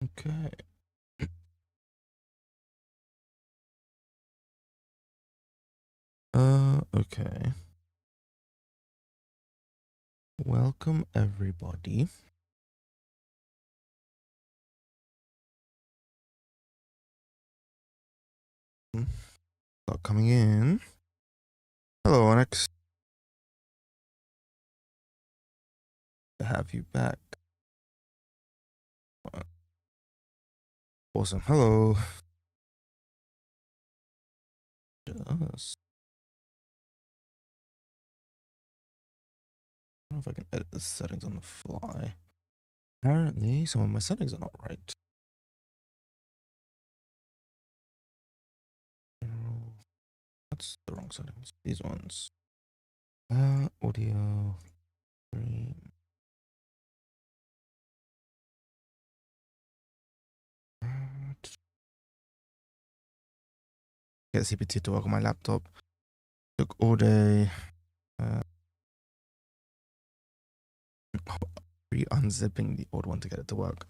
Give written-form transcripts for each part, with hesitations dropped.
Okay. Okay. Welcome everybody. Start coming in. Hello, Onyx. To have you back. Awesome. Hello. Just... I don't know if I can edit the settings on the fly. Apparently, some of my settings are not right. That's the wrong settings. These ones. Audio. Stream. Get CBT to work on my laptop. Took all day. Unzipping the old one to get it to work.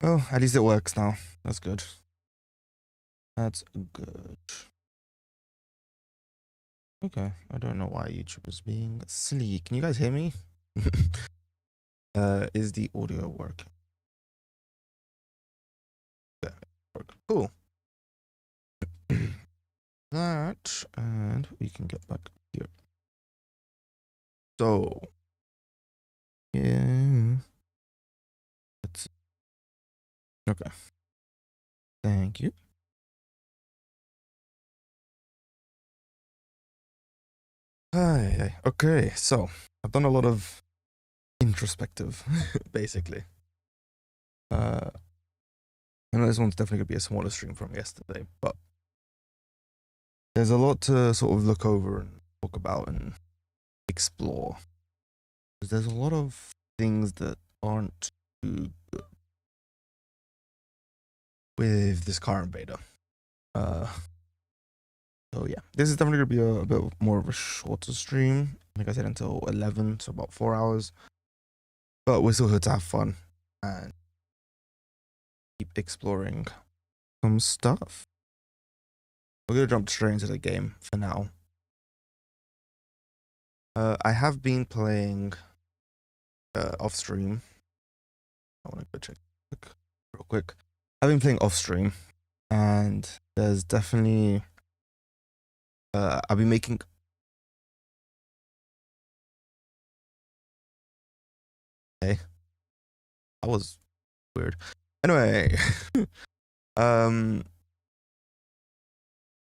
Well, at least it works now. That's good. That's good. Okay, I don't know why YouTube is being silly. Can you guys hear me? Is the audio working? Yeah, cool. That, and we can get back here. So, yeah. Let's see. Okay. Thank you. Hi. Okay, so I've done a lot of introspective, basically. I know this one's definitely gonna be a smaller stream from yesterday, but there's a lot to sort of look over and talk about and explore. There's a lot of things that aren't too good with this current beta. So yeah, this is definitely gonna be a bit more of a shorter stream. Like I said, until 11, so about 4 hours. But we're still here to have fun and keep exploring some stuff. We're gonna jump straight into the game for now. I have been playing off stream. I want to go check real quick. I've been playing off stream, and there's definitely I've been making. Hey, that was weird. Anyway,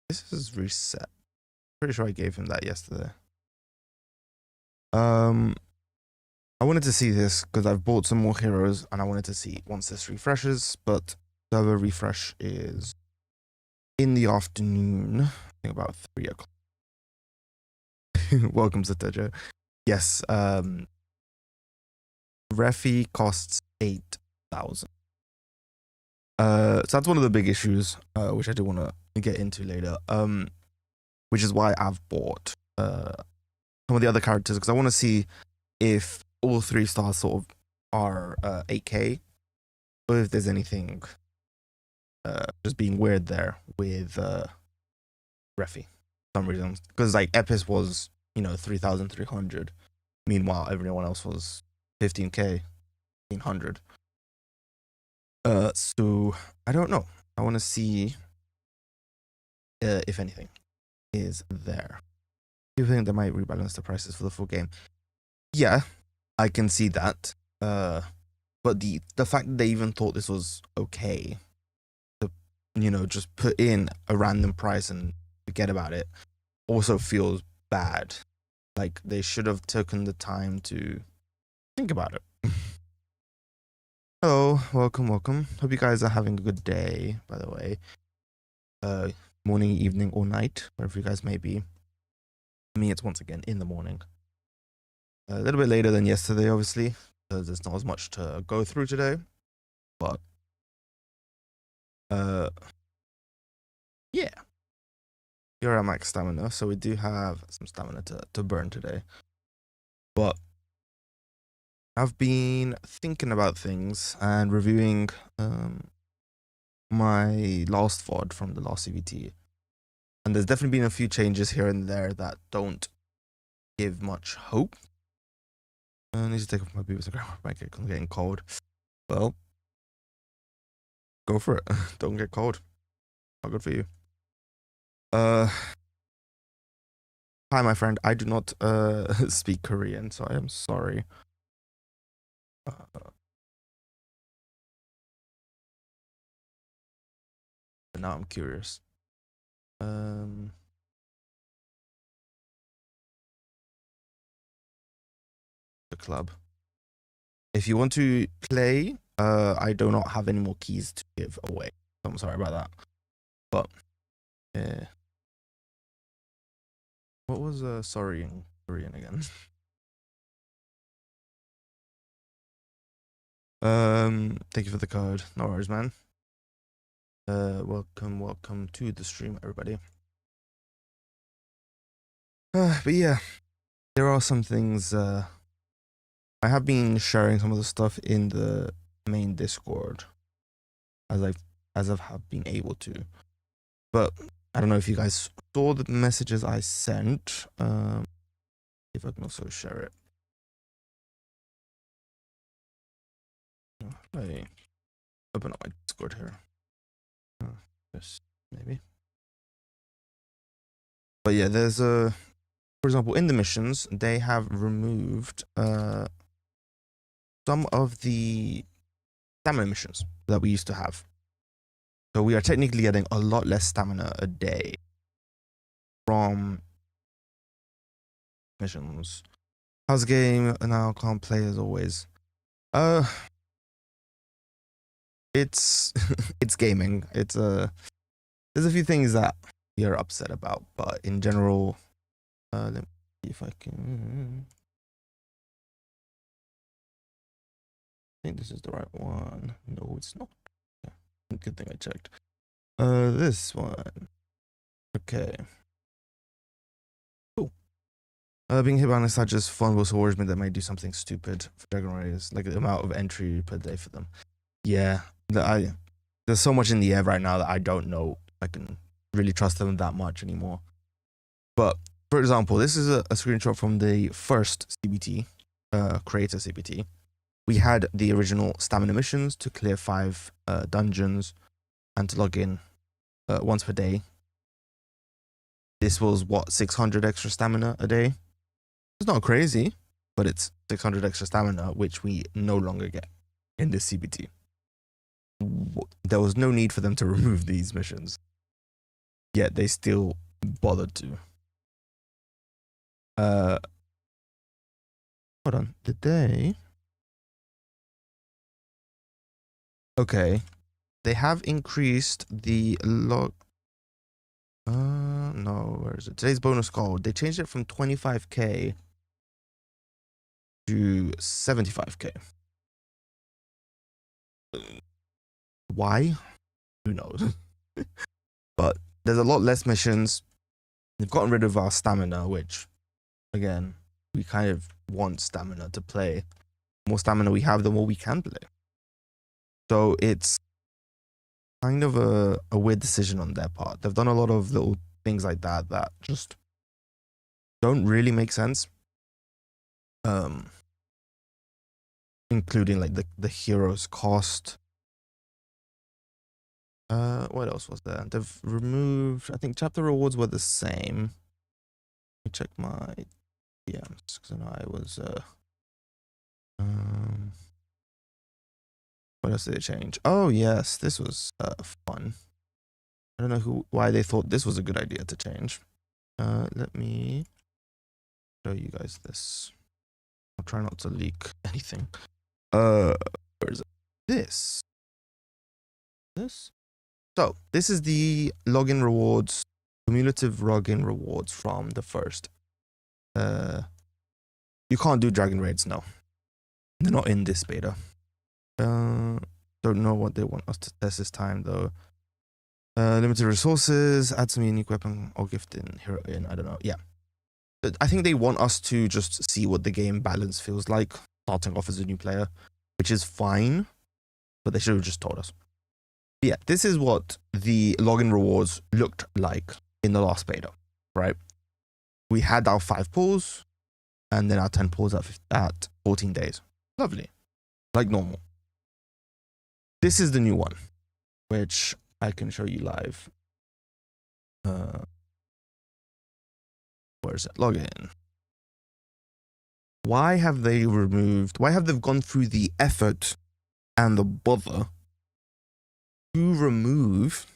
this is reset. Pretty sure I gave him that yesterday. I wanted to see this because I've bought some more heroes, and I wanted to see once this refreshes. But server refresh is in the afternoon. I think about 3 o'clock. Welcome, Satejo. Yes. Refi costs 8,000. So that's one of the big issues, which I do want to get into later. Which is why I've bought some of the other characters, because I want to see if all 3 stars sort of are 8k, or if there's anything just being weird there with Refi for some reason. Because like Epis was 3,300, meanwhile everyone else was 15k, 1,500. So I don't know. I want to see if anything is there. Do you think they might rebalance the prices for the full game? Yeah, I can see that. But the fact that they even thought this was okay to, just put in a random price and forget about it also feels bad. Like they should have taken the time to think about it. Hello, welcome. Hope you guys are having a good day, by the way. Morning, evening, or night, wherever you guys may be. For me, it's once again in the morning. A little bit later than yesterday, obviously, because there's not as much to go through today. But yeah, you're at max stamina, so we do have some stamina to burn today. But I've been thinking about things and reviewing my last VOD from the last CBT. And there's definitely been a few changes here and there that don't give much hope. I need to take off my boots and grab my blanket. I'm getting cold. Well, go for it. Don't get cold. Not good for you. Hi, my friend. I do not speak Korean, so I am sorry. Now I'm curious. The club. If you want to play, I do not have any more keys to give away. I'm sorry about that. But yeah. What was sorry in Korean again? Thank you for the code. No worries, man. Welcome to the stream, everybody. But yeah, there are some things. I have been sharing some of the stuff in the main Discord as I've been able to, but I don't know if you guys saw the messages I sent. If I can also share it. Let me open up my Discord here. This maybe. But yeah, there's for example, in the missions, they have removed some of the stamina missions that we used to have. So we are technically getting a lot less stamina a day from missions. How's the game? Now can't play as always. It's it's gaming. It's there's a few things that we are upset about, but in general, let me see if I can. I think this is the right one. No, it's not. Yeah, good thing I checked. This one. Okay. Cool. Being hit by an such as fun will always mean that may do something stupid for Dragon Raiders, like the amount of entry per day for them. Yeah, there's so much in the air right now that I don't know if I can really trust them that much anymore. But for example, this is a screenshot from the first CBT, creator CBT. We had the original stamina missions to clear 5 dungeons and to log in once per day. This was what, 600 extra stamina a day? It's not crazy, but it's 600 extra stamina, which we no longer get in this CBT. There was no need for them to remove these missions, yet they still bothered to. Hold on, did they? Okay, they have increased the log. No, where is it? Today's bonus call. They changed it from 25k to 75k. Why? Who knows? But there's a lot less missions. They've gotten rid of our stamina, which, again, we kind of want stamina to play. The more stamina we have, the more we can play. So it's kind of a weird decision on their part. They've done a lot of little things like that that just don't really make sense. Including like the hero's cost. What else was there? They've removed, I think chapter rewards were the same. Let me check my DMs because I know I was what else did they change? Oh yes, this was fun. I don't know why they thought this was a good idea to change. Let me show you guys this. I'll try not to leak anything. Where is it? This. So this is the login rewards, cumulative login rewards from the first. You can't do dragon raids now. They're not in this beta. Don't know what they want us to test this time though. Limited resources, add some unique weapon or gift in hero in. I don't know. Yeah, I think they want us to just see what the game balance feels like starting off as a new player, which is fine, but they should have just told us. But yeah, this is what the login rewards looked like in the last beta, right? We had our 5 pulls and then our 10 pulls at 14 days. Lovely, like normal. This is the new one, which I can show you live. Where is it? Login. Why have they gone through the effort and the bother to remove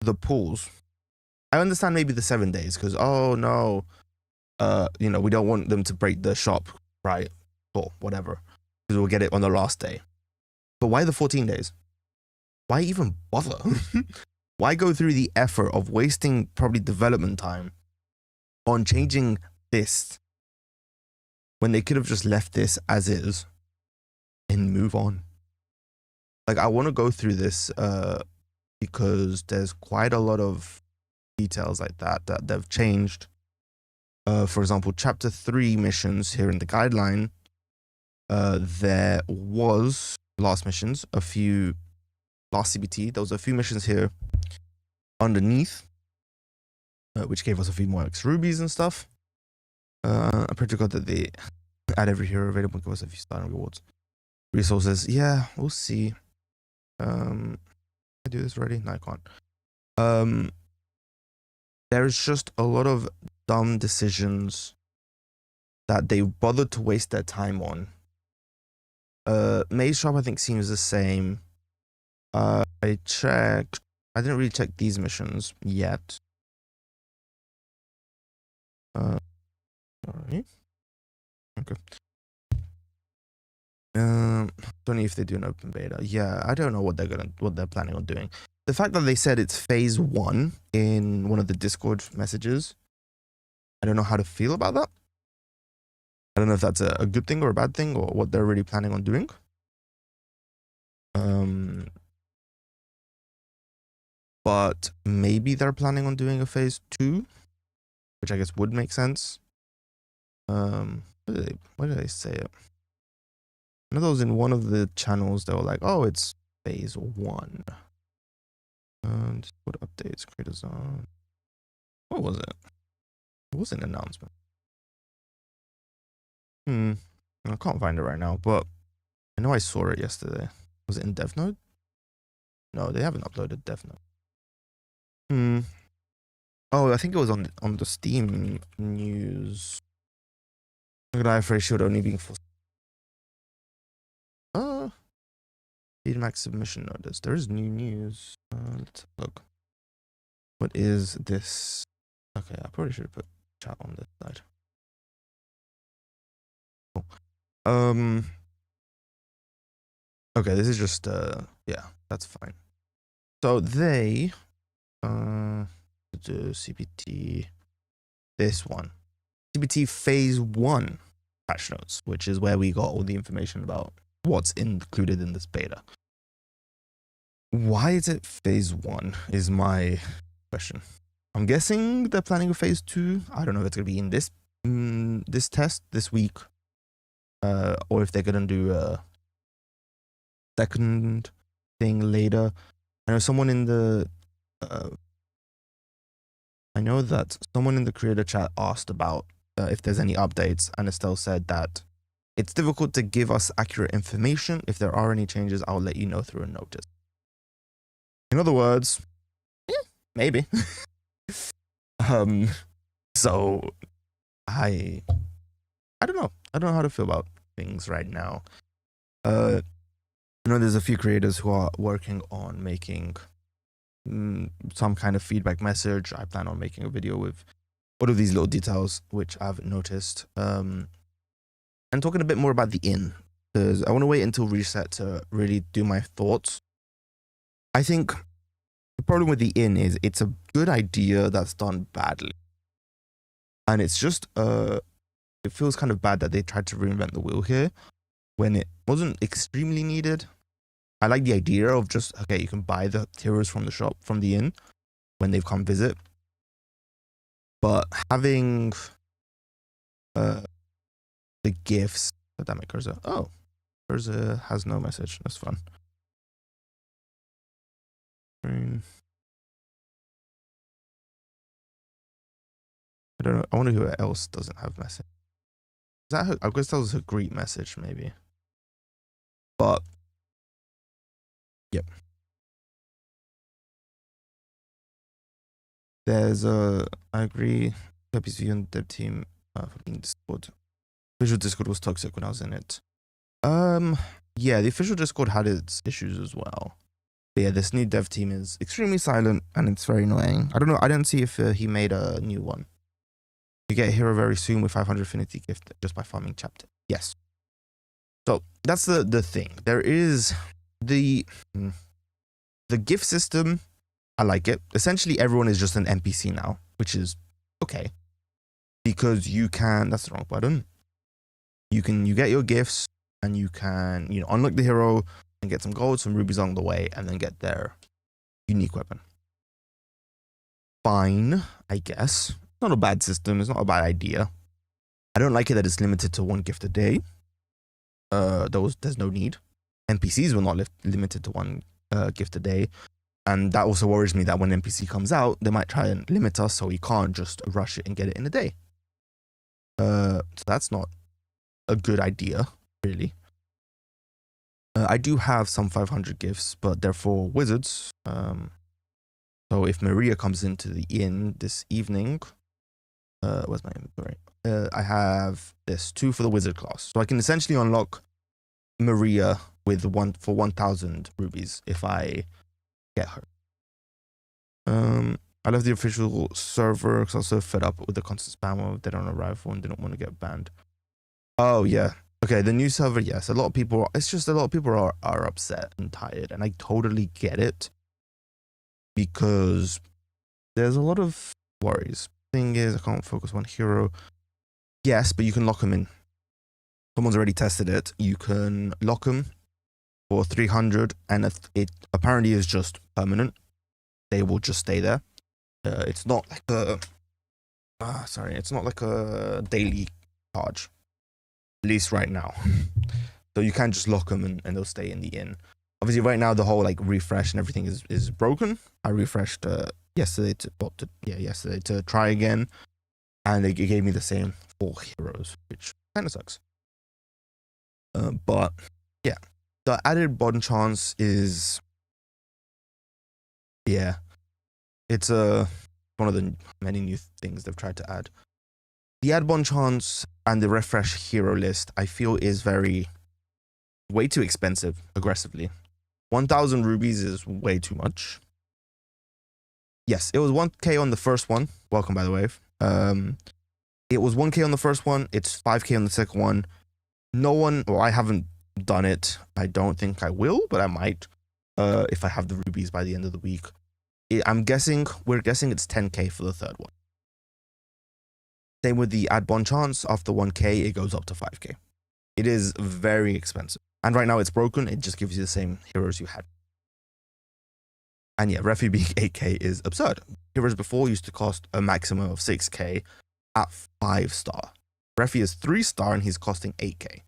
the pulls? I understand maybe the 7 days because, oh no, you know, we don't want them to break the shop, right? Or whatever, because we'll get it on the last day. But why the 14 days? Why even bother? Why go through the effort of wasting probably development time on changing this when they could have just left this as is and move on? Like, I want to go through this because there's quite a lot of details like that they've changed. For example, chapter 3 missions here in the guideline, there was last missions, a few last CBT, there was a few missions here underneath, which gave us a few more X rubies and stuff. I'm pretty sure that they add every hero available, give us a few starting rewards. Resources, yeah, we'll see. Can I do this already? No, I can't. There's just a lot of dumb decisions that they bothered to waste their time on. Maze Shop, I think, seems the same. I checked. I didn't really check these missions yet. Sorry. Okay. Don't know if they do an open beta. Yeah, I don't know what they're planning on doing. The fact that they said it's phase 1 in one of the Discord messages, I don't know how to feel about that. I don't know if that's a good thing or a bad thing or what they're really planning on doing. But maybe they're planning on doing a phase 2, which I guess would make sense. Why did they say it? I know those in one of the channels, they were like, oh, it's phase 1. And what updates, creators on. What was it? It was an announcement. I can't find it right now, but I know I saw it yesterday. Was it in Dev Node? No, they haven't uploaded Dev Node. Oh, I think it was on the Steam news. Look at IFRA should only being for Feedback submission notice. There is new news. Let's look. What is this? Okay, I probably should have put chat on this side. Cool. Okay, this is just yeah, that's fine. So they do CBT, this one, CBT phase 1 patch notes, which is where we got all the information about what's included in this beta. Why is it phase 1 is my question. I'm guessing they're planning a phase 2. I don't know if it's gonna be in this test this week, or if they're gonna do a second thing later. I know someone in the creator chat asked about if there's any updates, and Estelle said that it's difficult to give us accurate information. If there are any changes, I'll let you know through a notice. In other words, maybe. So I don't know. I don't know how to feel about things right now. I know there's a few creators who are working on making some kind of feedback message. I plan on making a video with all of these little details, which I've noticed. And talking a bit more about the inn, because I want to wait until reset to really do my thoughts. I think the problem with the inn is it's a good idea that's done badly. And it's just, it feels kind of bad that they tried to reinvent the wheel here when it wasn't extremely needed. I like the idea of just, okay, you can buy the heroes from the shop, from the inn, when they've come visit. But having the gifts. Oh, damn it, Cursor. Oh, Cursor has no message. That's fun. I don't know. I wonder who else doesn't have message. Is that her? I guess that was her greet message, maybe. But yep. There's I agree. Pepe's view on dev team for being Discord. Visual Discord was toxic when I was in it. Yeah, the official Discord had its issues as well. But yeah, this new dev team is extremely silent and it's very annoying. I don't know. I didn't see if he made a new one. You get a hero very soon with 500 affinity gift just by farming chapter. Yes. So that's the thing. There is the gift system. I like it. Essentially, everyone is just an NPC now, which is okay. Because you can, that's the wrong button. You get your gifts and you can, unlock the hero and get some gold, some rubies along the way, and then get their unique weapon. Fine, I guess. Not a bad system. It's not a bad idea. I don't like it that it's limited to one gift a day. There's no need. NPCs were not limited to one gift a day. And that also worries me that when NPC comes out, they might try and limit us so we can't just rush it and get it in a day. So that's not a good idea, really. I do have some 500 gifts, but they're for wizards. So if Maria comes into the inn this evening, where's my inventory? I have this 2 for the wizard class. So I can essentially unlock Maria with 1,000 rubies if I get her. I left the official server because I was so fed up with the constant spam of they don't arrive and didn't want to get banned. Oh yeah. Okay, the new server, yes. A lot of people are upset and tired, and I totally get it. Because there's a lot of worries. Thing is, I can't focus on hero. Yes, but you can lock them in. Someone's already tested it. You can lock them for 300, and it apparently is just permanent. They will just stay there. It's not like a it's not like a daily charge, at least right now. So you can just lock them and they'll stay in the inn. Obviously, right now the whole like refresh and everything is broken. I refreshed yesterday to try again, and it gave me the same 4 heroes, which kind of sucks. But yeah, the added bond chance is it's one of the many new things they've tried to add. The add bond chance and the refresh hero list, I feel, is way too expensive aggressively. 1,000 rubies is way too much. Yes, it was 1k on the first one. Welcome, by the way. It was 1k on the first one. It's 5k on the second one. I haven't done it. I don't think I will, but I might if I have the rubies by the end of the week. We're guessing it's 10k for the third one. Same with the add bond chance. After 1k, it goes up to 5k. It is very expensive. And right now it's broken. It just gives you the same heroes you had. And yeah, Refi being 8k is absurd. Heroes before used to cost a maximum of 6k at 5-star. Refi is 3-star and he's costing 8k.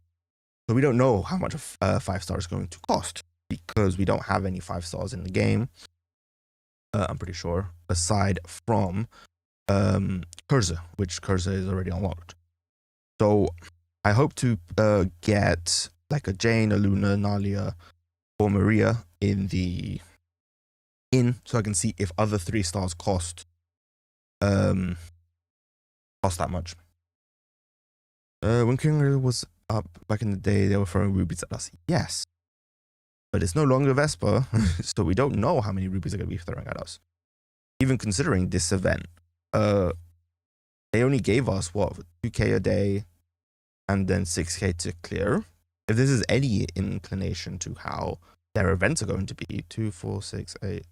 So we don't know how much a 5-star is going to cost because we don't have any 5-stars in the game. I'm pretty sure, aside from Cursor, which Cursor is already unlocked. So I hope to get like a Jane, a Luna, Nalia, or Maria in so I can see if other 3-stars cost that much. When King was up back in the day, they were throwing rubies at us. Yes. But it's no longer Vespa, so we don't know how many rubies are going to be throwing at us. Even considering this event, they only gave us, 2k a day, and then 6k to clear. If this is any inclination to how their events are going to be, 2, 4, 6, 8,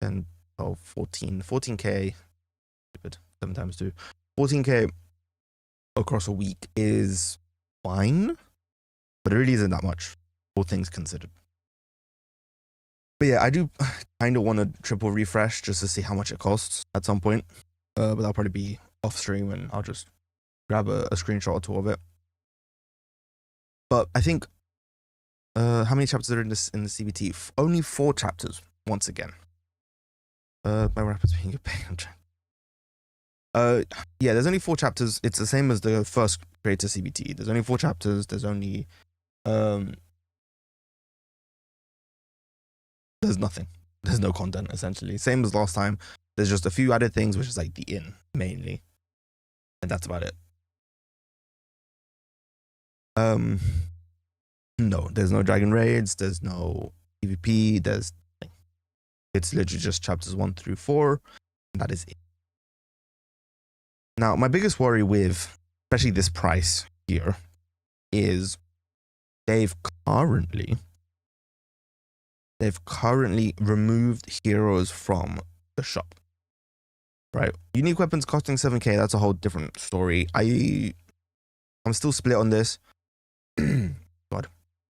10, 12, 14, 14k, 7 times 2, 14k across a week is fine, but it really isn't that much, all things considered. But yeah, I do kind of want to triple refresh just to see how much it costs at some point. But that'll probably be off stream and I'll just grab a screenshot or 2 of it. But I think how many chapters are in this in the CBT? Only 4 chapters. Once again. My rapper's being a pain. Yeah, there's only 4 chapters. It's the same as the first creator CBT. There's only 4 chapters. There's only there's nothing. There's no content essentially. Same as last time. There's just a few added things, which is like the inn mainly, and that's about it. No, there's no dragon raids. There's no PvP. There's nothing. It's literally just chapters 1 through 4, and that is it. Now, my biggest worry with, especially this price here, is they've currently removed heroes from the shop. Right, unique weapons costing 7k. That's a whole different story. I'm still split on this. God,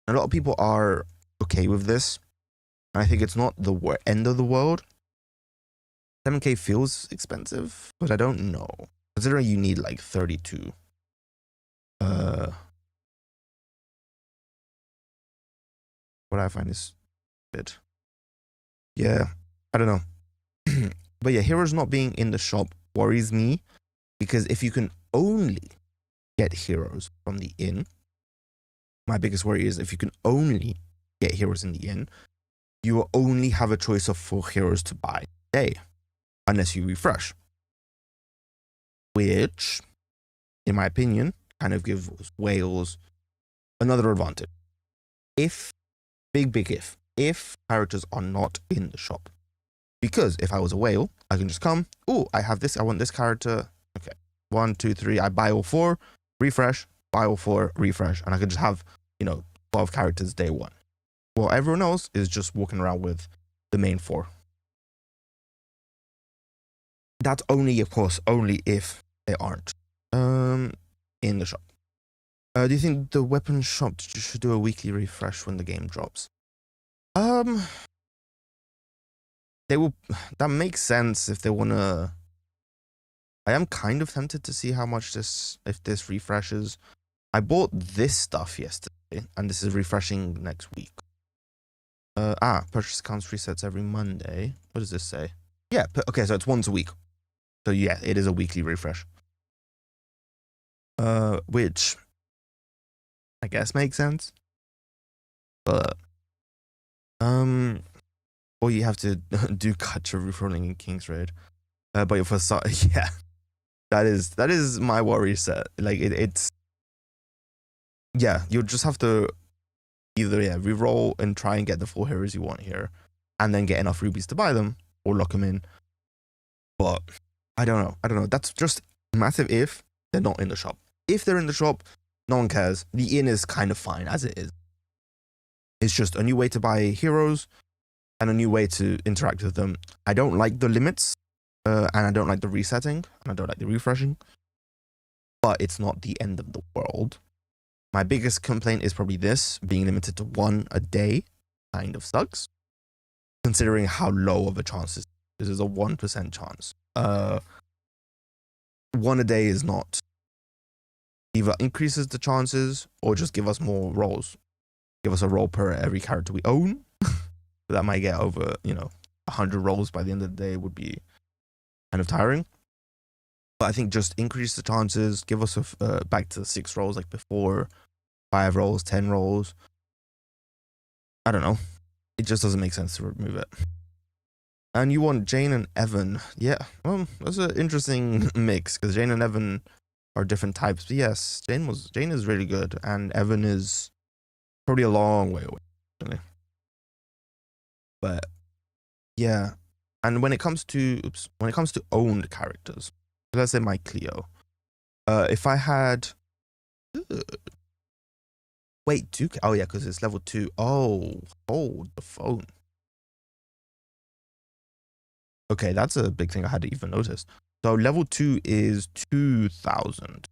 a lot of people are okay with this. I think it's not the end of the world. 7k feels expensive, but I don't know. Considering you need like 32. What I find is bit. Yeah, I don't know. But yeah, heroes not being in the shop worries me, because if you can only get heroes from the inn, my biggest worry is if you can only get heroes in the inn, you will only have a choice of 4 heroes to buy a day, unless you refresh. Which, in my opinion, kind of gives whales another advantage. If characters are not in the shop. Because if I was a whale, I can just come, oh, I have this, I want this character. Okay, 1, 2, 3, I buy all 4, refresh, buy all 4, refresh, and I could just have, 12 characters day 1. Well, everyone else is just walking around with the main 4. That's only, of course, only if they aren't in the shop. Do you think the weapon shop should do a weekly refresh when the game drops? They will. That makes sense if they wanna. I am kind of tempted to see how much if this refreshes. I bought this stuff yesterday, and this is refreshing next week. Purchase accounts resets every Monday. What does this say? Yeah, okay, so it's once a week. So yeah, it is a weekly refresh. Which I guess makes sense. But or you have to do gacha refrolling in King's Raid. But your first yeah. That is my worry set. Like it's yeah, you'll just have to either reroll and try and get the 4 heroes you want here, and then get enough rubies to buy them or lock them in. But I don't know. That's just massive if they're not in the shop. If they're in the shop, no one cares. The inn is kind of fine as it is. It's just a new way to buy heroes and a new way to interact with them. I don't like the limits, and I don't like the resetting, and I don't like the refreshing. But it's not the end of the world. My biggest complaint is probably this, being limited to 1 a day kind of sucks, considering how low of a chance this is. A 1% chance. 1 a day is not either increases the chances or just give us more rolls. Give us a roll per every character we own. That might get over, 100 rolls by the end of the day would be kind of tiring. But I think just increase the chances, give us back to 6 rolls like before, 5 rolls, 10 rolls. I don't know. It just doesn't make sense to remove it. And you want Jane and Evan. Yeah, well, that's an interesting mix, because Jane and Evan are different types. But yes, Jane is really good, and Evan is probably a long way away, actually. But yeah, and when it comes to owned characters, let's say my Cleo, if I had wait 2k, oh yeah, because it's level 2. Oh, hold the phone. Okay, that's a big thing I hadn't even noticed. So level 2 is 2,000,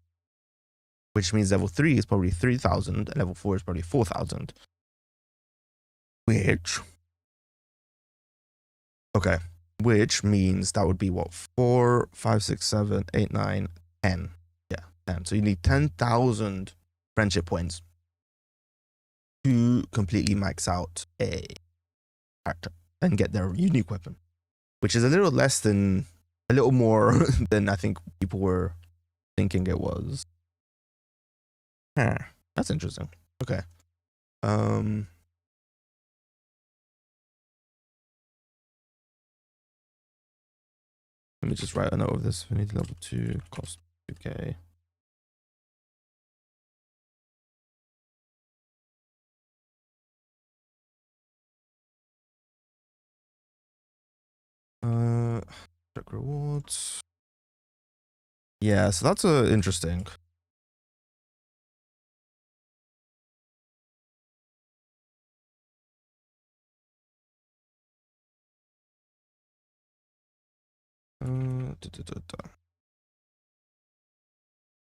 which means level 3 is probably 3,000, and level 4 is probably 4,000. Which means that would be what, 4, 5, 6, 7, 8, 9, 10. Yeah, 10. So you need 10,000 friendship points to completely max out a character and get their unique weapon, which is a little more than I think people were thinking it was. Huh, that's interesting. Okay. Let me just write a note of this. We need level 2, cost 2k. Check rewards. Yeah, so that's interesting.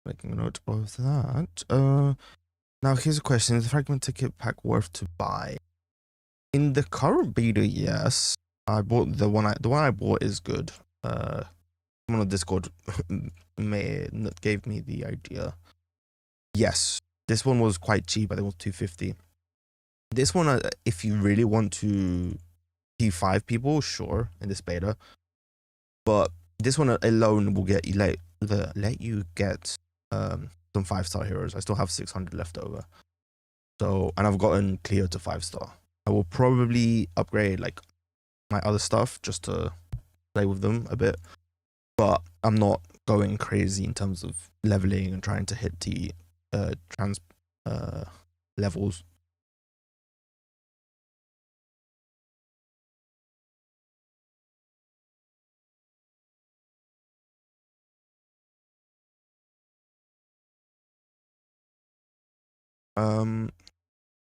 Making a note of that. Now here's a question: is the fragment ticket pack worth to buy? In the current beta, yes. I bought the one I bought is good. Someone on Discord gave me the idea. Yes, this one was quite cheap. I think it was $250. This one, if you really want to P5 people, sure, in this beta. But this one alone will get you let you get some 5-star heroes. I still have 600 left over. So, and I've gotten clear to 5-star. I will probably upgrade like my other stuff just to play with them a bit, but I'm not going crazy in terms of leveling and trying to hit the levels.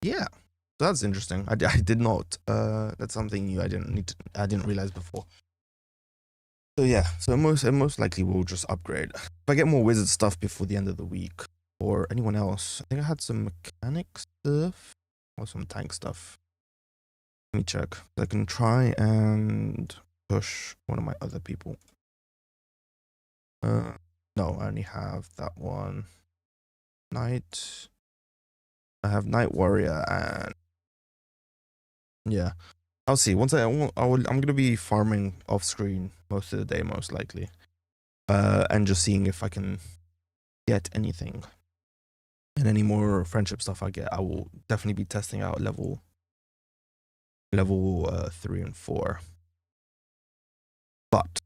Yeah, so that's interesting. I did not. That's something new. I didn't realize before. So yeah, so most likely we'll just upgrade. If I get more wizard stuff before the end of the week, or anyone else, I think I had some mechanic stuff or some tank stuff. Let me check. I can try and push one of my other people. No, I only have that one. Knight. I have Knight Warrior and yeah. I'll see. I'm gonna be farming off screen most of the day, most likely, and just seeing if I can get anything. And any more friendship stuff I get, I will definitely be testing out level 3 and 4. But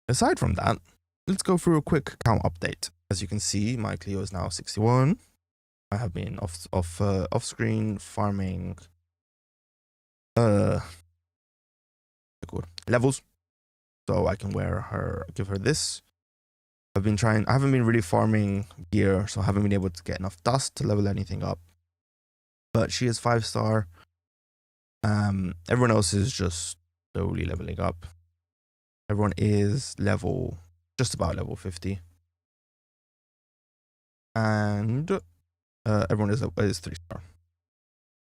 aside from that, let's go through a quick count update. As you can see, my Clio is now 61. I have been off screen farming levels, so I can give her this. I haven't been really farming gear, so I haven't been able to get enough dust to level anything up. But she is 5-star. Everyone else is just slowly leveling up. Everyone is just about level 50. And everyone is 3-star.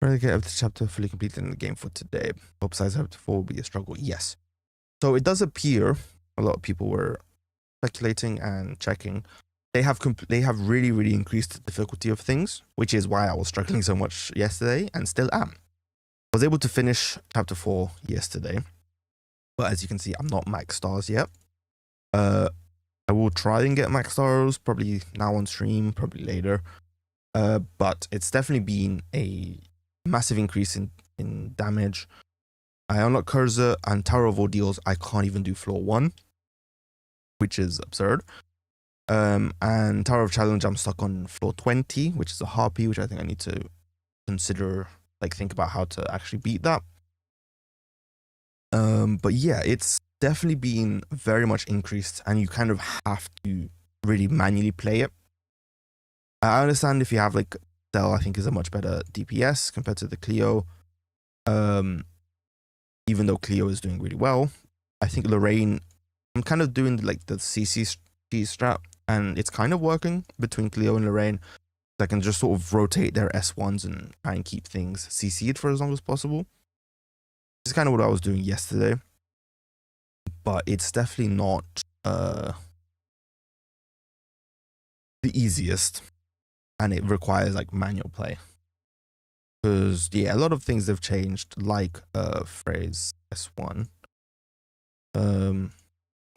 Trying to get up to chapter fully completed in the game for today. Hope size chapter 4 will be a struggle. Yes. So it does appear a lot of people were speculating and checking. They have really, really increased the difficulty of things, which is why I was struggling so much yesterday and still am. I was able to finish chapter 4 yesterday, but as you can see, I'm not max stars yet. I will try and get max stars probably now on stream, probably later. But it's definitely been a massive increase in damage. I unlock Cursor and Tower of Ordeals. I can't even do floor 1, which is absurd. And Tower of Challenge, I'm stuck on floor 20, which is a harpy, which I think I need to consider, think about how to actually beat that. But yeah, it's definitely been very much increased, and you kind of have to really manually play it. I understand if you have Cell, I think is a much better DPS compared to the Clio. Even though Clio is doing really well, I think Lorraine, I'm kind of doing the CC strat, and it's kind of working between Clio and Lorraine. I can just sort of rotate their S1s and try and keep things CC'd for as long as possible. This is kind of what I was doing yesterday, but it's definitely not the easiest, and it requires manual play. Because yeah, a lot of things have changed, like phrase S1, or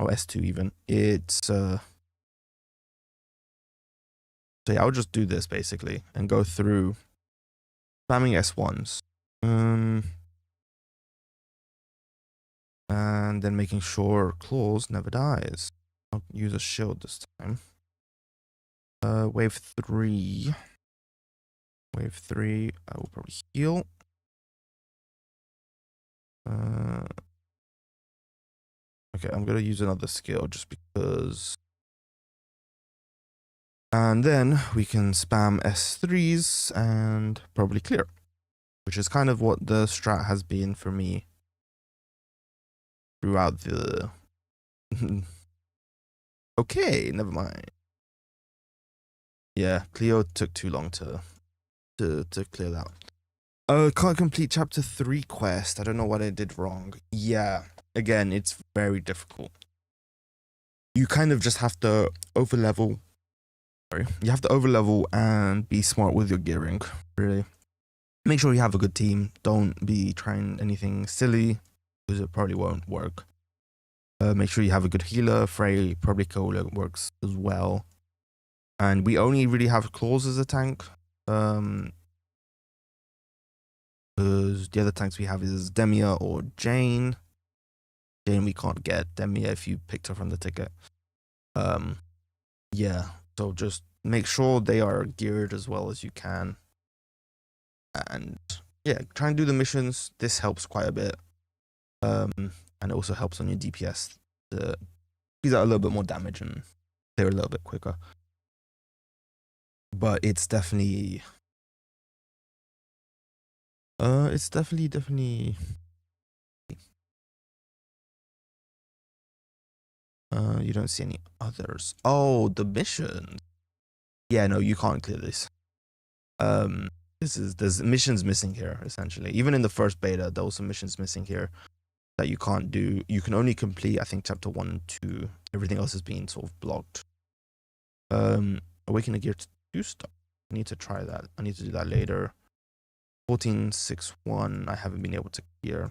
S2 even. It's so yeah, I'll just do this basically and go through spamming S1s, and then making sure claws never dies. I'll use a shield this time. Wave 3. Wave 3, I will probably heal. Okay, I'm gonna use another skill just because. And then we can spam S3s and probably clear, which is kind of what the strat has been for me throughout the... Okay, never mind. Yeah, Cleo took too long to clear that. Can't complete chapter 3 quest. I don't know what I did wrong. Yeah, again, it's very difficult. You kind of just have to overlevel. Sorry, you have to overlevel and be smart with your gearing, really. Make sure you have a good team. Don't be trying anything silly, because it probably won't work. Make sure you have a good healer. Frey probably Cola works as well. And we only really have claws as a tank. Because the other tanks we have is Demia or Jane. Jane we can't get. Demia if you picked her from the ticket. Yeah, so just make sure they are geared as well as you can. And yeah, try and do the missions. This helps quite a bit. And it also helps on your DPS to squeeze out a little bit more damage and clear a little bit quicker. But it's definitely definitely you don't see any others. Oh, the missions. Yeah, no, you can't clear this. There's missions missing here, essentially. Even in the first beta, there was some missions missing here that you can't do. You can only complete, I think, chapter 1 and 2. Everything else is being sort of blocked. Awaken a gear to 2-star. I need to try that. I need to do that later. 1461, I haven't been able to clear.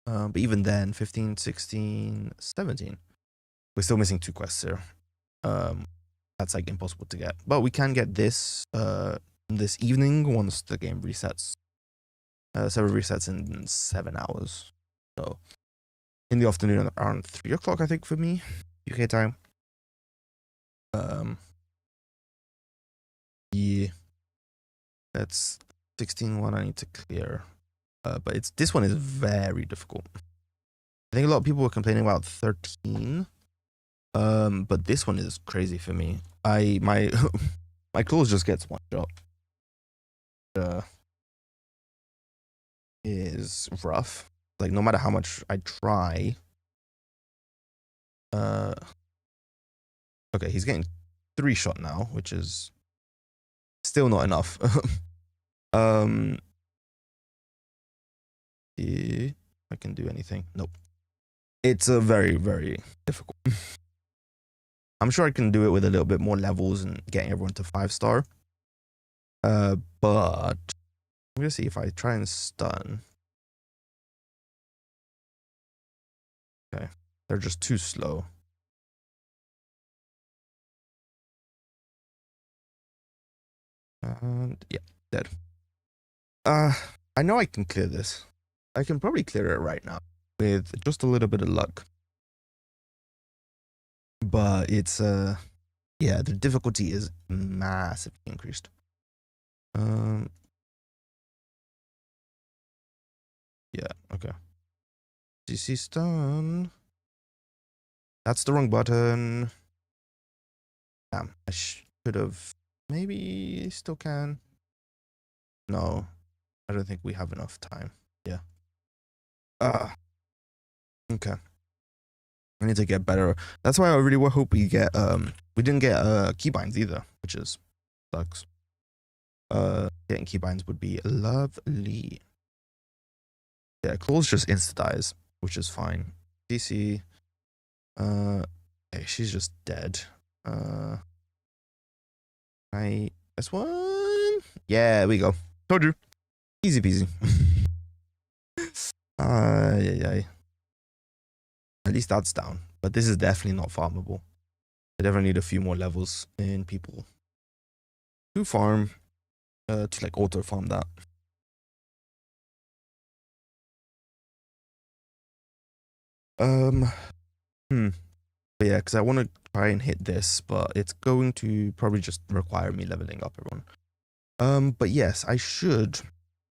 But even then, 15, 16, 17. We're still missing 2 quests here. That's like impossible to get. But we can get this this evening once the game resets. Server resets in 7 hours. So in the afternoon around 3 o'clock, I think, for me, UK time. Yeah. That's 16-1 I need to clear. But this one is very difficult. I think a lot of people were complaining about 13. But this one is crazy for me. My my claws just gets one shot. Is rough. Like no matter how much I try. Okay, he's getting 3 shot now, which is still not enough. Yeah, I can do anything. Nope. It's a very, very difficult. I'm sure I can do it with a little bit more levels and getting everyone to 5-star. But I'm gonna see if I try and stun. Okay, they're just too slow. And yeah, dead. I know I can clear this. I can probably clear it right now with just a little bit of luck. But it's yeah, the difficulty is massively increased. Yeah, okay. CC stun. That's the wrong button. Damn, I should have. Maybe still can. No, I don't think we have enough time. Yeah. Okay. I need to get better. That's why I really hope we get we didn't get keybinds either, which is sucks. Getting keybinds would be lovely. Yeah, claws just insta dies, which is fine. DC. Hey, she's just dead. This one. Yeah, we go. Told you. Easy peasy. Yeah. At least that's down. But this is definitely not farmable. I definitely need a few more levels in people to farm, to like auto farm that. Um, But yeah, because I want to try and hit this, but it's going to probably just require me leveling up everyone. But yes,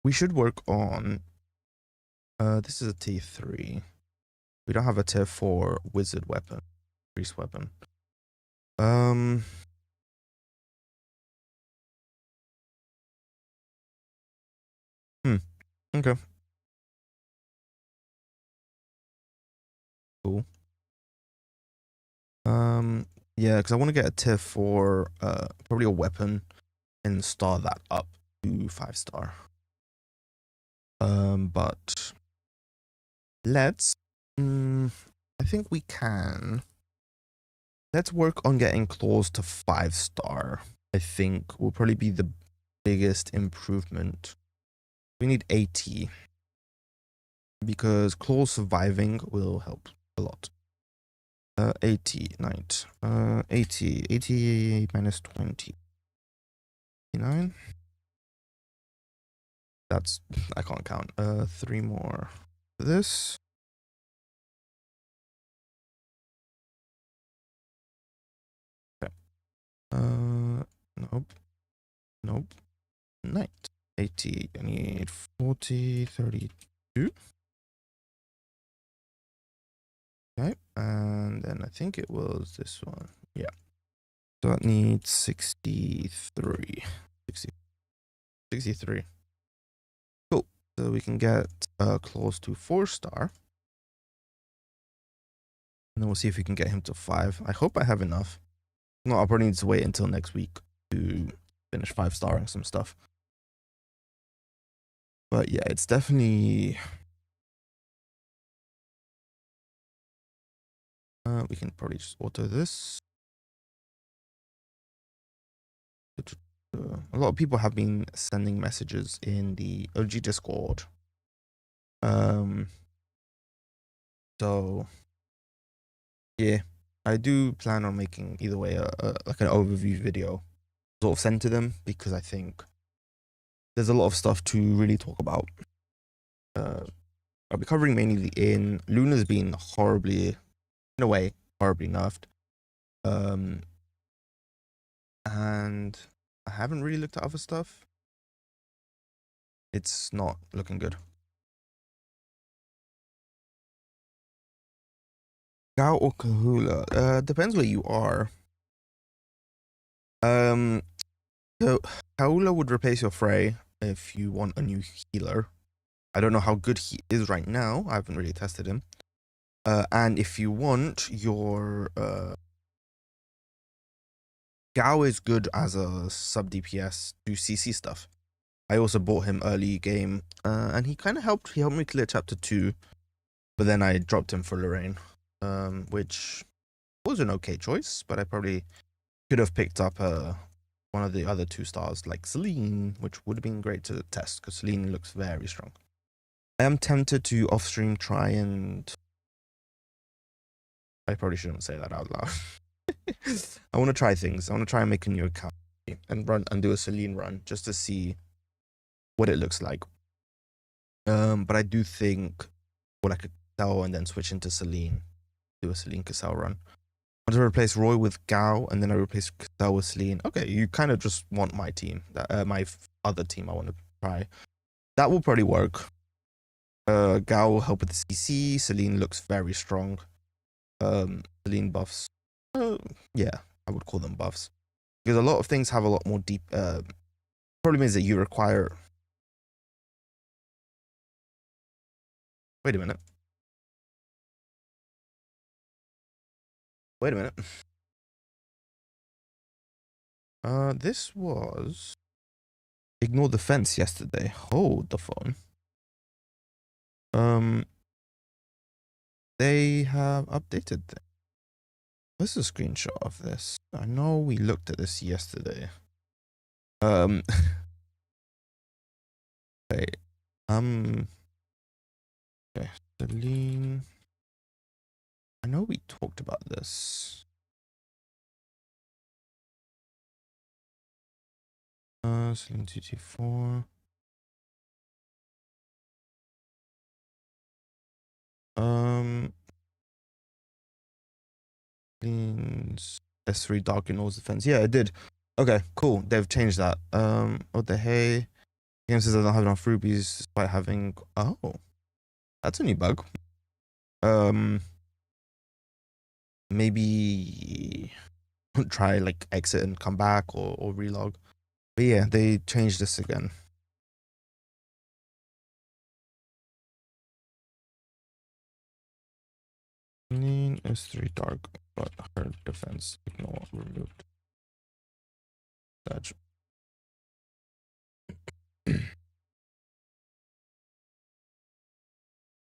we should work on, this is a T3. We don't have a tier 4 wizard weapon, priest weapon. Okay. Cool. Yeah, because I want to get a tier 4, probably a weapon, and star that up to 5-star. But let's, I think we can. Let's work on getting claws to 5-star. I think will probably be the biggest improvement. We need 80 because claw surviving will help a lot. 80 knight. 80 minus 20. 9. That's, I can't count. 3 more. This. Okay. Nope. Nope. Knight. 80. I need 40, 32. Okay. And then I think it was this one. Yeah. So that needs 63. 63. Cool. So we can get close to 4-star. And then we'll see if we can get him to 5. I hope I have enough. No, I'll probably need to wait until next week to finish 5-starring some stuff. But yeah, it's definitely... we can probably just auto this. A lot of people have been sending messages in the OG Discord. So yeah, I do plan on making either way like an overview video sort of sent to them because I think there's a lot of stuff to really talk about. I'll be covering mainly the inn. Luna's been horribly, in a way, horribly nerfed. And I haven't really looked at other stuff. It's not looking good. Gao or Kahula? Depends where you are. So Kahula would replace your Frey if you want a new healer. I don't know how good he is right now. I haven't really tested him. And if you want your Gao is good as a sub DPS to CC stuff. I also bought him early game, and he kind of helped. He helped me clear chapter 2, but then I dropped him for Lorraine, which was an okay choice. But I probably could have picked up one of the other 2-stars like Celine, which would have been great to test because Celine looks very strong. I am tempted to off stream try and. I probably shouldn't say that out loud. I want to try things. I want to try and make a new account and do a Celine run just to see what it looks like. But I do think what I could sell and then switch into Celine, do a Celine Cassell run. I want to replace Roy with Gao and then I replace Cassell with Celine. Okay, you kind of just want my team, my other team I want to try. That will probably work. Gao will help with the CC. Celine looks very strong. Celine buffs. Yeah, I would call them buffs. Because a lot of things have a lot more deep... problem is that you require... Wait a minute. Wait a minute. This was... Ignore the fence yesterday. Hold the phone. They have updated things. This is a screenshot of this. I know we looked at this yesterday. Okay. Okay. Celine. I know we talked about this. Celine 224. Cleans S3 dark in all defense. Yeah, it did. Okay, cool. They've changed that. What the hey? Game says I don't have enough rubies despite having. Oh, that's a new bug. Maybe try like exit and come back or relog. But yeah, they changed this again. Clean S3 dark, but her defense ignore removed. That's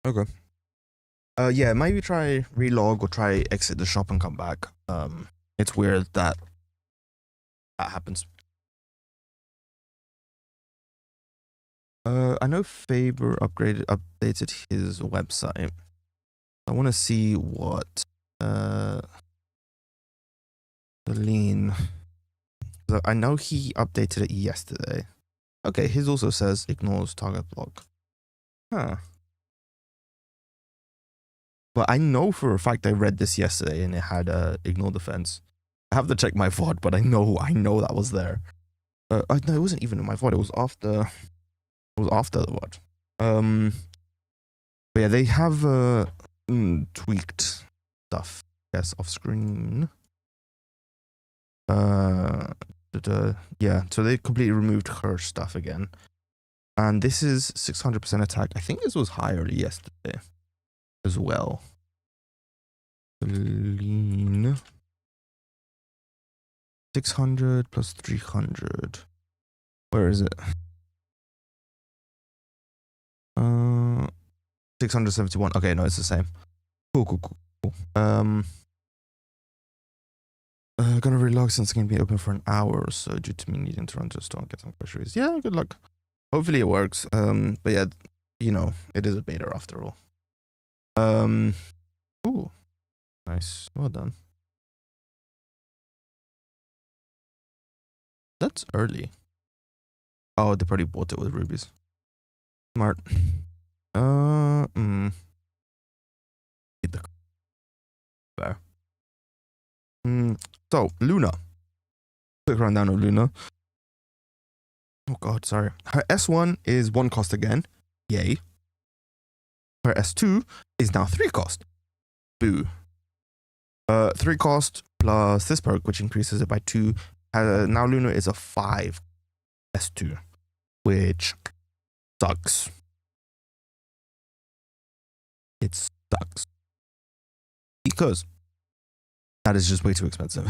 okay. Yeah, maybe try relog or try exit the shop and come back. It's weird that happens. I know Faber updated his website. I want to see what the lean. I know he updated it yesterday. Okay, his also says ignores target block. Huh. But I know for a fact I read this yesterday and it had ignore defense. I have to check my VOD, but I know that was there. No, it wasn't even in my VOD. It was after. It was after the VOD. But yeah, they have tweaked stuff. Yes, off screen. Yeah, so they completely removed her stuff again. And this is 600% attack. I think this was higher yesterday as well. Lean. 600 plus 300. Where is it? 671. Okay, no, it's the same. Cool. Gonna relog since it's gonna be open for an hour or so due to me needing to run to the store and get some groceries. Yeah, good luck. Hopefully it works. But yeah, you know, it is a beta after all. Ooh, nice. Well done. That's early. Oh, they probably bought it with rubies. Smart. Fair. So Luna. Quick rundown of Luna. Oh god, sorry. Her S1 is 1 cost again. Yay. Her S2 is now 3 cost. Boo. 3 cost plus this perk, which increases it by 2. Now Luna is a 5 S2, which sucks. It sucks. Because that is just way too expensive.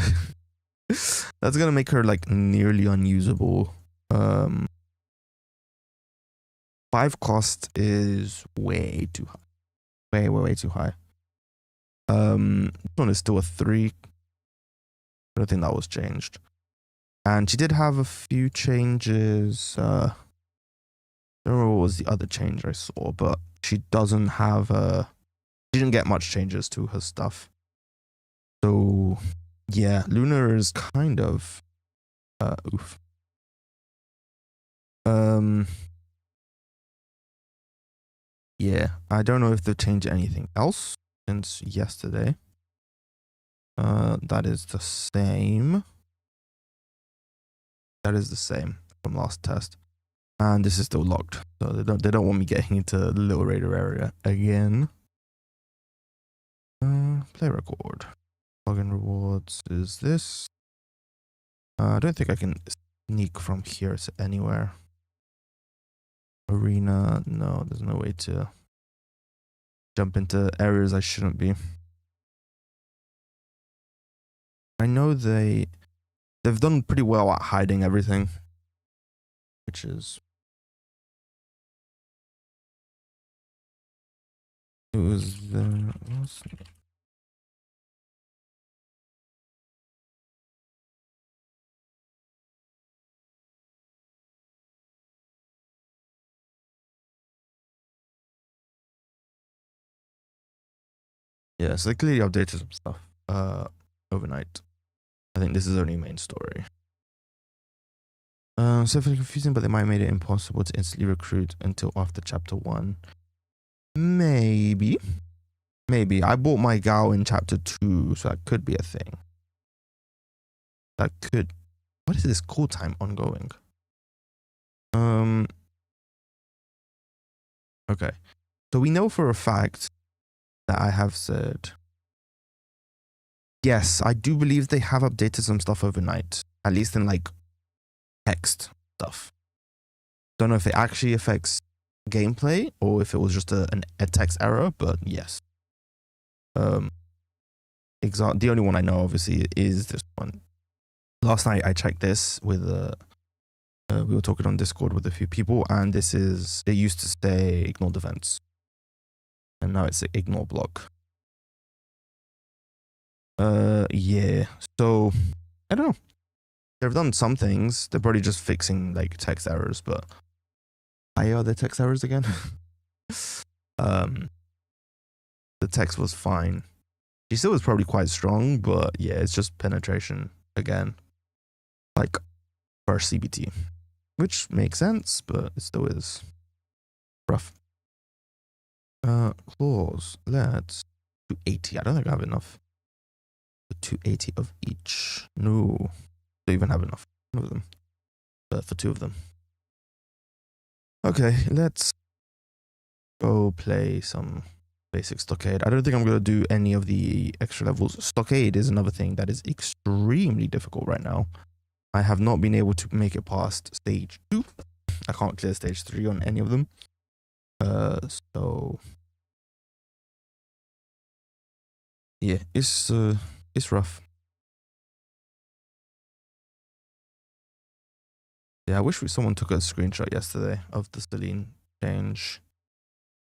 That's gonna make her like nearly unusable. 5 cost is way too high. Way too high. This one is still a 3. I don't think that was changed. And she did have a few changes. I don't remember what was the other change I saw, but she doesn't have she didn't get much changes to her stuff. So yeah, Luna is kind of oof. Yeah, I don't know if they've changed anything else since yesterday. That is the same. That is the same from last test. And this is still locked. So they don't want me getting into the little raider area again. Play record. Login rewards is this. I don't think I can sneak from here to anywhere. Arena, no, there's no way to jump into areas I shouldn't be. I know they've done pretty well at hiding everything, which is it was the Yeah, so they clearly updated some stuff overnight. I think this is only main story. So confusing, but they might have made it impossible to instantly recruit until after chapter 1. Maybe. I bought my Gao in chapter 2, so that could be a thing. That could. What is this call time ongoing? Okay. So we know for a fact that I have said, yes, I do believe they have updated some stuff overnight, at least in like text stuff. Don't know if it actually affects gameplay or if it was just a text error, but yes. The only one I know obviously is this one. Last night I checked this with we were talking on Discord with a few people, and it used to say ignore defense, and now it's ignore block. Yeah. So I don't know. They've done some things. They're probably just fixing like text errors, but why are there text errors again? The text was fine. She still was probably quite strong, but yeah, it's just penetration again, like first CBT, which makes sense, but it still is rough. Claws. Let's 280. I don't think I have enough. 280 of each. No, don't even have enough of them. For 2 of them. Okay, let's go play some basic stockade. I don't think I'm going to do any of the extra levels. Stockade is another thing that is extremely difficult right now. I have not been able to make it past stage 2. I can't clear stage 3 on any of them. So yeah, it's rough. Yeah, I wish someone took a screenshot yesterday of the Celine change.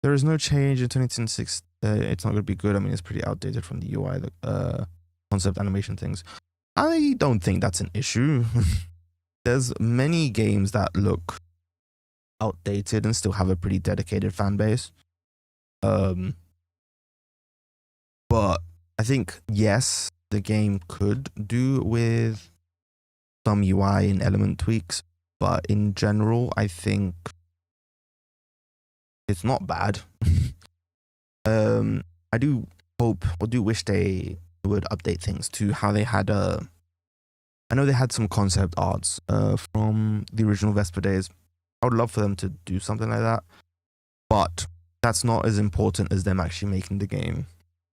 There is no change in 2026. It's not going to be good. I mean, it's pretty outdated from the UI, the concept animation things. I don't think that's an issue. There's many games that look outdated and still have a pretty dedicated fan base. But I think, yes, the game could do with some UI and element tweaks, but in general, I think it's not bad. I do hope or do wish they would update things to how they had I know they had some concept arts from the original Vesper days. I would love for them to do something like that, but that's not as important as them actually making the game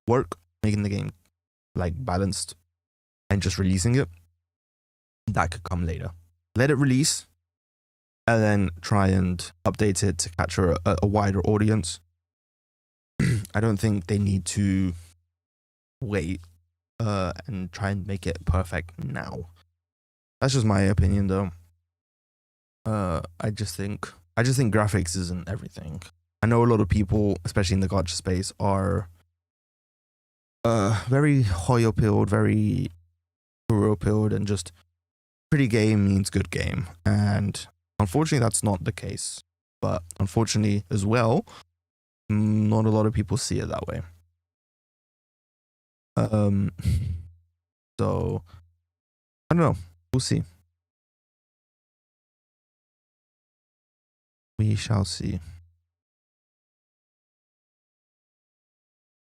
work, making the game like balanced, and just releasing it. That could come later. Let it release, and then try and update it to capture a wider audience. I don't think they need to wait and try and make it perfect now. That's just my opinion, though. I just think graphics isn't everything. I know a lot of people, especially in the gacha space, are very Hoyo-pilled, very Kuro-pilled, and just pretty game means good game. And unfortunately, that's not the case. But unfortunately, as well, not a lot of people see it that way. So I don't know. We'll see. We shall see.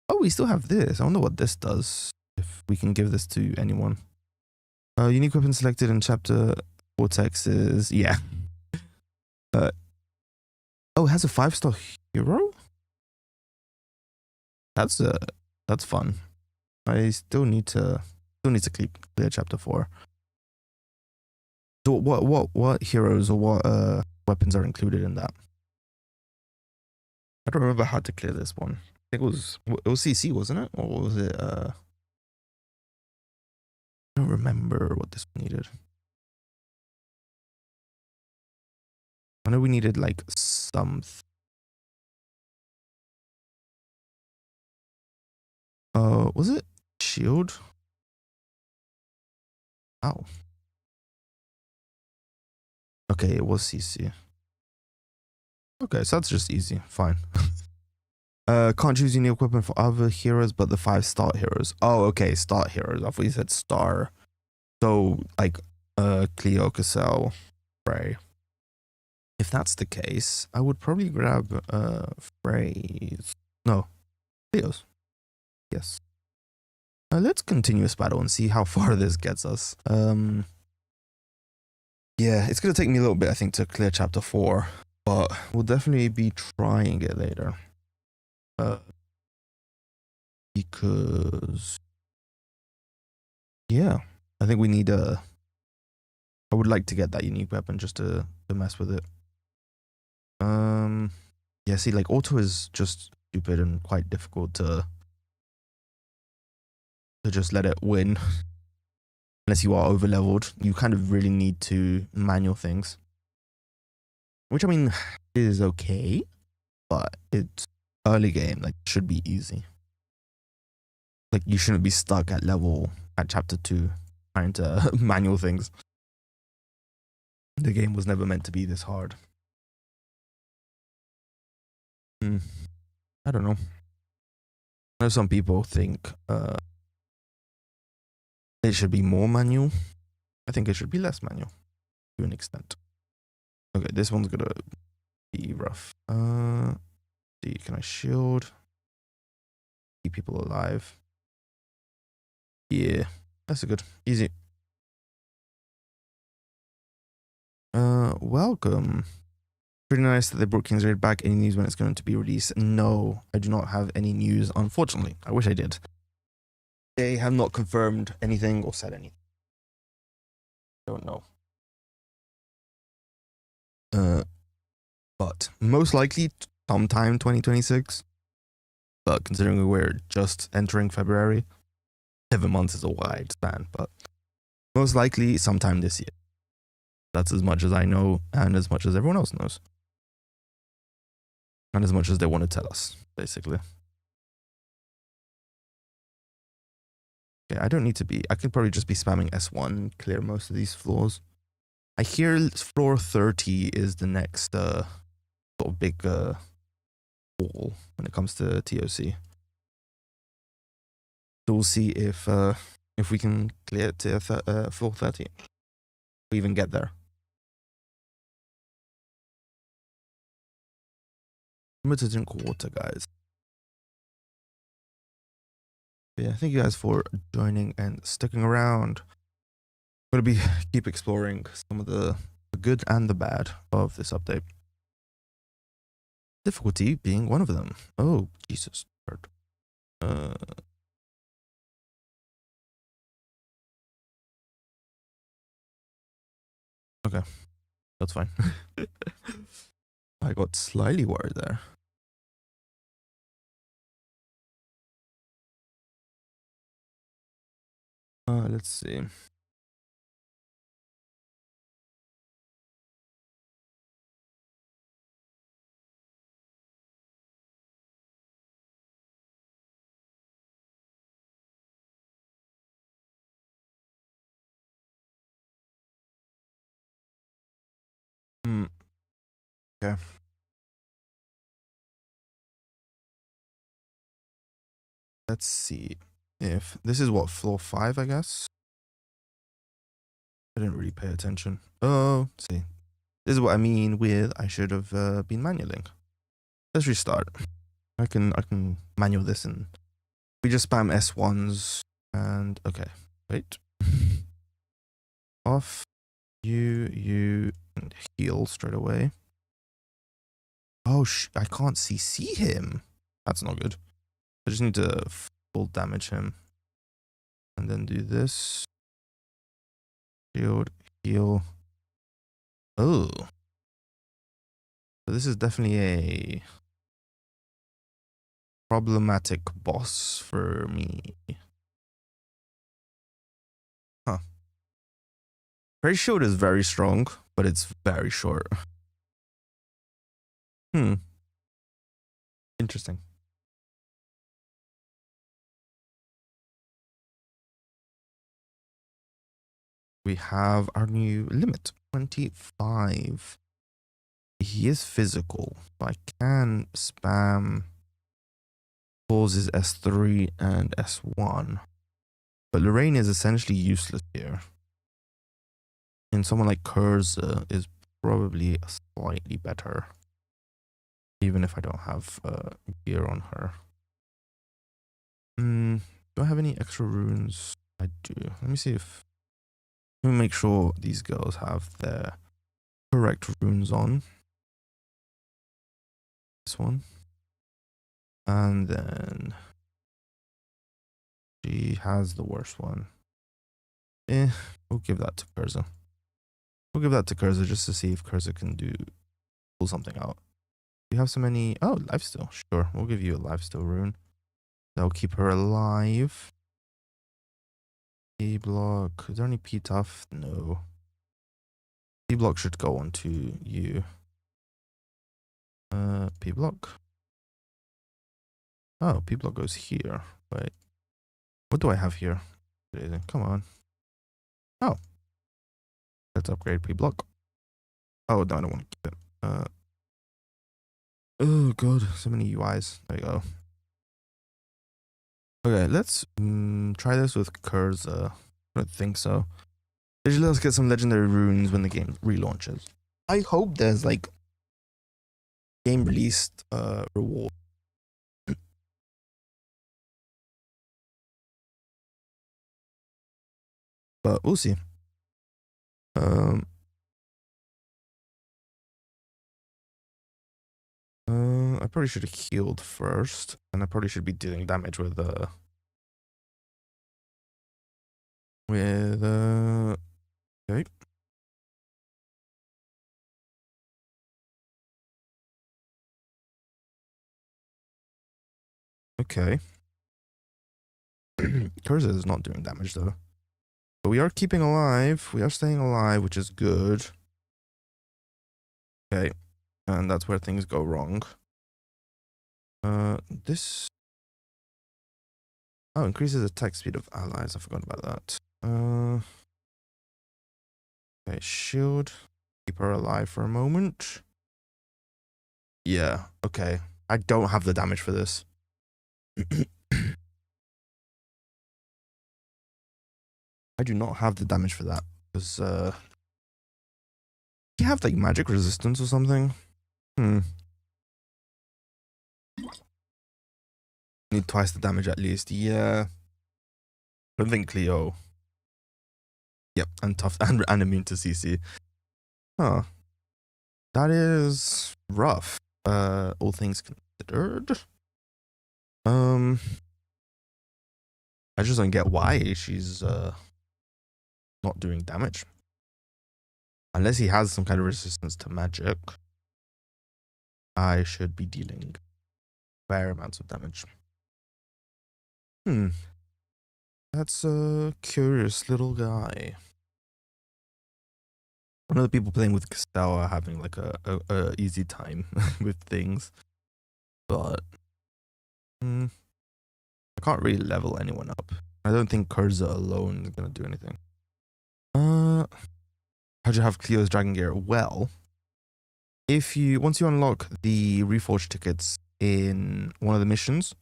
Oh, we still have this. I wonder what this does. If we can give this to anyone. Unique weapon selected in chapter Vortex is yeah. Oh, it has a 5-star hero. That's fun. I still need to clear chapter 4. So what heroes or what weapons are included in that? I don't remember how to clear this one. I think it was CC, wasn't it? Or was it I don't remember what this needed. I know we needed like some. Was it shield? Oh. Okay, it was CC. Okay, so that's just easy. Fine. Can't choose any equipment for other heroes but the 5 start heroes. Oh, okay, start heroes. I thought you said star. So, like, Cleo, Cassell, Frey. If that's the case, I would probably grab, Frey's. No, Cleo's. Yes. Let's continue this battle and see how far this gets us. Yeah, it's gonna take me a little bit, I think, to clear chapter 4, but we'll definitely be trying it later. Because yeah, I think we need I would like to get that unique weapon just to mess with it. Yeah, see, like auto is just stupid and quite difficult to just let it win. Unless you are over leveled, you kind of really need to manual things. Which I mean is okay, but it's early game, like should be easy. Like you shouldn't be stuck at chapter 2 trying to manual things. The game was never meant to be this hard. I don't know. I know some people think it should be more manual. I think it should be less manual to an extent. Okay, this one's gonna be rough. See, can I shield? Keep people alive. Yeah, that's a good. Easy. Welcome. Pretty nice that they brought King's Raid back. Any news when it's going to be released? No, I do not have any news, unfortunately. I wish I did. They have not confirmed anything or said anything. Don't know. But most likely sometime 2026. But considering we're just entering February, 7 months is a wide span, but most likely sometime this year. That's as much as I know and as much as everyone else knows. And as much as they want to tell us, basically. Okay, I don't need to be, I could probably just be spamming S1 and clear most of these floors. I hear floor 30 is the next sort of big wall when it comes to TOC. So we'll see if we can clear it to floor 30. We even get there. Remember to drink water, guys. Yeah, thank you guys for joining and sticking around. I'm gonna keep exploring some of the good and the bad of this update. Difficulty being one of them. Oh, Jesus. Okay, that's fine. I got slightly worried there. Let's see. Okay. Let's see if this is what, floor 5, I guess. I didn't really pay attention. Oh, let's see. This is what I mean with I should have been manualing. Let's restart. I can manual this and we just spam S1s and okay. Wait. Off. You and heal straight away. Oh, I can't CC him. That's not good. I just need to full damage him. And then do this. Shield, heal. Oh. So this is definitely a problematic boss for me. Huh. Very shield is very strong, but it's very short. Interesting. We have our new limit, 25. He is physical, but I can spam Pulls is S3 and S1. But Lorraine is essentially useless here. And someone like Kurza is probably slightly better. Even if I don't have gear on her. Do I have any extra runes? I do. Let me see if... Let me make sure these girls have their correct runes on. This one. And then... She has the worst one. We'll give that to Kurza. We'll give that to Kurza just to see if Kurza can pull something out. Do you have so many? Oh, lifesteal. Sure, we'll give you a lifesteal rune. That'll keep her alive. P block. Is there any P tough? No. P block should go on to you. P block. Oh, P block goes here. Wait. What do I have here? Come on. Oh. Let's upgrade P block. Oh, no, I don't want to keep it. Oh, God. So many UIs. There you go. Okay, let's try this with Kurza. I don't think so. Usually let's get some legendary runes when the game relaunches. I hope there's like game released reward. But we'll see. I probably should have healed first, and I probably should be dealing damage with okay. Okay. Curse is not doing damage though. But we are keeping alive. We are staying alive, which is good. Okay. And that's where things go wrong. This... Oh, increases attack speed of allies. I forgot about that. Okay, shield. Keep her alive for a moment. Yeah, okay. I don't have the damage for this. I do not have the damage for that. Because, do you have, like, magic resistance or something? Need twice the damage at least. Yeah. I don't think Cleo. Yep, and tough and immune to CC. Huh. That is rough. All things considered. I just don't get why she's not doing damage. Unless he has some kind of resistance to magic, I should be dealing fair amounts of damage. That's a curious little guy. One of the people playing with Castell are having like a easy time with things, but I can't really level anyone up. I don't think Kurza alone is gonna do anything. How'd you have Cleo's Dragon Gear? Well, once you unlock the Reforged tickets in one of the missions,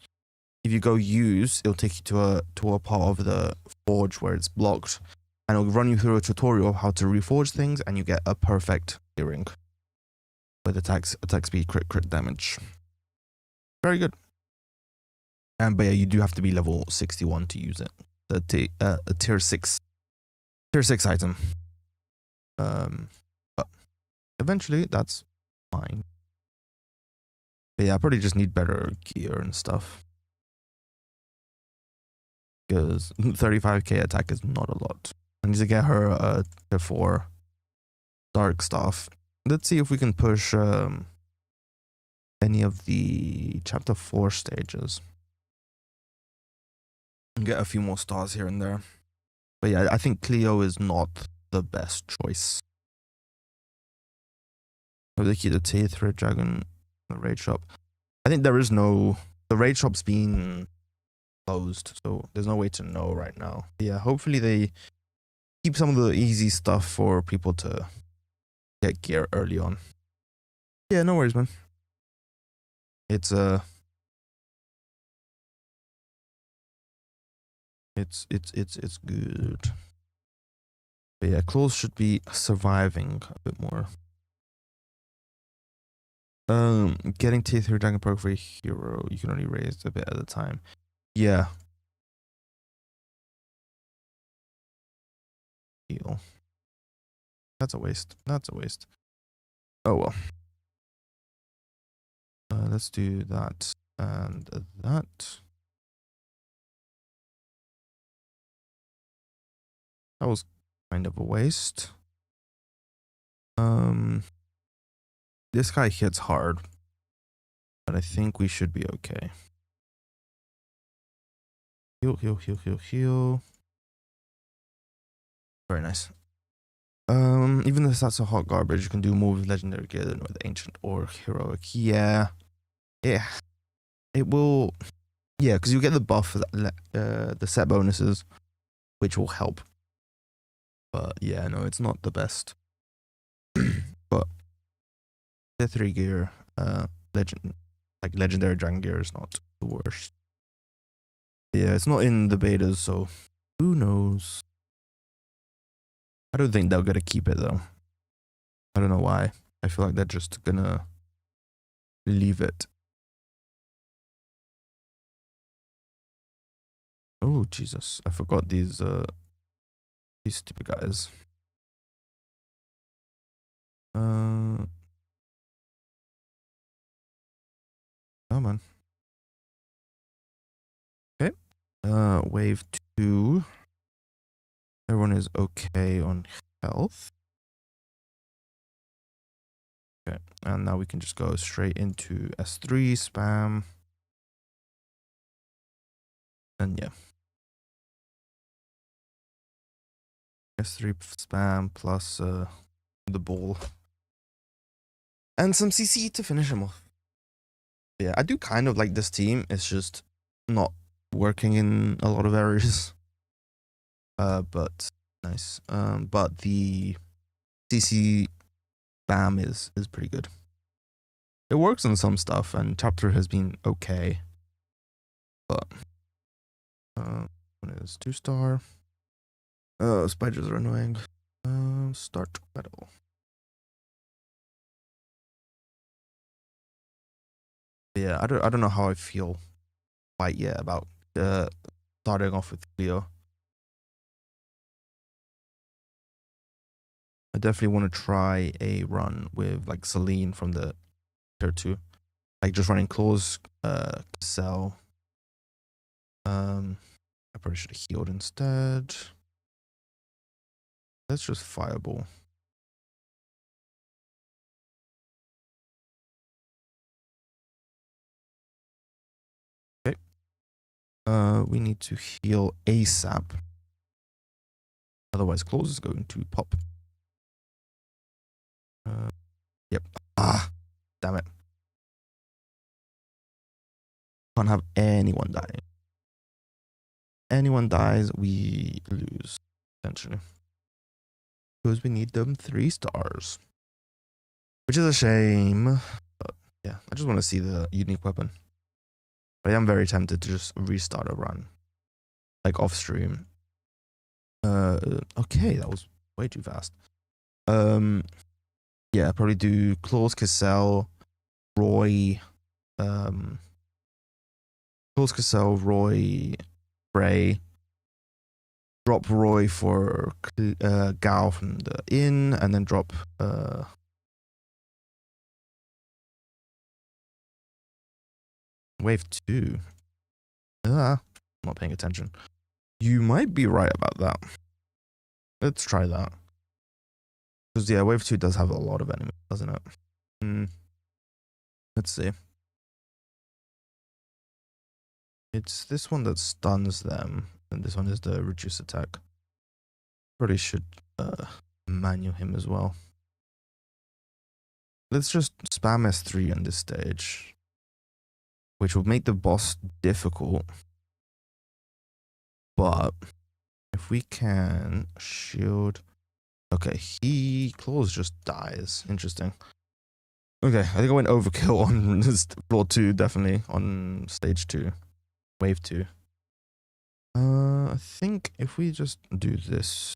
if you go use, it'll take you to a part of the forge where it's blocked, and it'll run you through a tutorial of how to reforge things, and you get a perfect earring with attack speed, crit damage. Very good. But yeah, you do have to be level 61 to use it. A tier 6 item. But eventually that's fine. But yeah, I probably just need better gear and stuff. Because 35k attack is not a lot. I need to get her tier 4 dark stuff. Let's see if we can push any of the chapter 4 stages. And get a few more stars here and there. But yeah, I think Cleo is not the best choice. They keep the tier 3 dragon in the raid shop. I think there is no... The raid shop's been closed, so there's no way to know right now. But yeah, hopefully they keep some of the easy stuff for people to get gear early on. Yeah, no worries, man. It's It's good. But yeah, claws should be surviving a bit more. Getting tier 3 dragon perk for a hero, you can only raise a bit at a time. Yeah. Heal. That's a waste. That's a waste. Oh well. Let's do that and that. That was kind of a waste. This guy hits hard, but I think we should be okay. Heal, heal, heal, heal, heal. Very nice. Even if that's a hot garbage, you can do more with legendary gear than with ancient or heroic. Yeah. Yeah. It will. Yeah, because you get the buff, the set bonuses, which will help. But yeah, no, it's not the best. But tier 3 gear, legendary dragon gear is not the worst. Yeah, it's not in the betas, so who knows? I don't think they're gonna keep it though. I don't know why. I feel like they're just gonna leave it. Oh Jesus, I forgot these stupid guys. Oh man. Okay. Wave 2. Everyone is okay on health. Okay, and now we can just go straight into S3 spam. And yeah. S3 spam plus the ball. And some CC to finish him off. Yeah, I do kind of like this team. It's just not working in a lot of areas. But nice. But the CC spam is pretty good. It works on some stuff, and chapter has been okay. But one is 2-star. Spiders are annoying. Start battle. Yeah, I don't know how I feel quite yet about starting off with Leo. I definitely want to try a run with like Celine from the tier 2. Like just running claws, Cassell. I probably should have healed instead. Let's just fireball. Okay. We need to heal ASAP. Otherwise, claws is going to pop. Yep. Ah, damn it. Can't have anyone dying. Anyone dies, we lose, essentially. Because we need them 3 stars. Which is a shame. But yeah, I just want to see the unique weapon. But I am very tempted to just restart a run. Like off stream. Okay, that was way too fast. Yeah, probably do Claws, Cassell, Roy, Claws, Cassell, Roy, Bray. Drop Roy for Gao from the inn, and then drop wave 2. I'm not paying attention. You might be right about that. Let's try that. Because yeah, wave 2 does have a lot of enemies, doesn't it? Let's see. It's this one that stuns them, and this one is the reduce attack. Probably should manual him as well. Let's just spam S3 on this stage, which will make the boss difficult. But if we can shield... Okay, Claws just dies. Interesting. Okay, I think I went overkill on floor 2, definitely, on stage 2. Wave 2. I think if we just do this,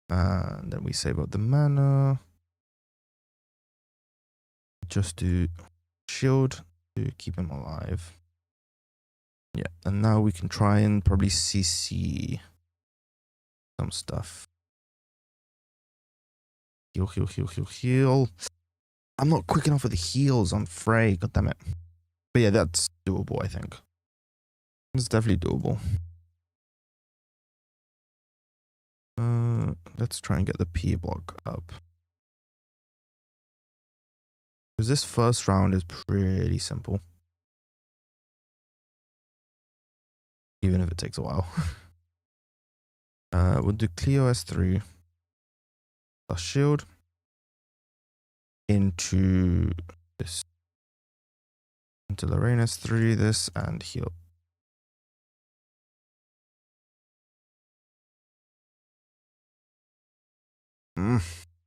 and then we save up the mana, just do shield to keep him alive. Yeah, and now we can try and probably CC some stuff. Heal, heal, heal, heal, heal. I'm not quick enough with the heals on Frey, god damn it. But yeah, that's doable, I think. It's definitely doable. Let's try and get the P block up. Because this first round is pretty simple. Even if it takes a while. We'll do Cleo S3. Plus shield. Into this. Into Lorraine S3, this, and heal.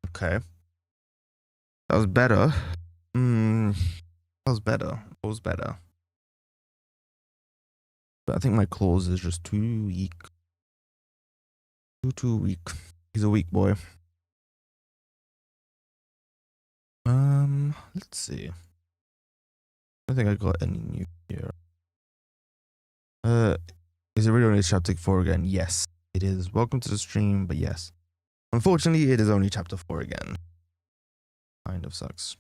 Okay. That was better. That was better. That was better. But I think my claws is just too weak. Too weak. He's a weak boy. Let's see. I don't think I got any new here. Is it really only chapter 4 again? Yes, it is. Welcome to the stream, but yes. Unfortunately, it is only chapter 4 again. Kind of sucks.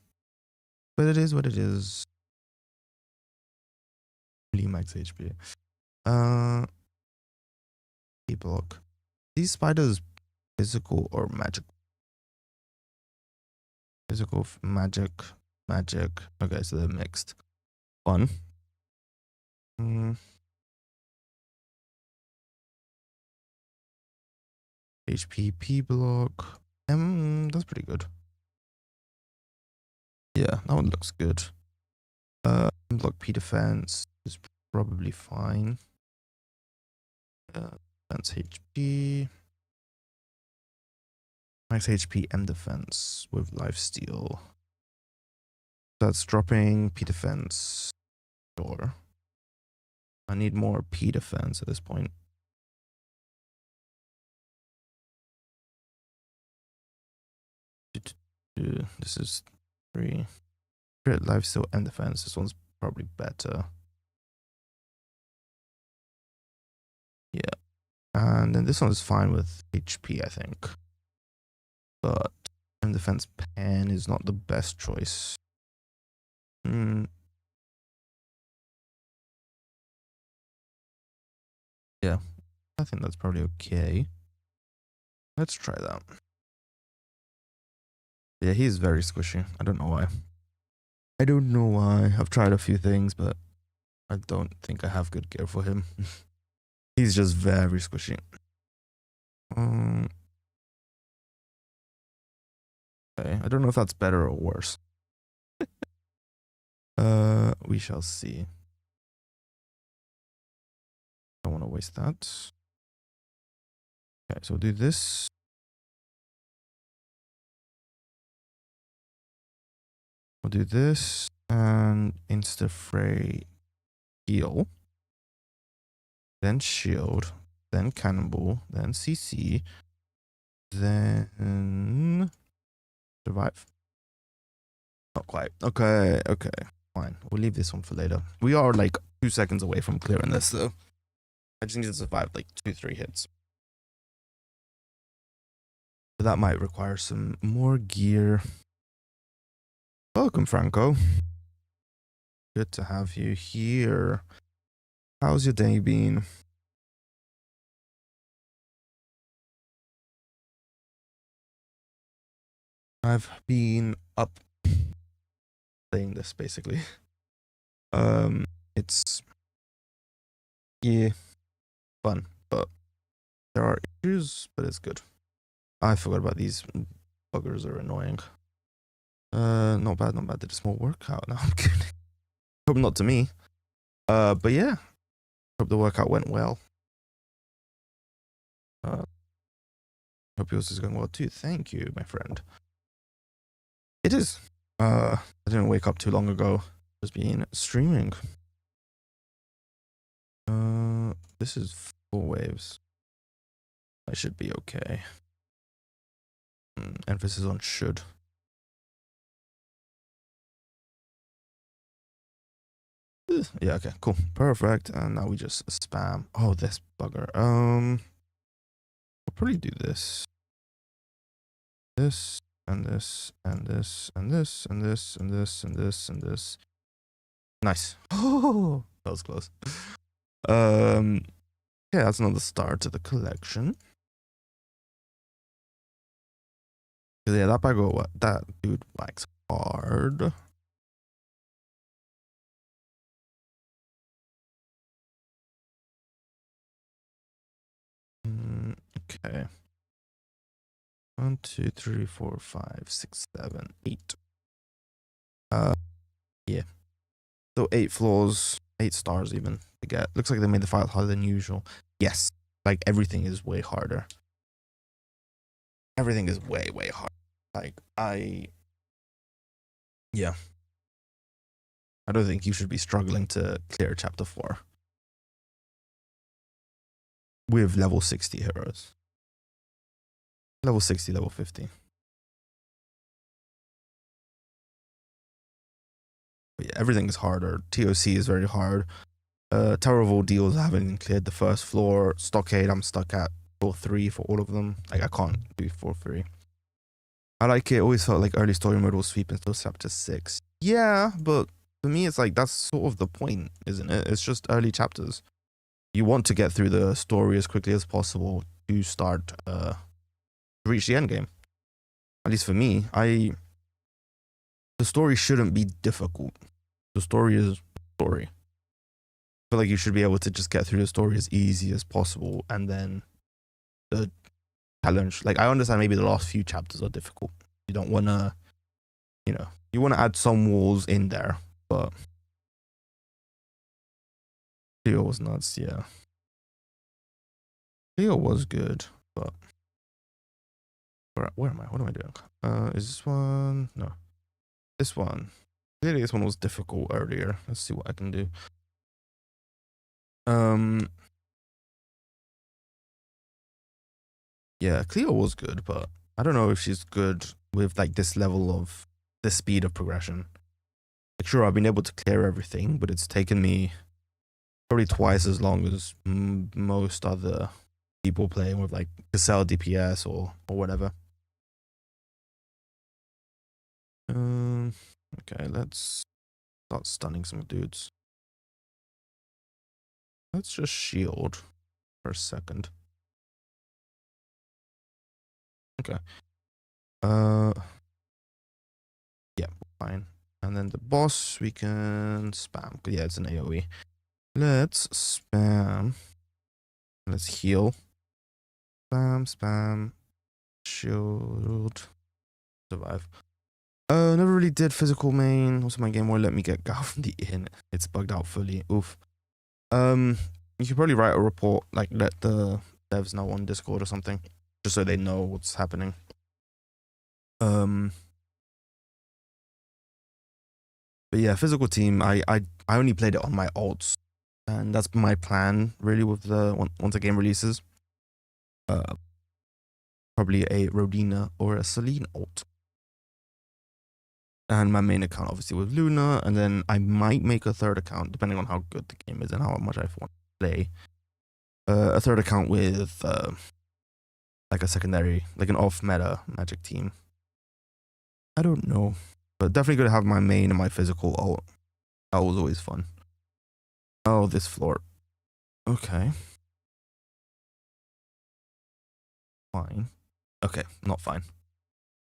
But it is what it is. Max HP. A block. These spiders physical or magic? Physical, magic. Okay, so they're mixed. Fun. HPP block. That's pretty good. Yeah, that one looks good. Block P defense is probably fine. Defense HP. Max HP and defense with lifesteal. That's dropping P defense. Sure. I need more P defense at this point. This is 3. Crit, lifesteal, and defense. This one's probably better. Yeah. And then this one is fine with HP, I think. But and defense pan is not the best choice. Yeah, I think that's probably okay. Let's try that. Yeah, he's very squishy. I don't know why. I don't know why. I've tried a few things, but I don't think I have good gear for him. He's just very squishy. Okay, I don't know if that's better or worse. We shall see. Don't want to waste that. Okay, so we'll do this. We'll do this and insta fray heal. Then shield. Then cannonball. Then CC. Then survive. Not quite. Okay. Fine. We'll leave this one for later. We are like 2 seconds away from clearing this though. I just need to survive like 2-3 hits. But that might require some more gear. Welcome, Franco. Good to have you here. How's your day been? I've been up playing this basically. It's fun, but there are issues, but it's good. I forgot about these buggers are annoying. Not bad. Did a small workout. No, I'm kidding. Hope not to me. But yeah, hope the workout went well. Hope yours is going well too. Thank you, my friend. It is. I didn't wake up too long ago. Just been streaming. this is 4 waves. I should be okay. Emphasis on should. Yeah, okay, cool. Perfect. And now we just spam. Oh, this bugger. We'll probably do this. This and this and this and this and this and this and this and this. Nice. Oh, that was close. Yeah, that's another start to the collection. Yeah, that dude whacks hard. Okay. 1, 2, 3, 4, 5, 6, 7, 8. Yeah. So 8 floors, 8 stars even to get. Looks like they made the fight harder than usual. Yes. Like everything is way harder. Everything is way, way hard. Like yeah. I don't think you should be struggling to clear chapter 4 with level 60 heroes. Level 60, level 50. But yeah, everything is harder. TOC is very hard. Tower of Ordeals, I haven't even cleared the first floor. Stockade, I'm stuck at floor 3 for all of them. Like, I can't do floor 3. I like it. Always felt like early story mode will sweep until chapter 6. Yeah, but for me, it's like, that's sort of the point, isn't it? It's just early chapters. You want to get through the story as quickly as possible to start, reach the end game. At least for me, the story shouldn't be difficult. The story is story. I feel like you should be able to just get through the story as easy as possible, and then the challenge. Like, I understand maybe the last few chapters are difficult. You don't want to, you want to add some walls in there, but Leo was nuts. Yeah, Leo was good, but where am I? What am I doing? Is this one? No, this one. Clearly, this one was difficult earlier. Let's see what I can do. Yeah, Cleo was good, but I don't know if she's good with like this level of the speed of progression. Like, sure, I've been able to clear everything, but it's taken me probably twice as long as most other people playing with like Cassell DPS or whatever. Okay, let's start stunning some dudes. Let's just shield for a second. Okay. Yeah, fine. And then the boss we can spam. Yeah, it's an AoE. Let's spam. Let's heal. Spam, spam. Shield. Survive. Never really did physical main. Also, my game won't let me get Gal from the inn. It's bugged out fully. Oof. You could probably write a report, like let the devs know on Discord or something, just so they know what's happening. But yeah, physical team. I only played it on my alts, and that's my plan really with the once the game releases. Probably a Rodina or a Celine alt. And my main account obviously with Luna, and then I might make a third account depending on how good the game is and how much I want to play. A third account with like a secondary, like an off-meta magic team. I don't know, but definitely gonna have my main and my physical alt. That was always fun. Oh, this floor. Okay. Fine. Okay, not fine.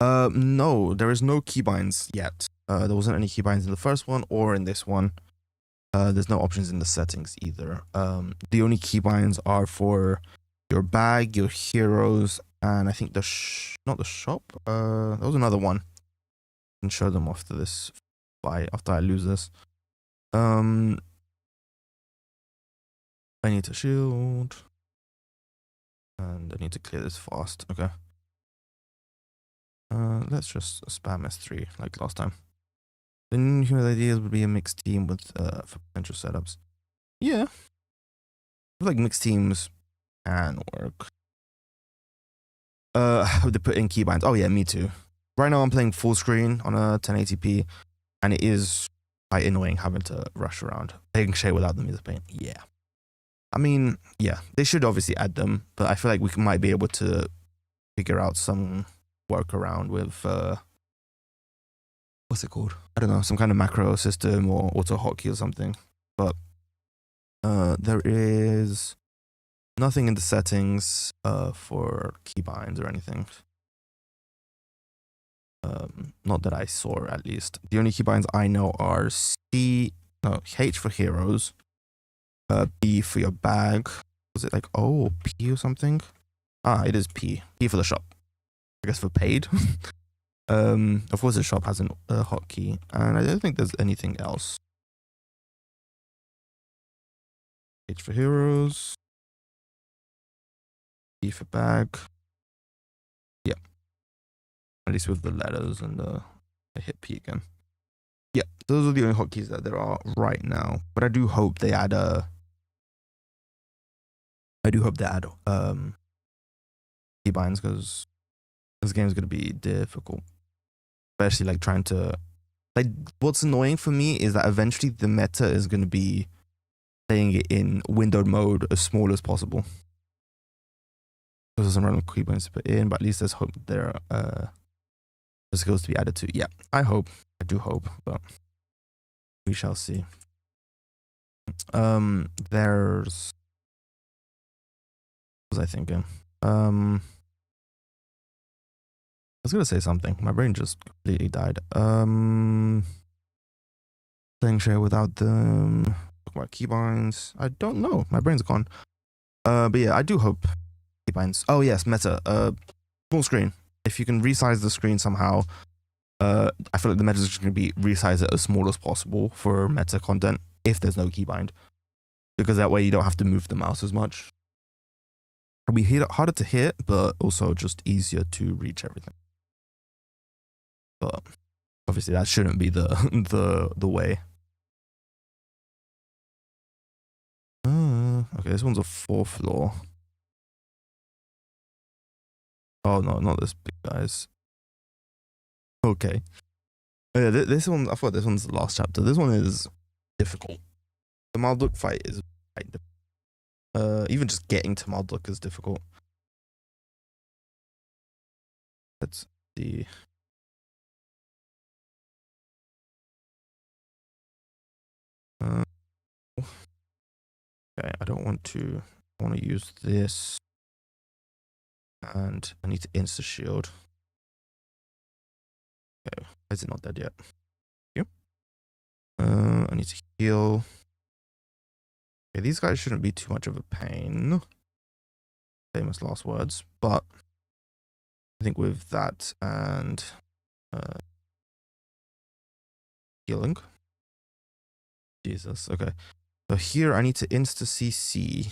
No, there is no keybinds yet. There wasn't any keybinds in the first one or in this one. There's no options in the settings either. The only keybinds are for your bag, your heroes, and I think not the shop. There was another one. I can show them after this fight, after I lose this. I need to shield. And I need to clear this fast. Okay. Let's just spam S3 like last time. The new ideas would be a mixed team with for potential setups. Yeah. like mixed teams can work. How they put in keybinds. Oh yeah, me too. Right now I'm playing full screen on a 1080p, and it is quite annoying having to rush around. Playing share without them is a pain. Yeah. I mean, yeah, they should obviously add them, but I feel like we might be able to figure out some workaround with what's it called? I don't know, some kind of macro system or auto hotkey or something. But there is nothing in the settings for keybinds or anything. Not that I saw, at least. The only keybinds I know are H for heroes, B for your bag. Was it like P or something? Ah, it is P. P for the shop. I guess for paid. Of course the shop has a hotkey, and I don't think there's anything else. H for heroes, B for bag. Yeah, at least with the letters, and I hit P again. Yeah, those are the only hotkeys that there are right now. But I do hope they add keybinds, because this game is going to be difficult, especially like trying to like. What's annoying for me is that eventually the meta is going to be playing it in windowed mode as small as possible. There's some random keybinds to put in, but at least there's hope there are skills to be added to. Yeah, I do hope, but we shall see. There's what was I thinking? I was gonna say something. My brain just completely died. Playing share without them. Talk about keybinds. I don't know. My brain's gone. But yeah, I do hope keybinds. Oh yes, meta. Full screen. If you can resize the screen somehow, I feel like the meta is just gonna be resize it as small as possible for meta content if there's no keybind, because that way you don't have to move the mouse as much. It'll be harder to hit, but also just easier to reach everything. But obviously that shouldn't be the way. Okay, this one's a 4th floor. Oh no, not this big guys. Okay. Oh, yeah, this one, I thought this one's the last chapter. This one is difficult. The Marduk fight is quite difficult. Even just getting to Marduk is difficult. Let's see. Okay, I don't want to. I want to use this, and I need to insta shield. Okay, why is it not dead yet? Here. I need to heal. Okay, these guys shouldn't be too much of a pain. Famous last words, but I think with that and healing. Jesus, okay. So here I need to insta CC.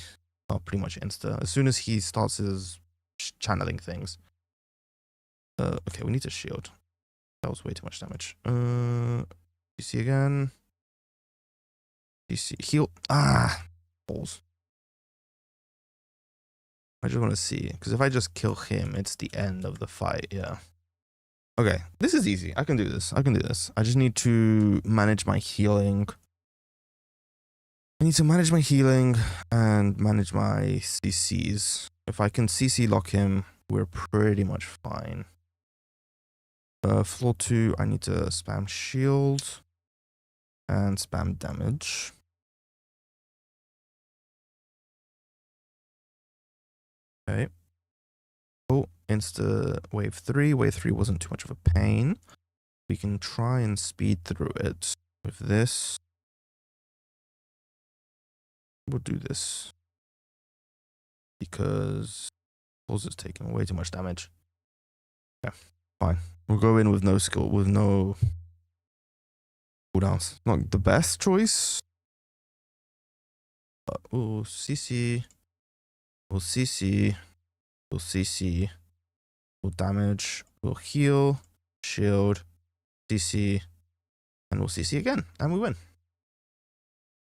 Oh, pretty much insta. As soon as he starts his channeling things. Okay, we need to shield. That was way too much damage. CC again. CC heal. Ah, balls. I just want to see, because if I just kill him, it's the end of the fight. Yeah. Okay, this is easy. I can do this. I just need to manage my healing. I need to manage my healing and manage my CCs. If I can CC lock him, we're pretty much fine. Floor 2, I need to spam shield and spam damage. Okay. Oh, insta wave 3. Wave 3 wasn't too much of a pain. We can try and speed through it with this. We'll do this because Pulse is taking way too much damage. Yeah, fine. We'll go in with no skill, with no cooldowns. Not the best choice. But we'll CC. We'll CC. We'll CC. We'll damage. We'll heal. Shield. CC. And we'll CC again. And we win.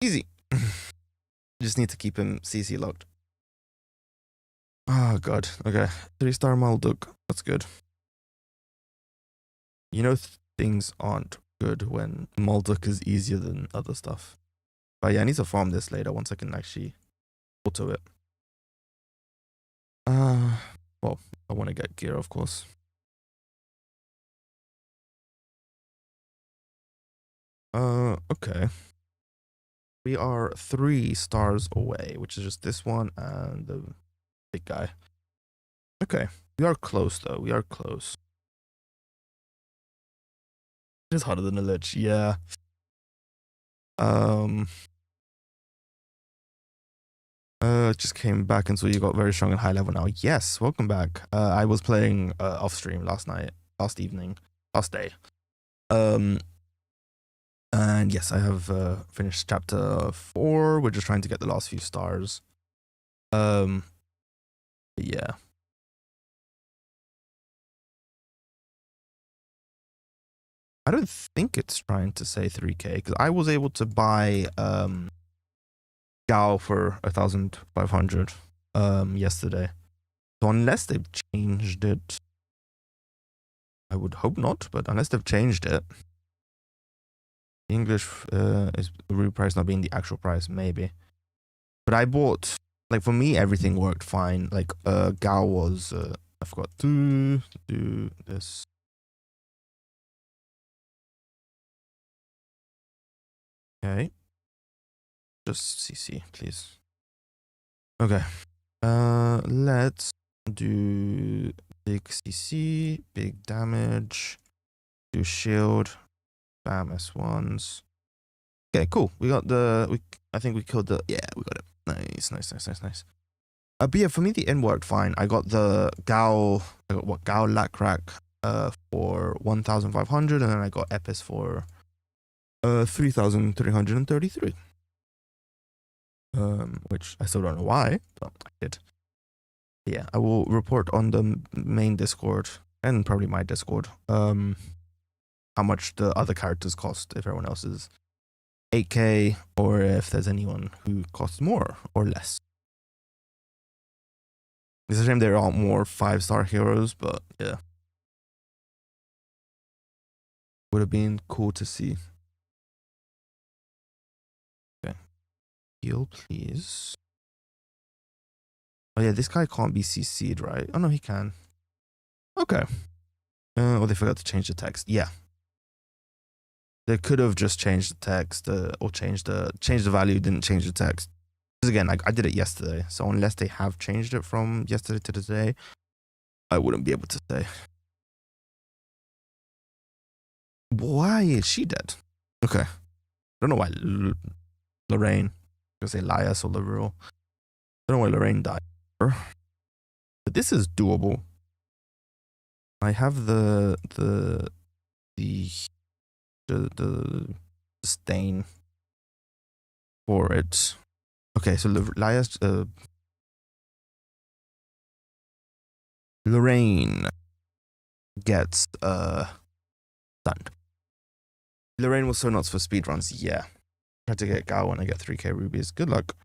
Easy. Just need to keep him CC locked. Oh god. Okay. 3-star Malduk. That's good. You know things aren't good when Malduk is easier than other stuff. But yeah, I need to farm this later once I can actually auto it. Well, I want to get gear, of course. Okay. We are 3 stars away, which is just this one and the big guy. Okay. We are close, though. We are close. It is harder than a lich, yeah. Just came back and so you got very strong and high level now. Yes, welcome back. I was playing off stream last day. And yes, I have finished chapter 4. We're just trying to get the last few stars. Yeah. I don't think it's trying to say 3k because I was able to buy Gao for 1,500 yesterday. So unless they've changed it, I would hope not, but unless they've changed it, the English is the real price not being the actual price, maybe. But I bought, like for me, everything worked fine. Like Gao was, I forgot to do this. Okay. Just CC, please. Okay. Let's do big CC, big damage, do shield, bam, S1s. Okay, cool. We got I think we killed yeah, we got it. Nice. But yeah, for me, the end worked fine. I got the Gao Lack Rack for 1,500, and then I got Epis for 3,333. Which I still don't know why, but I did. Yeah, I will report on the main Discord and probably my Discord how much the other characters cost if everyone else is 8k or if there's anyone who costs more or less. It's a shame there aren't more 5-star heroes, but yeah. Would have been cool to see. Okay. Heal, please. Oh yeah, this guy can't be CC'd, right? Oh no, he can. Okay. Oh, they forgot to change the text. Yeah. They could have just changed the text or changed the value, didn't change the text. Because again, I did it yesterday. So unless they have changed it from yesterday to today, I wouldn't be able to say. Why is she dead? Okay. I don't know why Lorraine. I was going to say Lias or Larue. I don't know why Lorraine died. But this is doable. I have the stain for it. Okay, so Lias, Lorraine gets stunned. Lorraine was so nuts for speedruns. Yeah, try to get Gao when I get 3k rubies. Good luck.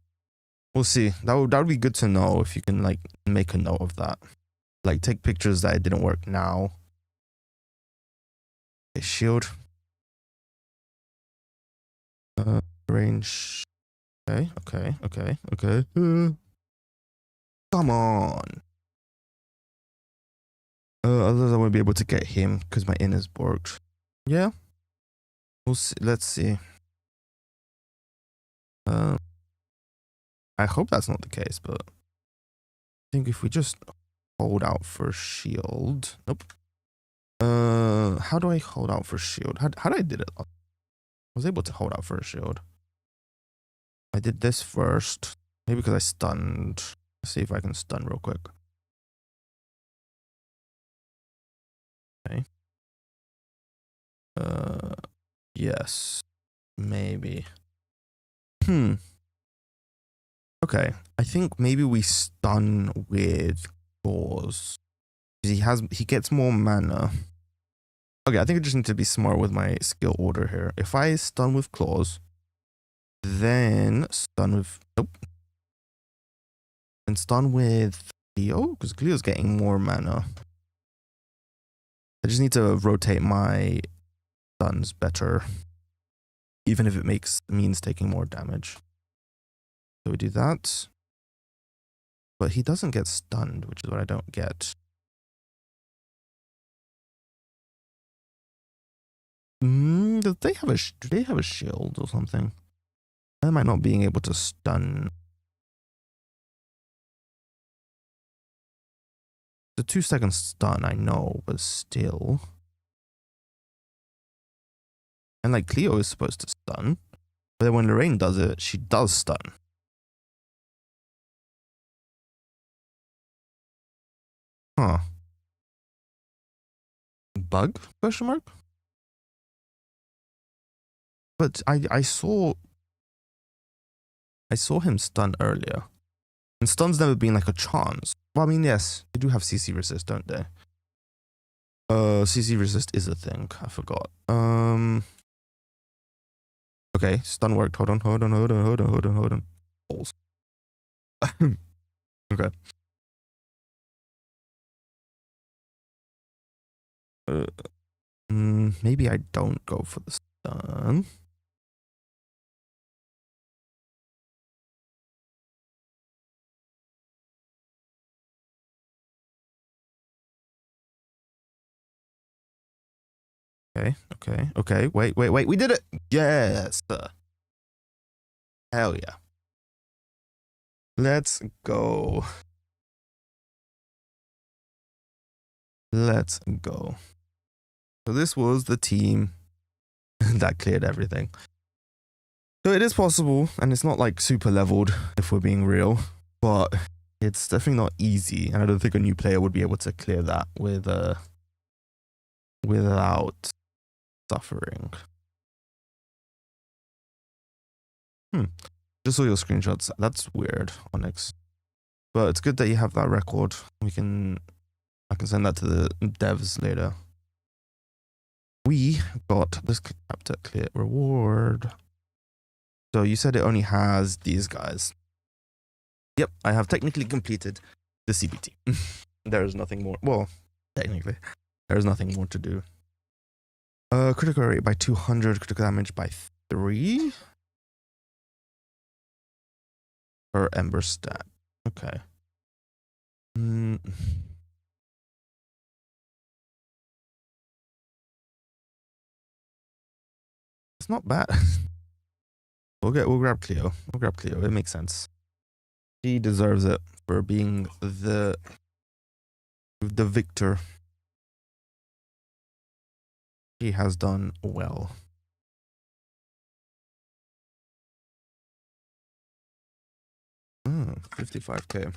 We'll see. That would be good to know if you can like make a note of that. Like take pictures that it didn't work now. Okay, shield. Range. Okay. Come on. Otherwise I won't be able to get him because my in is borked. Yeah. We'll see. Let's see. I hope that's not the case, but I think if we just hold out for shield. Nope. How do I hold out for shield? How did I did it? I was able to hold out for a shield. I did this first. Maybe because I stunned. Let's see if I can stun real quick. Okay. Yes. Maybe. Okay. I think maybe we stun with claws. He gets more mana. Okay, I think I just need to be smart with my skill order here. If I stun with claws, then stun with... Nope. And stun with Cleo, because Cleo's getting more mana. I just need to rotate my stuns better, even if it means taking more damage. So we do that. But he doesn't get stunned, which is what I don't get. Do they have a shield or something? I might not being able to stun. The 2-second stun, I know, but still. And like Cleo is supposed to stun, but then when Lorraine does it, she does stun. Huh. Bug? Question mark? But I saw him stun earlier. And stun's never been like a chance. Well, I mean, yes, they do have CC resist, don't they? CC resist is a thing. I forgot. Okay, stun worked. Hold on. Balls. Okay. Maybe I don't go for the stun. Okay. Wait. We did it. Yes. Hell yeah. Let's go. So this was the team that cleared everything. So it is possible, and it's not like super leveled if we're being real, but it's definitely not easy, and I don't think a new player would be able to clear that without suffering. Just saw your screenshots. That's weird, Onyx. But it's good that you have that record. I can send that to the devs later. We got this chapter clear reward. So you said it only has these guys. Yep, I have technically completed the CBT. There is nothing more. Well, technically, there is nothing more to do. Critical rate by 200, critical damage by 3 per Ember stat. Okay. It's not bad. We'll grab Cleo. It makes sense. She deserves it for being the victor. She has done well. Oh, 55k.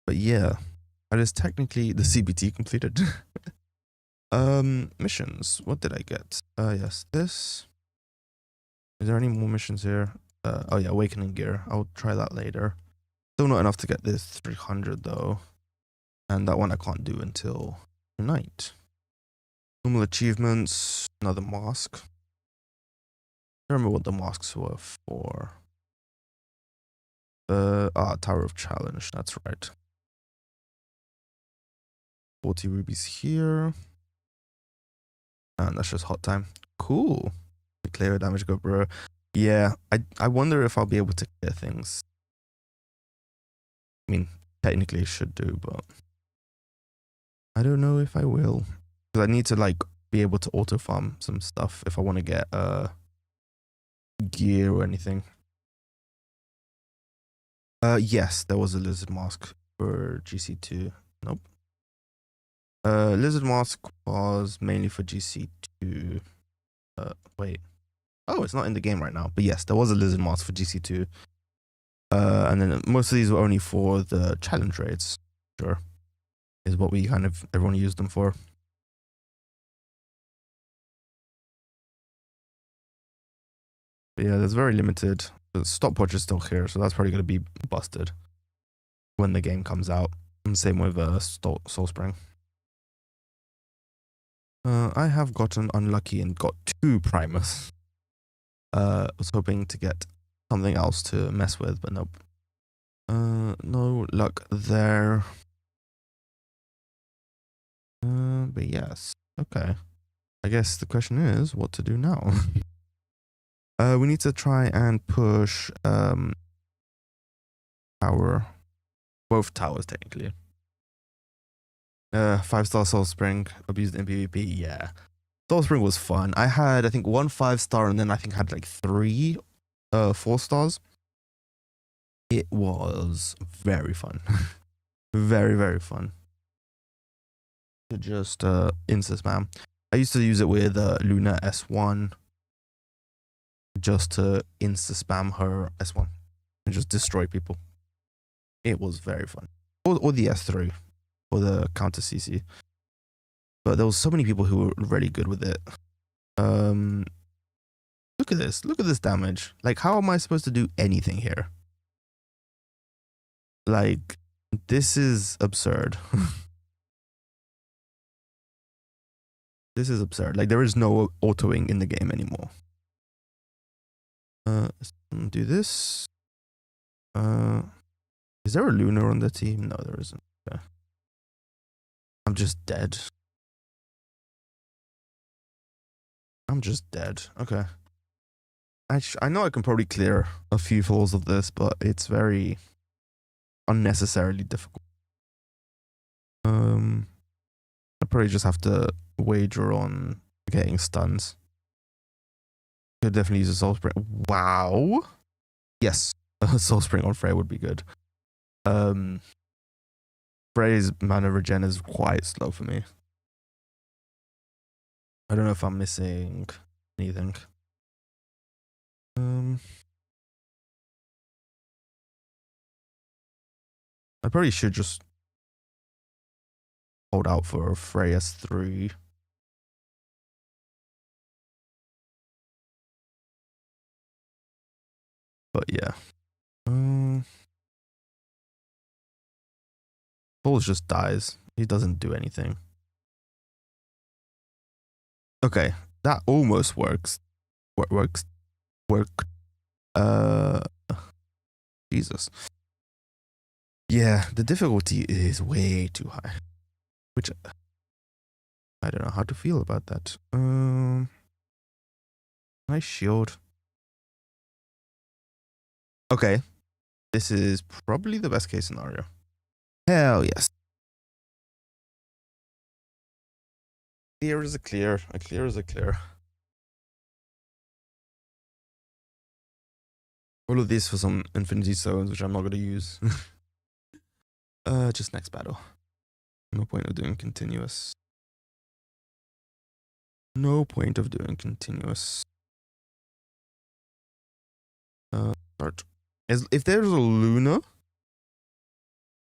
But yeah, that is technically the CBT completed. Missions. What did I get? Yes, this. Is there any more missions here? Oh yeah, Awakening Gear. I'll try that later. Still not enough to get this 300 though. And that one I can't do until tonight. Normal achievements. Another mask. I don't remember what the masks were for. Tower of Challenge. That's right. 40 rubies here. And that's just hot time. Cool. Clear damage go, bro. Yeah, I wonder if I'll be able to clear things. I mean, technically I should do, but I don't know if I will. Because I need to like be able to auto farm some stuff if I want to get gear or anything. Yes, there was a lizard mask for GC2. Nope. Lizard mask was mainly for GC2. Wait. Oh, it's not in the game right now. But yes, there was a lizard mask for GC2. And then most of these were only for the challenge raids. Sure. Is what we everyone used them for. But yeah, there's very limited. The stopwatch is still here, so that's probably going to be busted when the game comes out. And same with Soul Spring. I have gotten unlucky and got 2 primers. Was hoping to get something else to mess with, but nope. No luck there. But yes. Okay. I guess the question is what to do now. We need to try and push tower. Both towers technically. 5-star Soul Spring abused in PvP. Yeah. Soul Spring was fun. I had I think 1 5-star and then I think had like 3 4 stars. It was very fun. Very, very fun. To just insta spam. I used to use it with Luna S1 just to insta spam her S1 and just destroy people. It was very fun. Or the S3 for the counter CC. But there was so many people who were really good with it. Look at this. Look at this damage. Like, how am I supposed to do anything here? Like, this is absurd. This is absurd. Like, there is no autoing in the game anymore. Let's do this. Is there a Luna on the team? No, there isn't. Okay. I'm just dead. I'm just dead. Okay. I know I can probably clear a few floors of this, but it's very unnecessarily difficult. I probably just have to wager on getting stuns. Could definitely use a Soul Spring. Wow. Yes, a Soul Spring on Frey would be good. Frey's mana regen is quite slow for me. I don't know if I'm missing anything. I probably should just hold out for Frey S3. But yeah. Bulls just dies. He doesn't do anything. Okay, that almost works. Worked. Jesus. Yeah, the difficulty is way too high. Which I don't know how to feel about that. Nice shield. Okay. This is probably the best case scenario. Hell yes. Clear is a clear. A clear is a clear. All of these for some infinity stones, which I'm not going to use. Just next battle. No point of doing continuous. No point of doing continuous. Start. If there's a Luna.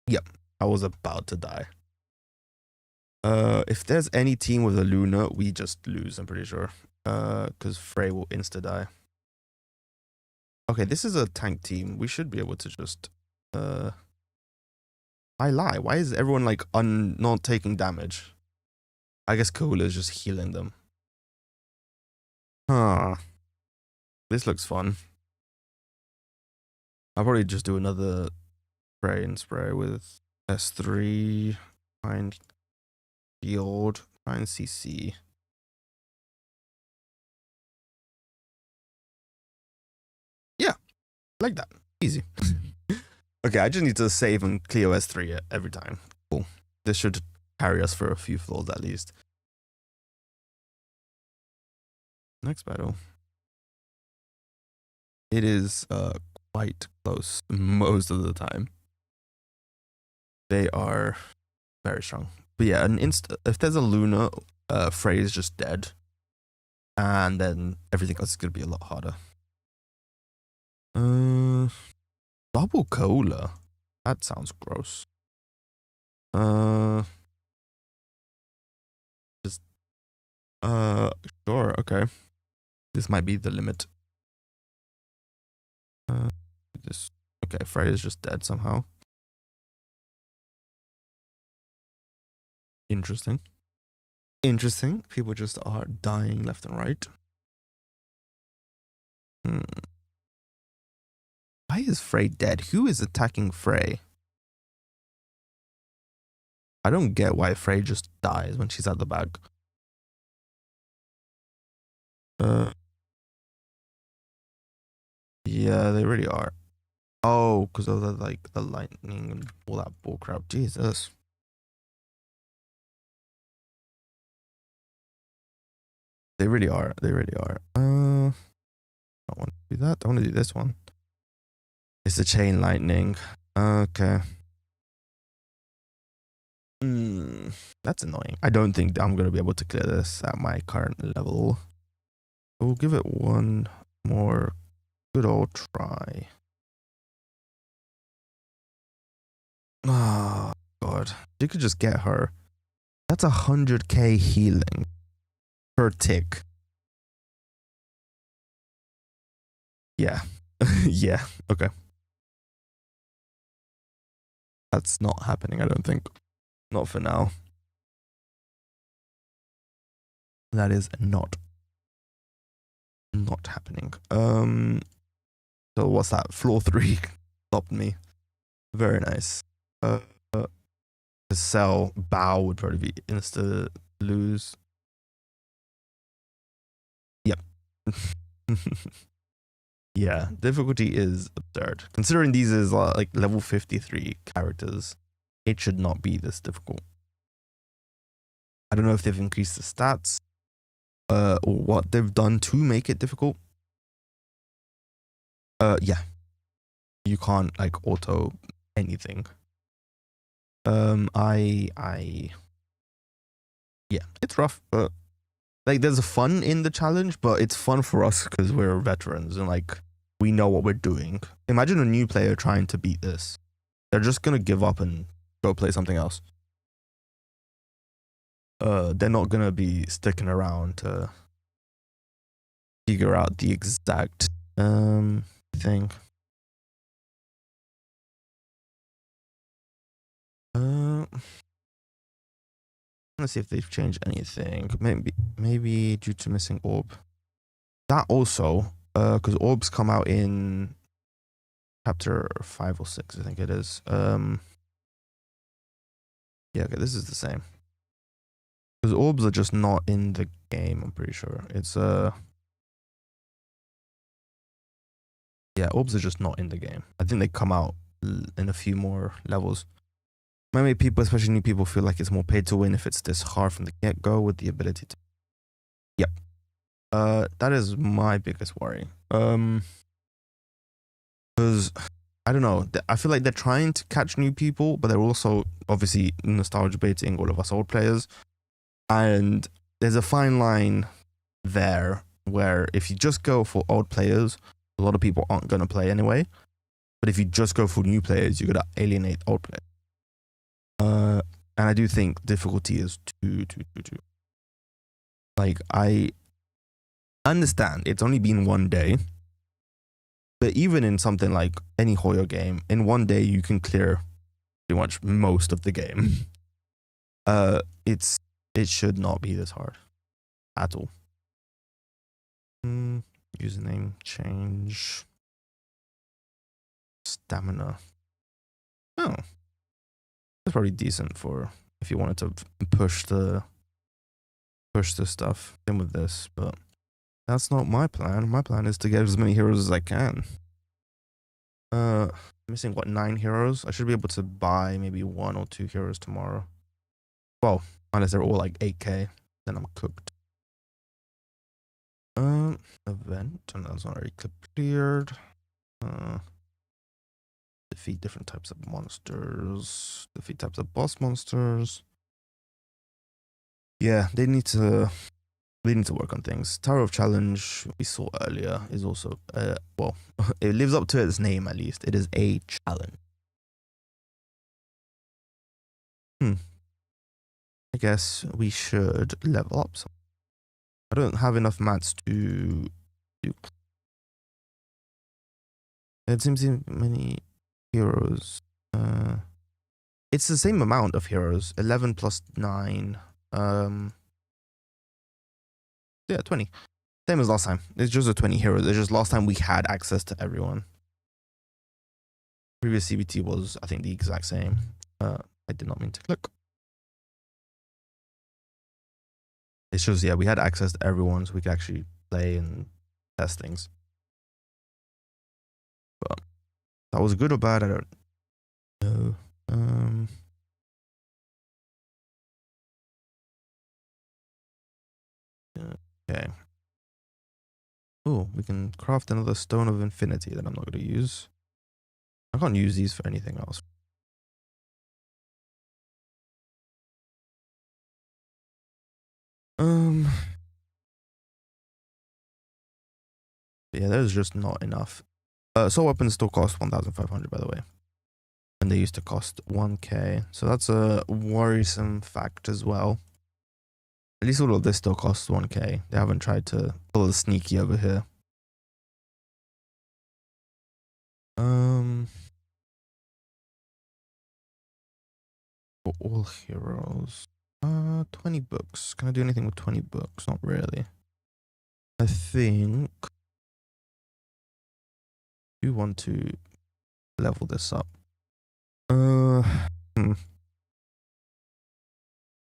Yep, I was about to die. If there's any team with a Luna, we just lose, I'm pretty sure. Because Frey will insta-die. Okay, this is a tank team. We should be able to just... I lie. Why is everyone, like, not taking damage? I guess Cola is just healing them. Huh. This looks fun. I'll probably just do another spray and spray with S3. Find shield. Find CC. Yeah, like that. Easy. Okay, I just need to save and clear S3 every time. Cool. This should carry us for a few floors at least. Next battle. It is quite close most of the time. They are very strong. But yeah, if there's a Luna, Frey is just dead. And then everything else is going to be a lot harder. Double cola. That sounds gross. Sure, okay. This might be the limit. Okay, Frey is just dead somehow. Interesting. People just are dying left and right. Hmm. Why is Frey dead? Who is attacking Frey? I don't get why Frey just dies when she's at the back. Yeah, they really are. Oh, because of the like the lightning and all that bullcrap. Jesus. They really are. They really are. I don't want to do that. I want to do this one. It's the chain lightning. Okay. That's annoying. I don't think I'm going to be able to clear this at my current level. We'll give it one more good old try. Oh, God. You could just get her. That's 100k healing per tick. Yeah. Yeah. Okay. That's not happening, I don't think. Not for now. That is not happening. So what's that? Floor 3 stopped me. Very nice. Cell bow would probably be insta lose. Yep. Yeah, difficulty is absurd. Considering these is like level 53 characters, it should not be this difficult. I don't know if they've increased the stats, or what they've done to make it difficult. Yeah. You can't like auto anything. Yeah, it's rough, but like there's fun in the challenge, but it's fun for us because we're veterans and like we know what we're doing. Imagine a new player trying to beat this. They're just gonna give up and go play something else. They're not gonna be sticking around to figure out the exact thing. Let's see if they've changed anything. Maybe due to missing orb. That also, because orbs come out in chapter 5 or 6, I think it is. Yeah, okay, this is the same. Because orbs are just not in the game, I'm pretty sure. It's yeah, orbs are just not in the game. I think they come out in a few more levels. Maybe people, especially new people, feel like it's more paid to win if it's this hard from the get-go with the ability to. Yep. That is my biggest worry. Because I don't know. I feel like they're trying to catch new people, but they're also obviously nostalgia baiting all of us old players. And there's a fine line there where if you just go for old players, a lot of people aren't going to play anyway. But if you just go for new players, you're going to alienate old players. And I do think difficulty is too. Like, I understand it's only been one day. But even in something like any Hoyo game, in one day you can clear pretty much most of the game. It should not be this hard at all. Username change. Stamina. Oh, that's probably decent for if you wanted to push the stuff. Same with this, but that's not my plan. My plan is to get as many heroes as I can. Missing what, 9 heroes? I should be able to buy maybe 1 or 2 heroes tomorrow. Well, unless they're all like 8k, then I'm cooked. Event, and that's already cleared. Defeat different types of monsters. Defeat types of boss monsters. Yeah, they need to work on things. Tower of Challenge we saw earlier is also well, it lives up to its name at least. It is a challenge. I guess we should level up some. I don't have enough mats to do. It seems many heroes. It's the same amount of heroes. 11 plus 9. Yeah, 20. Same as last time. It's just a 20 heroes. It's just last time we had access to everyone. Previous CBT was, I think, the exact same. I did not mean to click. It's just, yeah, we had access to everyone, so we could actually play and test things. But that was good or bad, I don't know. Okay. Oh, we can craft another Stone of Infinity that I'm not going to use. I can't use these for anything else. Yeah, there's just not enough. Soul weapons still cost 1,500, by the way. And they used to cost 1k. So that's a worrisome fact as well. At least all of this still costs 1k. They haven't tried to pull a sneaky over here. For all heroes. 20 books. Can I do anything with 20 books? Not really. I think we want to level this up.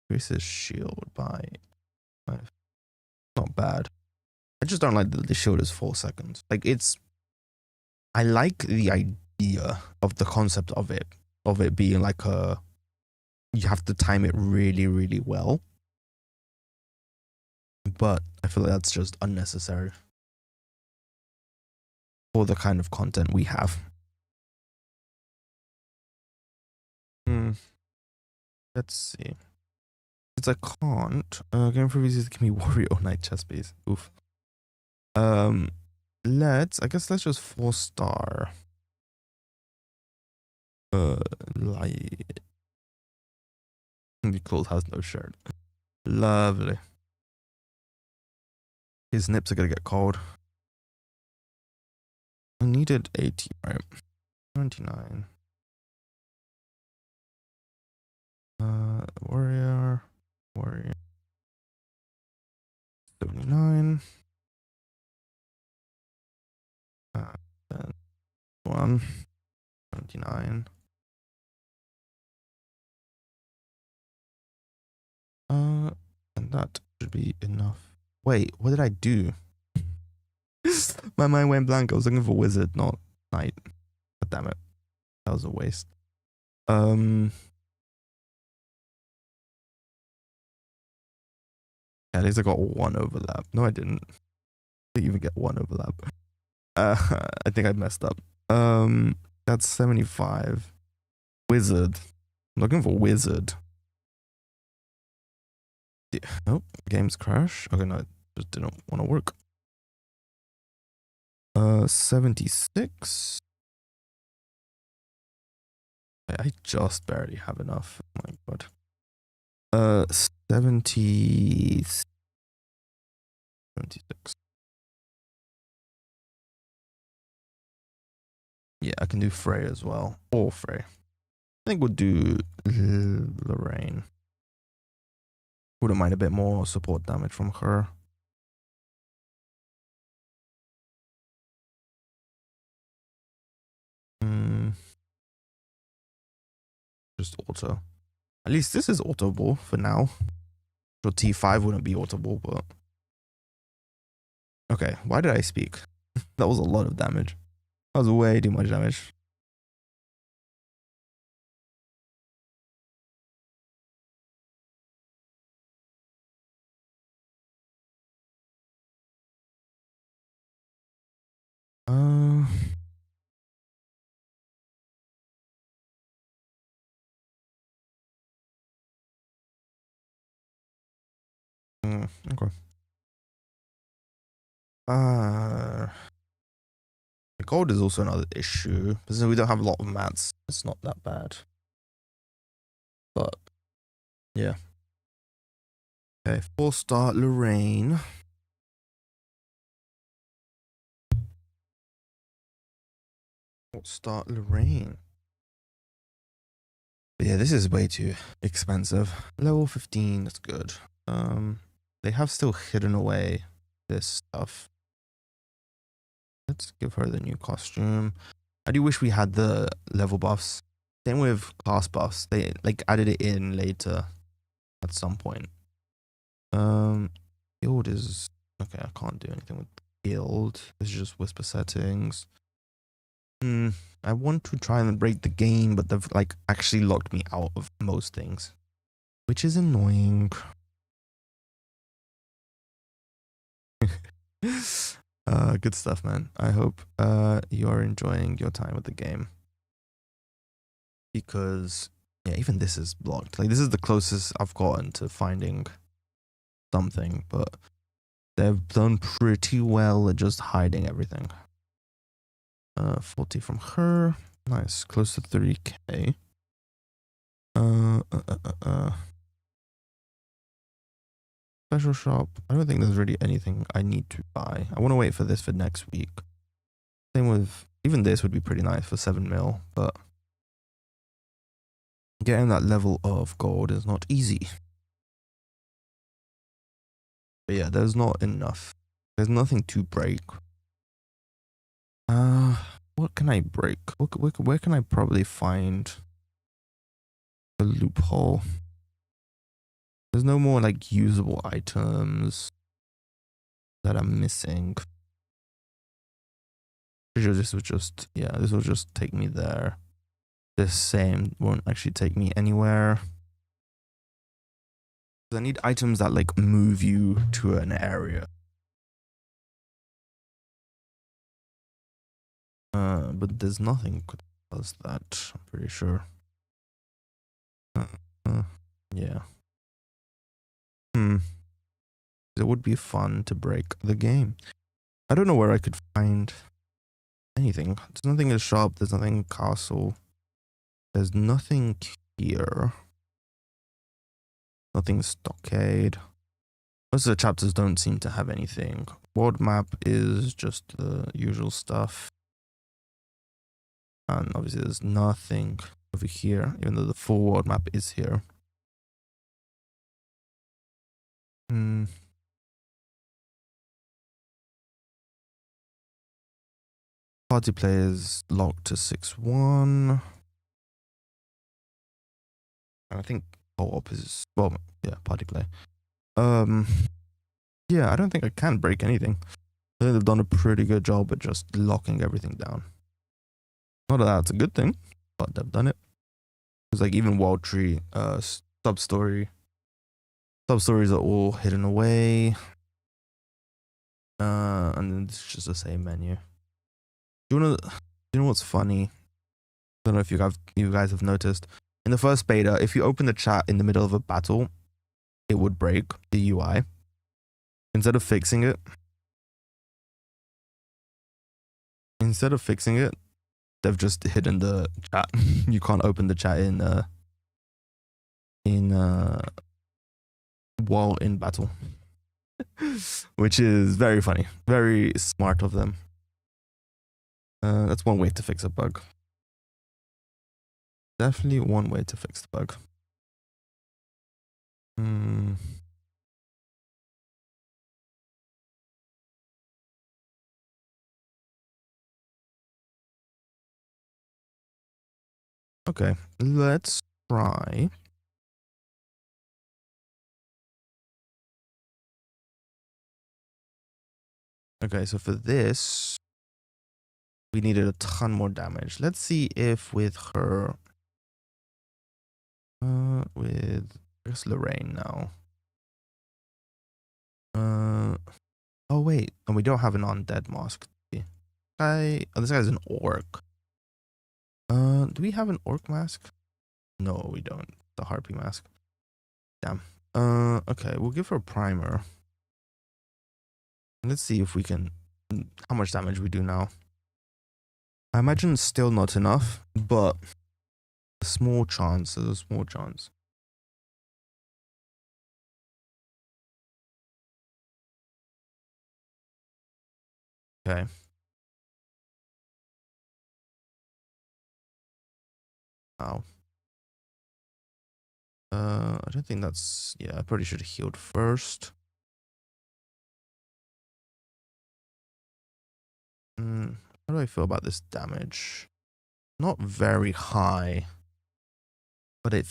Increases shield by 5. Not bad. I just don't like that the shield is 4 seconds. Like, I like the idea of the concept of it being like you have to time it really, really well. But I feel like that's just unnecessary for the kind of content we have. Let's see. Since I can't, Game for Visas give me Warrior Knight chest piece. Oof. I guess let's just 4-star. Light. The clothes has no shirt. Lovely. His nips are gonna get cold. I needed 80, right? 99. Warrior. 79. Then 1. 79. And that should be enough. Wait, what did I do? My mind went blank. I was looking for wizard, not knight. God damn it. That was a waste. Yeah, at least I got 1 overlap. No, I didn't. I didn't even get 1 overlap. I think I messed up. That's 75. Wizard. I'm looking for wizard. Yeah. Oh, games crash. Okay, no, it just didn't want to work. 76. I just barely have enough. Oh my god. 70. 76. Yeah, I can do Frey as well. Or Frey. I think we'll do Lorraine. Wouldn't mind a bit more support damage from her. Just auto. At least this is autoable for now. So T5 wouldn't be autoable, but... Okay, why did I speak? That was a lot of damage. That was way too much damage. Okay. The gold is also another issue. But since we don't have a lot of mats, it's not that bad. But, yeah. Okay, 4-star Lorraine. Start Lorraine. But yeah, this is way too expensive. Level 15, that's good. They have still hidden away this stuff. Let's give her the new costume. I do wish we had the level buffs. Same with class buffs. They like added it in later at some point. Guild is okay. I can't do anything with guild. This is just whisper settings. I want to try and break the game, but they've like actually locked me out of most things, which is annoying. Good stuff, man. I hope you are enjoying your time with the game, because yeah, even this is blocked. Like, this is the closest I've gotten to finding something, but they've done pretty well at just hiding everything. 40 from her. Nice. Close to 3k. Special shop. I don't think there's really anything I need to buy. I want to wait for this for next week. Same with, even this would be pretty nice for 7 mil, but getting that level of gold is not easy. But yeah, there's not enough. There's nothing to break. What can I break? Where can I probably find a loophole? There's no more like usable items that I'm missing. Pretty sure this would just, yeah, this will just take me there. This same won't actually take me anywhere. I need items that like move you to an area. But there's nothing that does that, I'm pretty sure. Yeah. It would be fun to break the game. I don't know where I could find anything. There's nothing in the shop. There's nothing in castle. There's nothing here. Nothing stockade. Most of the chapters don't seem to have anything. World map is just the usual stuff. And obviously there's nothing over here, even though the full world map is here. Party players locked to 6-1. I think co-op is, well, yeah, party play. Yeah, I don't think I can break anything. I think they've done a pretty good job at just locking everything down. Not that that's a good thing, but they've done it. It's like even Wild Tree, sub-stories are all hidden away. And then it's just the same menu. Do you know what's funny? I don't know if you guys have noticed. In the first beta, if you open the chat in the middle of a battle, it would break the UI. Instead of fixing it, they've just hidden the chat. You can't open the chat while in battle, which is very funny, very smart of them. That's one way to fix a bug. Definitely one way to fix the bug. Okay, let's try. Okay, so for this, we needed a ton more damage. Let's see if with her, with I guess Lorraine now. Oh wait, and we don't have an undead mask. This guy's an orc. Do we have an orc mask? No, we don't. The harpy mask. Damn. Okay, we'll give her a primer. Let's see if we can, how much damage we do now. I imagine it's still not enough, but a small chance. There's a small chance. Okay. Wow. I don't think that's, yeah, I probably should have healed first. How do I feel about this damage? Not very high, but it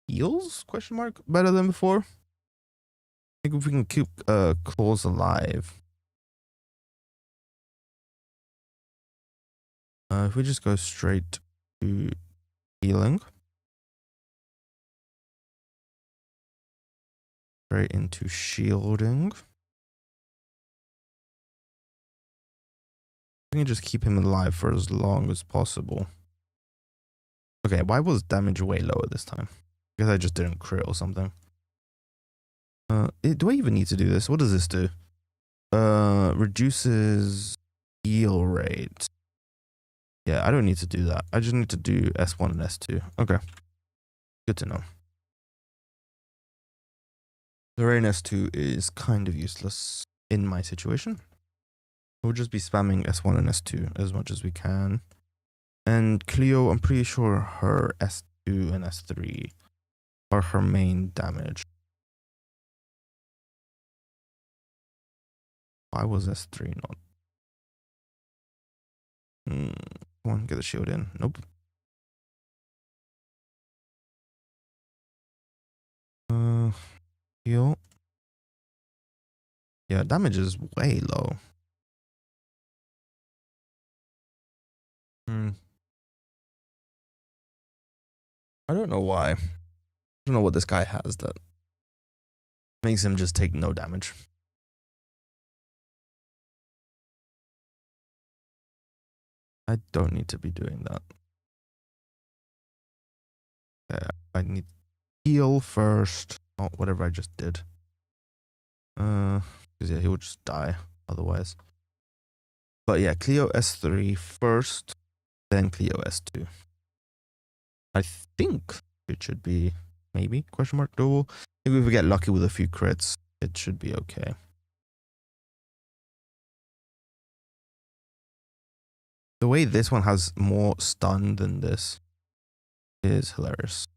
feels question mark better than before. I think if we can keep claws alive. If we just go straight to healing, straight into shielding. We can just keep him alive for as long as possible. Okay, why was damage way lower this time? I guess I just didn't crit or something. Do I even need to do this? What does this do? Reduces heal rate. Yeah, I don't need to do that. I just need to do S1 and S2. Okay. Good to know. The Raid S2 is kind of useless in my situation. We'll just be spamming S1 and S2 as much as we can. And Cleo, I'm pretty sure her S2 and S3 are her main damage. Why was S3 not? Come on, get the shield in. Nope. Heal. Yeah, damage is way low. I don't know why. I don't know what this guy has that makes him just take no damage. I don't need to be doing that. I need heal first. Oh, whatever I just did. Because yeah, he would just die otherwise. But yeah, Cleo S3 first, then Cleo S2. I think it should be maybe question mark double. Maybe if we get lucky with a few crits, it should be okay. The way this one has more stun than this is hilarious.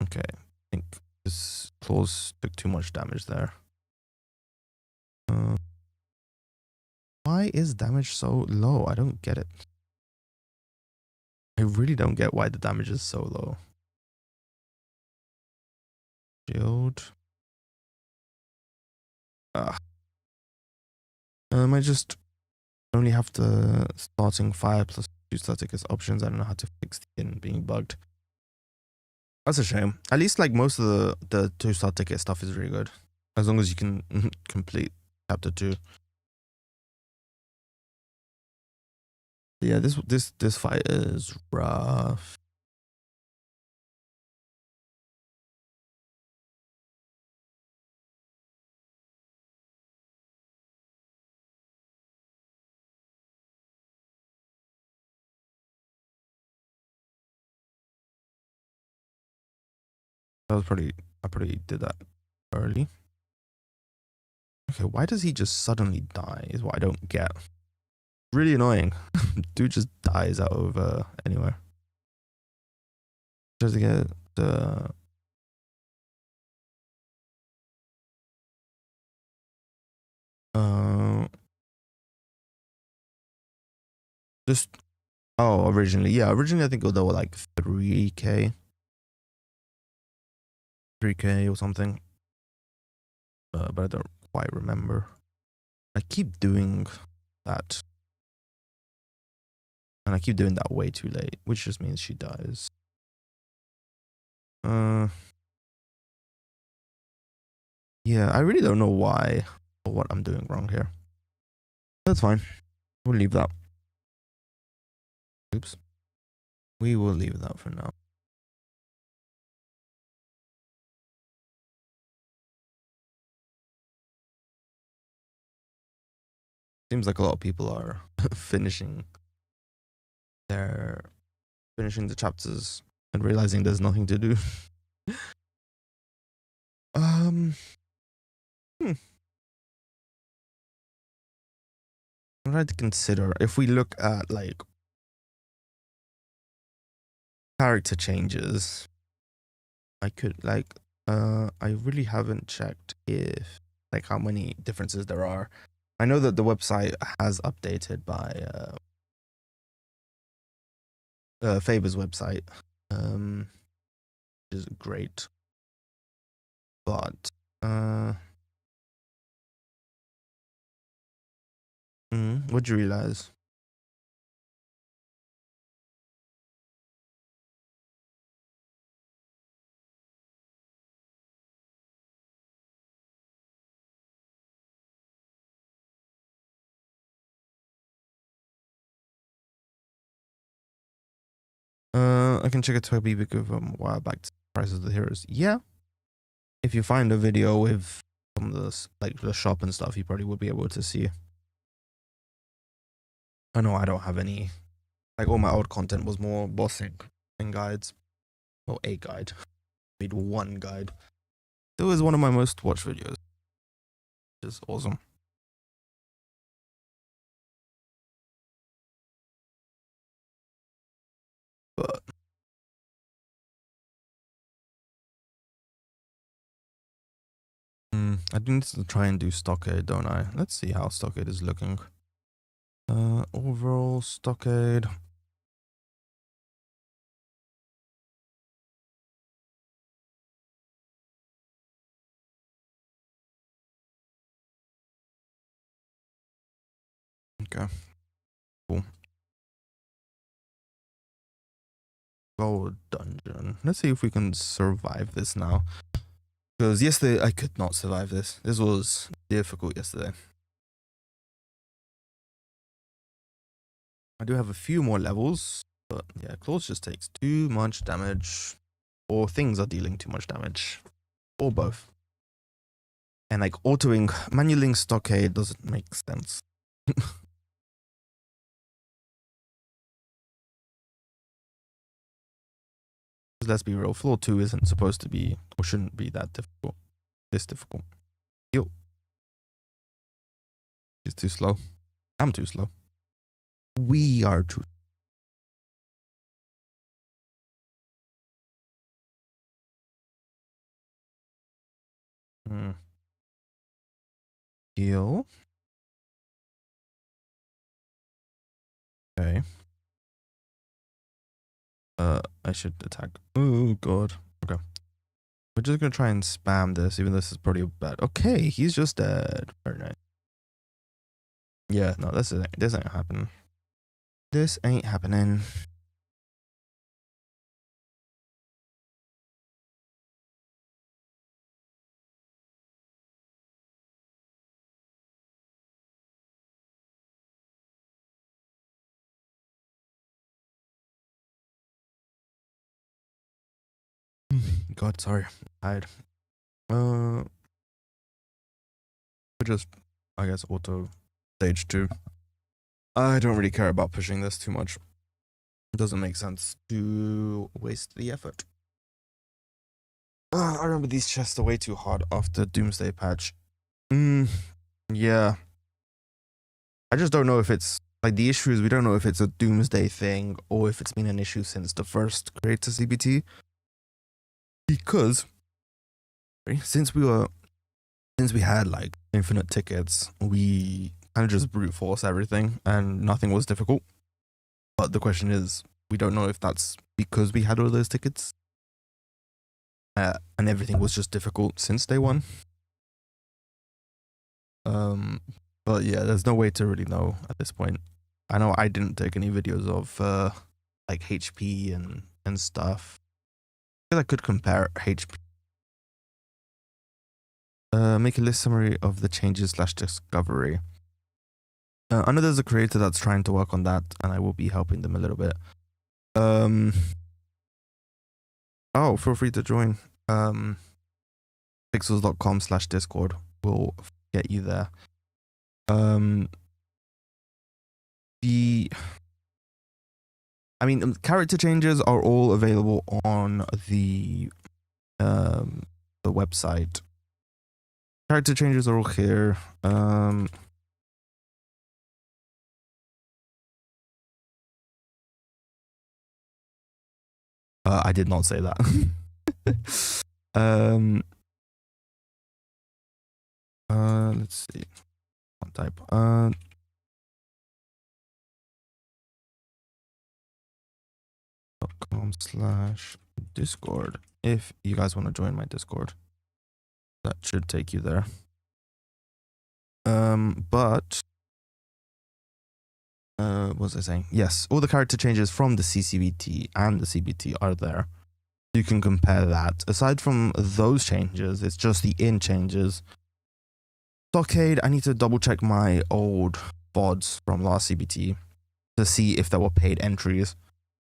Okay, I think this claws took too much damage there. Why is damage so low? I don't get it. I really don't get why the damage is so low. Shield. I just only have the starting fire plus 2 static as options. I don't know how to fix the in being bugged. That's a shame. At least like most of the 2-star ticket stuff is really good. As long as you can complete chapter 2. Yeah, this fight is rough. I probably did that early. Okay, why does he just suddenly die is what I don't get. Really annoying. Dude just dies out of anywhere. Just to get the just originally I think they were like 3k or something, but I don't quite remember. I keep doing that, and I keep doing that way too late, which just means she dies. Yeah, I really don't know why or what I'm doing wrong here. That's fine. We'll leave that. Oops. We will leave that for now. Seems like a lot of people are finishing the chapters and realizing there's nothing to do. I'm trying to consider if we look at like character changes. I could I really haven't checked if like how many differences there are. I know that the website has updated by Faber's website, which is great. But what'd you realize? I can check a Toby because from a while back to Prices of the Heroes. Yeah, if you find a video with some of the like the shop and stuff, you probably would be able to see. I know I don't have any. Like all my old content was more bossing and guides. Well, a guide. Made one guide. It was one of my most watched videos, which is awesome. But I do need to try and do Stockade, don't I? Let's see how Stockade is looking. Overall Stockade. Okay, cool. Gold dungeon. Let's see if we can survive this now. Because yesterday I could not survive this. This was difficult yesterday. I do have a few more levels, but yeah, Claws just takes too much damage. Or things are dealing too much damage. Or both. And like manualing Stockade doesn't make sense. Let's be real, floor 2 isn't supposed to be, or shouldn't be that difficult. This difficult. Yo. He's too slow. I'm too slow. We are too. Heal. Okay. I should attack. Oh god. Okay. We're just gonna try and spam this, even though this is pretty bad. Okay, he's just dead. Very nice. Yeah, no, this ain't happening. This ain't happening. God, sorry. I'm tired. Just, I guess, auto stage 2. I don't really care about pushing this too much. It doesn't make sense to waste the effort. I remember these chests are way too hard after Doomsday patch. Yeah. I just don't know if it's, like, the issue is we don't know if it's a Doomsday thing or if it's been an issue since the first Raid CBT. Because since we had like infinite tickets, we kind of just brute force everything and nothing was difficult. But the question is, we don't know if that's because we had all those tickets and everything was just difficult since day one. But yeah, there's no way to really know at this point. I know I didn't take any videos of like HP and stuff. I feel I could compare HP. Make a list summary of the changes / discovery. I know there's a creator that's trying to work on that, and I will be helping them a little bit. Oh, feel free to join. Pixels.com/discord will get you there. Character changes are all available on the website. Character changes are all here. I did not say that. Let's see. type. .com/Discord. If you guys want to join my Discord, that should take you there. But what was I saying? Yes, all the character changes from the CCBT and the CBT are there. You can compare that. Aside from those changes, it's just the in changes. Stockade, I need to double check my old VODs from last CBT to see if there were paid entries.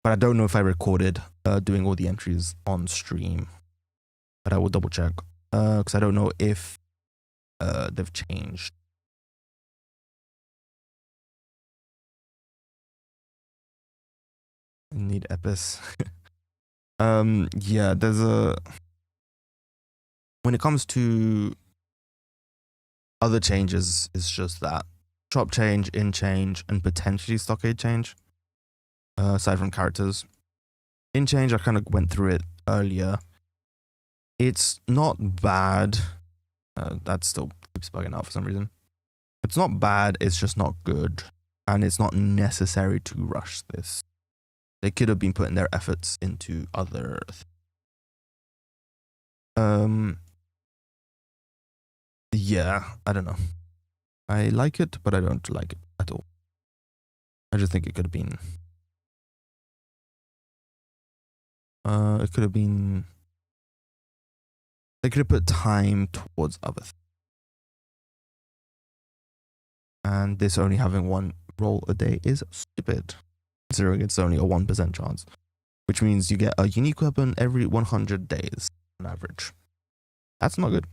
But I don't know if I recorded doing all the entries on stream. But I will double check. Because I don't know if they've changed. Need Epis. Yeah, there's a... When it comes to other changes, it's just that. Shop change, in change, and potentially stockade change. Aside from characters. In change, I kind of went through it earlier. It's not bad. That still keeps bugging out for some reason. It's not bad, it's just not good. And it's not necessary to rush this. They could have been putting their efforts into other yeah, I don't know. I like it, but I don't like it at all. I just think it could have been they could have put time towards other things. And this only having one roll a day is stupid, considering it's only a 1% chance, which means you get a unique weapon every 100 days on average. That's not good.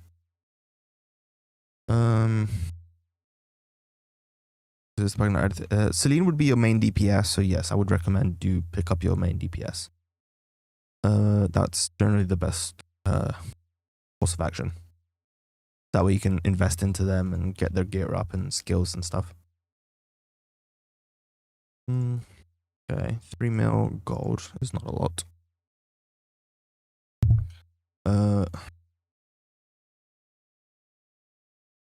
Celine would be your main DPS, so yes, I would recommend you pick up your main DPS. That's generally the best course of action. That way you can invest into them and get their gear up and skills and stuff. Okay, 3 mil gold is not a lot.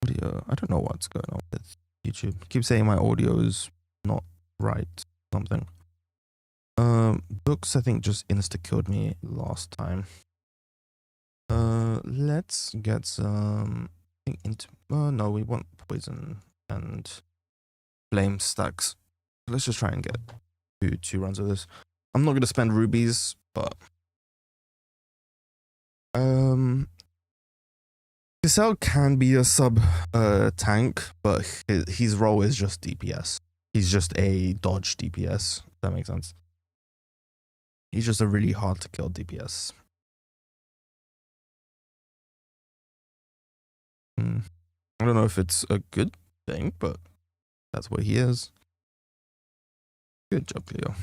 Audio, I don't know what's going on with YouTube. I keep saying my audio is not right, something. Books I think just insta-killed me last time. Let's get some into no, we want poison and flame stacks. Let's just try and get two runs of this. I'm not gonna spend rubies, but Cassell can be a sub tank, but his role is just DPS. He's just a dodge DPS, if that makes sense. He's just a really hard to kill DPS. I don't know if it's a good thing, but that's what he is. Good job, Cleo.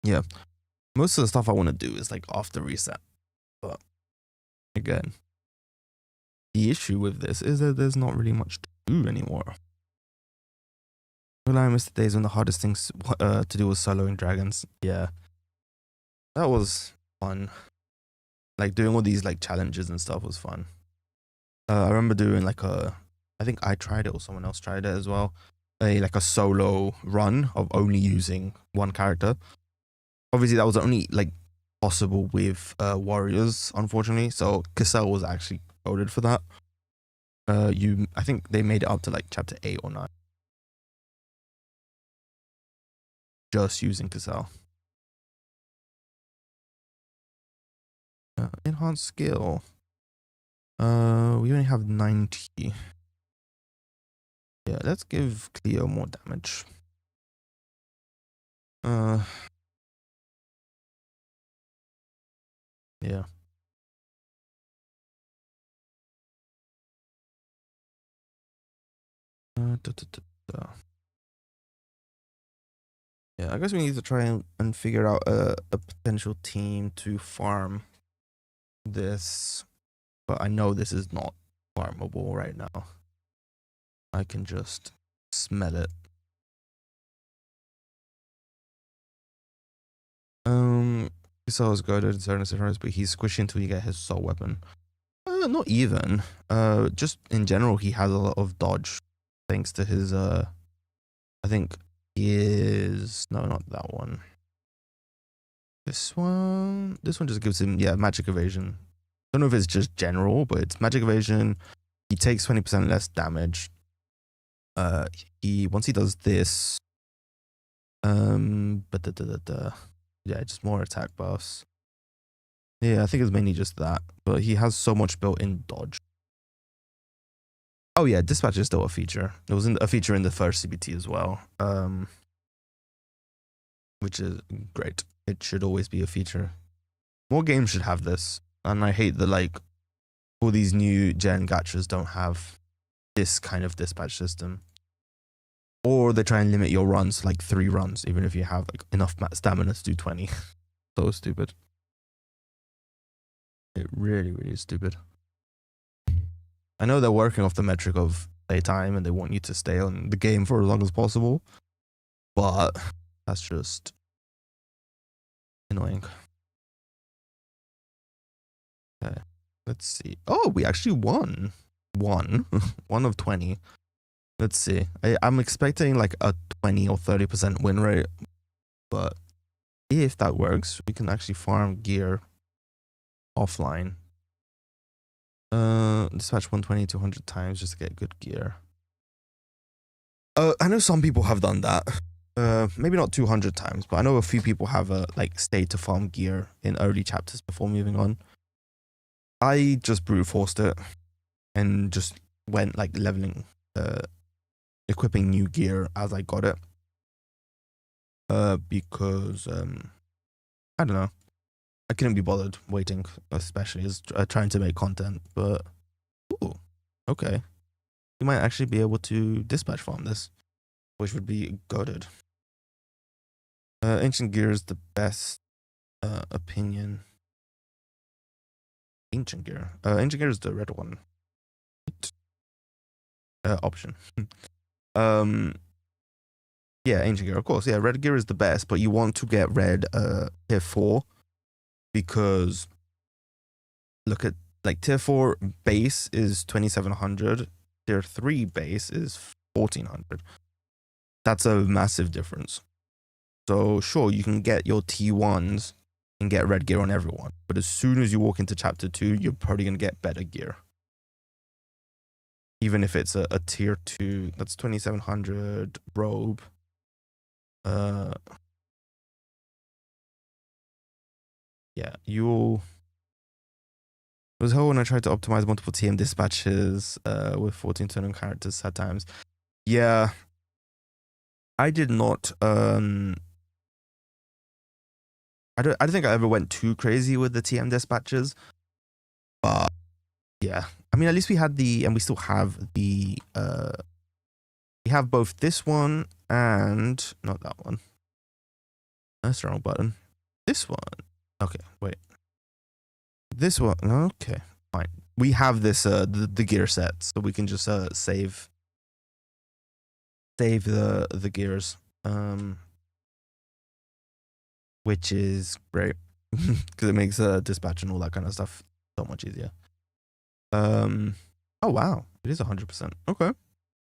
Yeah, most of the stuff I want to do is like after reset, but again, the issue with this is that there's not really much to do anymore. Well, I miss the days when the hardest things to do was soloing dragons. Yeah, that was fun. Like doing all these like challenges and stuff was fun. I remember doing like I think I tried it or someone else tried it as well. Like a solo run of only using one character. Obviously, that was only like possible with warriors, unfortunately. So Cassell was actually coded for that. I think they made it up to like chapter 8 or 9. Just using Cassell. Enhanced skill. We only have 90. Yeah, let's give Cleo more damage. Yeah. Yeah, I guess we need to try and figure out a potential team to farm this. But I know this is not farmable right now. I can just smell it. So is good in certain scenarios, but he's squishy until you get his soul weapon. Not even. Just in general, he has a lot of dodge thanks to his I think he is no, not that one. This one just gives him magic evasion. I don't know if it's just general, but it's magic evasion. He takes 20% less damage. Once he does this, yeah, just more attack buffs. Yeah, I think it's mainly just that, but he has so much built-in dodge. Oh yeah, dispatch is still a feature. It was a feature in the first CBT as well, which is great. It should always be a feature. More games should have this, and I hate that all these new gen gachas don't have this kind of dispatch system, or they try and limit your runs to like 3 runs, even if you have like enough stamina to do 20. So stupid. It really, really is stupid. I know they're working off the metric of playtime and they want you to stay on the game for as long as possible, but that's just annoying. Okay, let's see. Oh, we actually won. One of 20. Let's see. I'm expecting like a 20 or 30% win rate, but if that works, we can actually farm gear offline. Dispatch 120 to 100 times just to get good gear. I know some people have done that. Maybe not 200 times, but I know a few people have stayed to farm gear in early chapters before moving on. I just brute forced it and just went leveling, equipping new gear as I got it. Because I don't know, I couldn't be bothered waiting, especially as trying to make content. But ooh, okay, you might actually be able to dispatch farm this, which would be goated. Ancient gear is the best opinion. Ancient gear. Ancient gear is the red one. Option. Yeah, ancient gear, of course. Yeah, red gear is the best, but you want to get red tier 4 because look at tier 4 base is 2700, tier 3 base is 1400. That's a massive difference. So sure, you can get your T1s and get red gear on everyone, but as soon as you walk into chapter 2, you're probably gonna get better gear. Even if it's a tier 2, that's 2700 robe. Yeah, it was hell when I tried to optimize multiple TM dispatches with 14 turn characters at times. Yeah, I did not. I don't think I ever went too crazy with the TM dispatches, but yeah, I mean, at least we had and we still have we have both this one and not that one. That's the wrong button. This one. Okay, wait. This one. Okay, fine. We have this the gear set, so we can just save the gears, which is great because it makes dispatch and all that kind of stuff so much easier. Oh wow, it is 100%. Okay,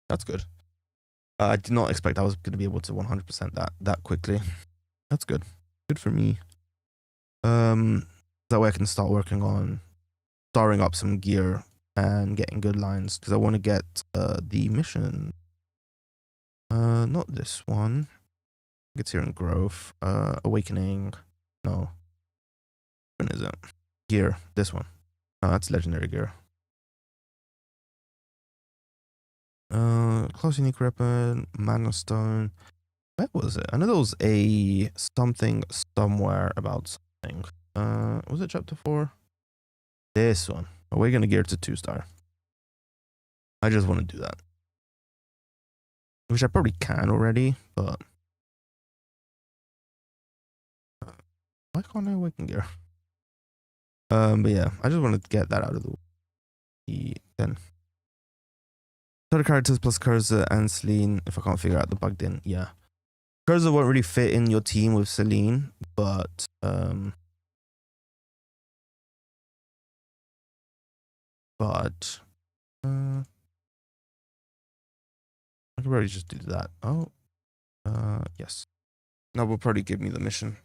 that's good. I did not expect I was going to be able to 100% that quickly. That's good. Good for me. That way I can start working on starring up some gear and getting good lines because I want to get the mission. Not this one. It's here in Grove. Awakening. No. When is it? Gear. This one. Oh, that's legendary gear. Close unique weapon. Mana stone. Where was it? I know there was a something somewhere about something. Was it chapter 4? This one. Awaken a gear to 2-star. I just want to do that. Which I probably can already, but Why can't I awaken gear? But yeah, I just wanted to get that out of the way. Then 30 characters plus Cursor and Celine. If I can't figure out the bugged in, yeah. Cursor won't really fit in your team with Celine, but I could probably just do that. Oh, yes. No, will probably give me the mission.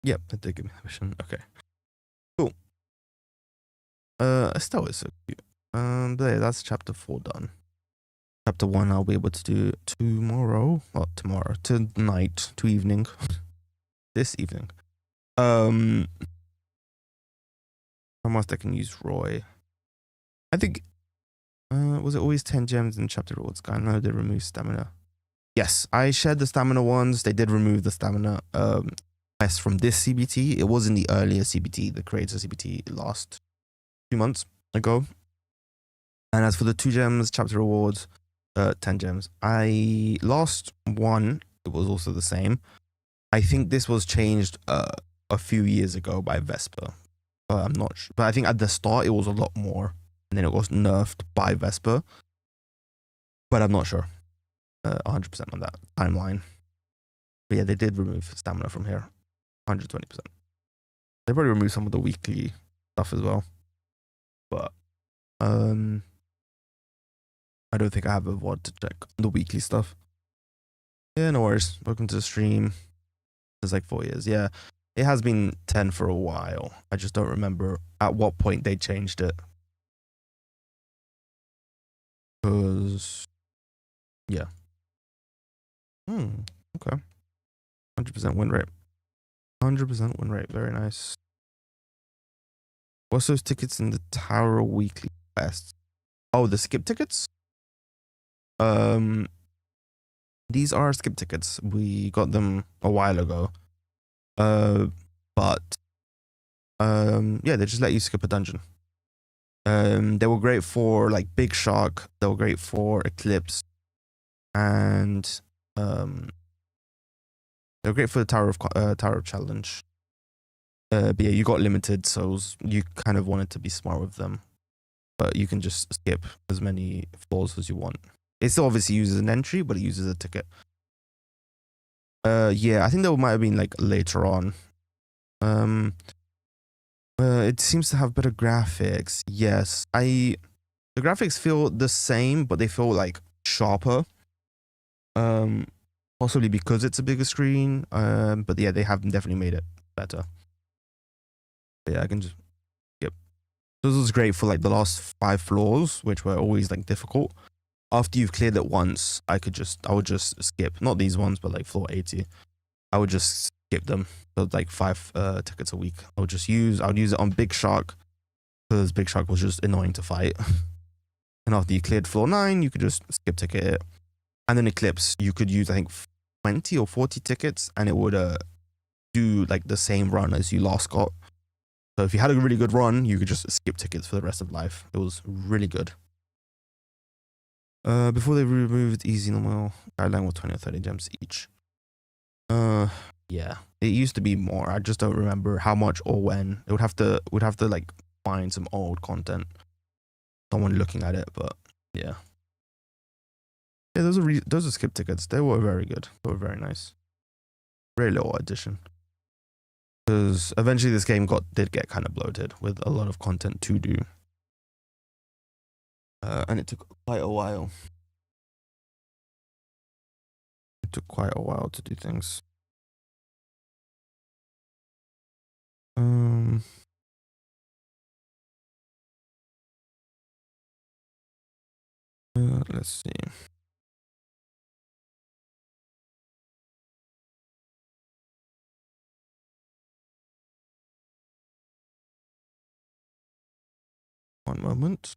Yep, that did give me the mission. Okay, cool. Estelle is so cute. But yeah, that's chapter 4 done. Chapter 1 I'll be able to do tomorrow. Well, tomorrow, tonight, to evening, this evening. How much I can use Roy? I think. Was it always 10 gems in chapter rewards? I know they removed stamina. Yes, I shared the stamina ones. They did remove the stamina quest from this CBT. It was in the earlier CBT, the creator CBT, last 2 months ago. And as for the 2 gems chapter rewards, 10 gems. I lost one. It was also the same. I think this was changed a few years ago by Vesper. But I'm not sure. But I think at the start it was a lot more. And then it was nerfed by Vesper. But I'm not sure. 100% on that timeline. But yeah, they did remove stamina from here. 120%. They probably removed some of the weekly stuff as well. But I don't think I have a VOD to check the weekly stuff. Yeah, no worries. Welcome to the stream. It's like 4 years. Yeah, it has been 10 for a while. I just don't remember at what point they changed it. Because, yeah. Okay. 100% win rate. 100% win rate. Very nice. What's those tickets in the Tower weekly quest? Oh, the skip tickets? These are skip tickets. We got them a while ago. But yeah, they just let you skip a dungeon. They were great for like Big Shark. They were great for Eclipse, and they were great for the Tower of Challenge. But yeah, you got limited, so you kind of wanted to be smart with them. But you can just skip as many floors as you want. It still obviously uses an entry, but it uses a ticket. Yeah, I think that might have been like later on. It seems to have better graphics. Yes, the graphics feel the same, but they feel like sharper. Possibly because it's a bigger screen. But yeah, they have definitely made it better. But yeah, I can just skip. This was great for like the last 5 floors, which were always like difficult. After you've cleared it once, I would just skip. Not these ones, but like floor 80. I would just skip them. So like 5 tickets a week. I would use it on Big Shark because Big Shark was just annoying to fight. And after you cleared floor 9, you could just skip ticket it. And then Eclipse, you could use I think 20 or 40 tickets, and it would do like the same run as you last got. So if you had a really good run, you could just skip tickets for the rest of life. It was really good. Before they removed easy normal guideline with 20 or 30 gems each. Yeah, it used to be more. I just don't remember how much or when. It would have to like find some old content. Someone looking at it, but yeah. Yeah, those are skip tickets. They were very good. They were very nice. Very little addition. Because eventually this game did get kind of bloated with a lot of content to do. And it took quite a while. It took quite a while to do things. Let's see. One moment.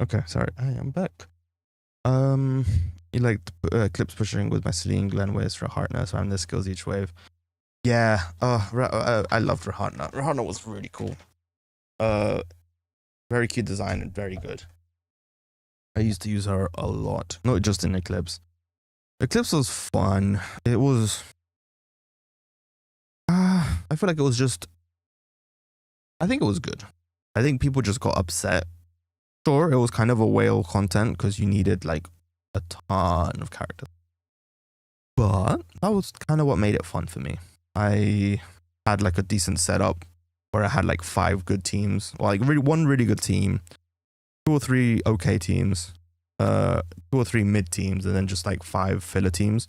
Okay, sorry, I am back. You liked clips pushing with my Celine, Glenwis, Rahartna, so I'm the skills each wave. Yeah, I loved Rahartna. Rahartna was really cool. Very cute design and very good. I used to use her a lot, not just in Eclipse. Eclipse was fun. It was, I feel like it was just, I think it was good. I think people just got upset. Sure, it was kind of a whale content because you needed like a ton of characters. But that was kind of what made it fun for me. I had like a decent setup where I had like 5 good teams, like one really good team, 2 or 3 okay teams, 2 or 3 mid teams, and then just like 5 filler teams.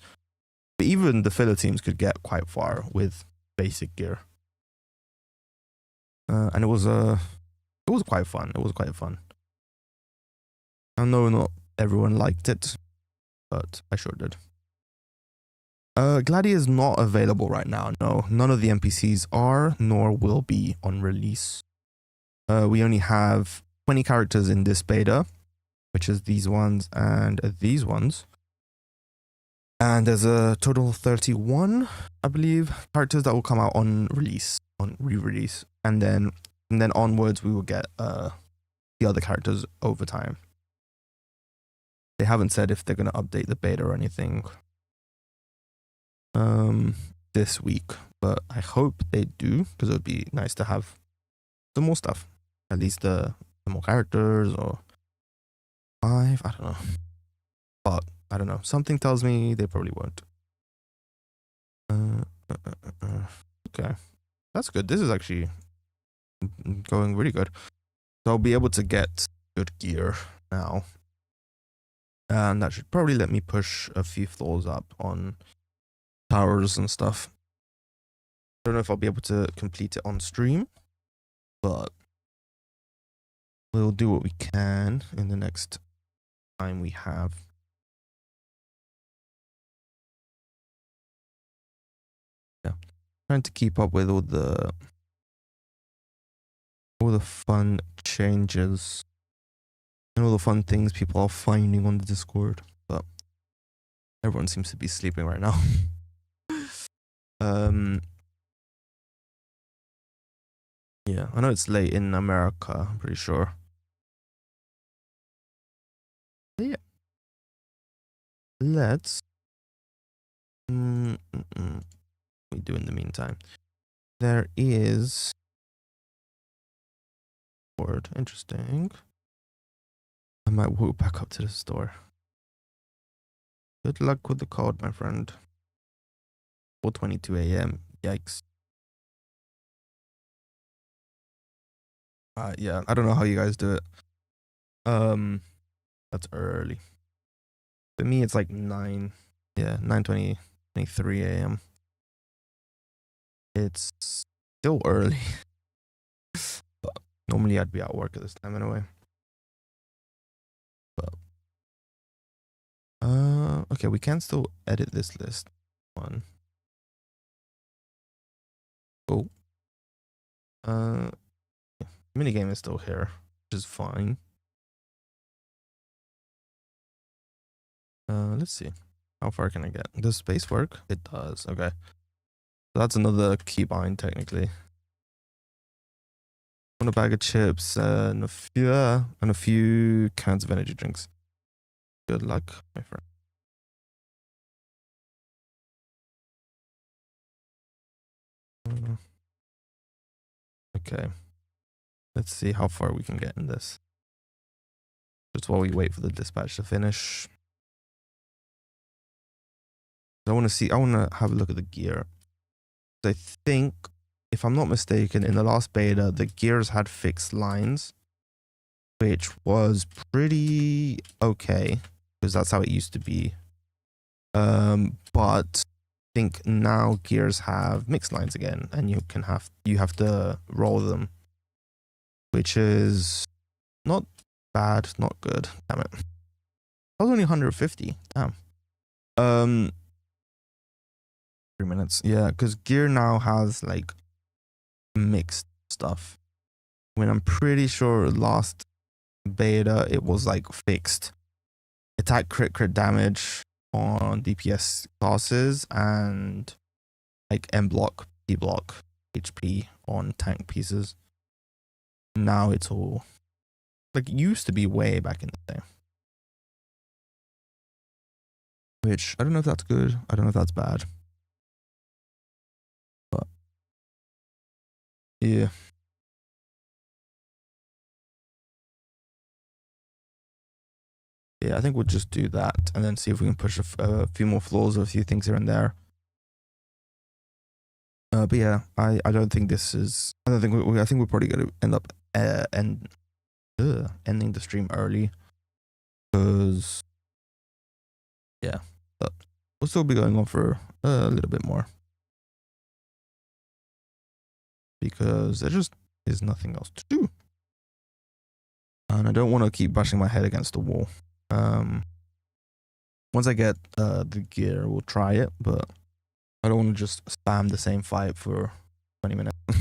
But even the filler teams could get quite far with basic gear. And it was quite fun. It was quite fun. I know not everyone liked it, but I sure did. Gladi is not available right now. No, none of the NPCs are, nor will be on release. We only have 20 characters in this beta, which is these ones and these ones. And there's a total of 31, I believe, characters that will come out on release, on re-release. And then onwards, we will get the other characters over time. They haven't said if they're going to update the beta or anything this week, but I hope they do, because it would be nice to have some more stuff. At least the more characters, or 5, I don't know. But I don't know. Something tells me they probably won't. Okay, that's good. This is actually going really good. So I'll be able to get good gear now, and that should probably let me push a few floors up on towers and stuff. I don't know if I'll be able to complete it on stream, but we'll do what we can in the next time we have. Yeah, trying to keep up with all the fun changes and all the fun things people are finding on the Discord, but everyone seems to be sleeping right now. Yeah, I know it's late in America, I'm pretty sure. But yeah, let's we do in the meantime. There is word interesting. I might walk back up to the store. Good luck with the code, my friend. 4:22 a.m. Yikes. Yeah, I don't know how you guys do it. That's early. For me, it's like 9. Yeah, 9:23 a.m. It's still early. But normally I'd be at work at this time anyway. But okay, we can still edit this list. One. Oh. Minigame is still here, which is fine. Let's see. How far can I get? Does space work? It does. Okay. So that's another keybind technically. On a bag of chips and a few cans of energy drinks. Good luck, my friend. Okay. Let's see how far we can get in this. Just while we wait for the dispatch to finish. I want to have a look at the gear. I think, if I'm not mistaken, in the last beta, the gears had fixed lines, which was pretty okay, because that's how it used to be. But I think now gears have mixed lines again, and you have to roll them, which is not bad, not good. Damn it. That was only 150. Damn. 3 minutes. Yeah, because gear now has like mixed stuff. I mean, I'm pretty sure last beta, it was like fixed attack crit damage on DPS classes and like M block, P block, HP on tank pieces. Now it's all like it used to be way back in the day. Which I don't know if that's good. I don't know if that's bad. But yeah. Yeah, I think we'll just do that and then see if we can push a few more floors or a few things here and there. But yeah, I don't think this is. I don't think I think we're probably going to end up ending the stream early because yeah, but we'll still be going on for a little bit more because there just is nothing else to do, and I don't want to keep bashing my head against the wall. Once I get the gear, we'll try it, but I don't want to just spam the same fight for 20 minutes. I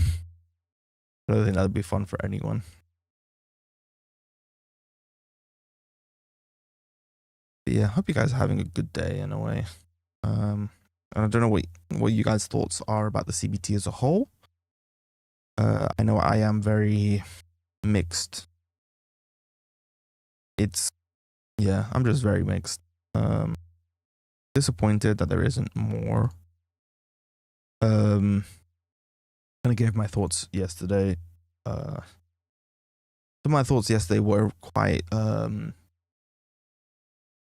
don't think that would be fun for anyone. But yeah, I hope you guys are having a good day in a way. I don't know what you guys' thoughts are about the CBT as a whole. I know I am very mixed. Yeah, I'm just very mixed. Disappointed that there isn't more. Kind of gave my thoughts yesterday. Some of my thoughts yesterday were quite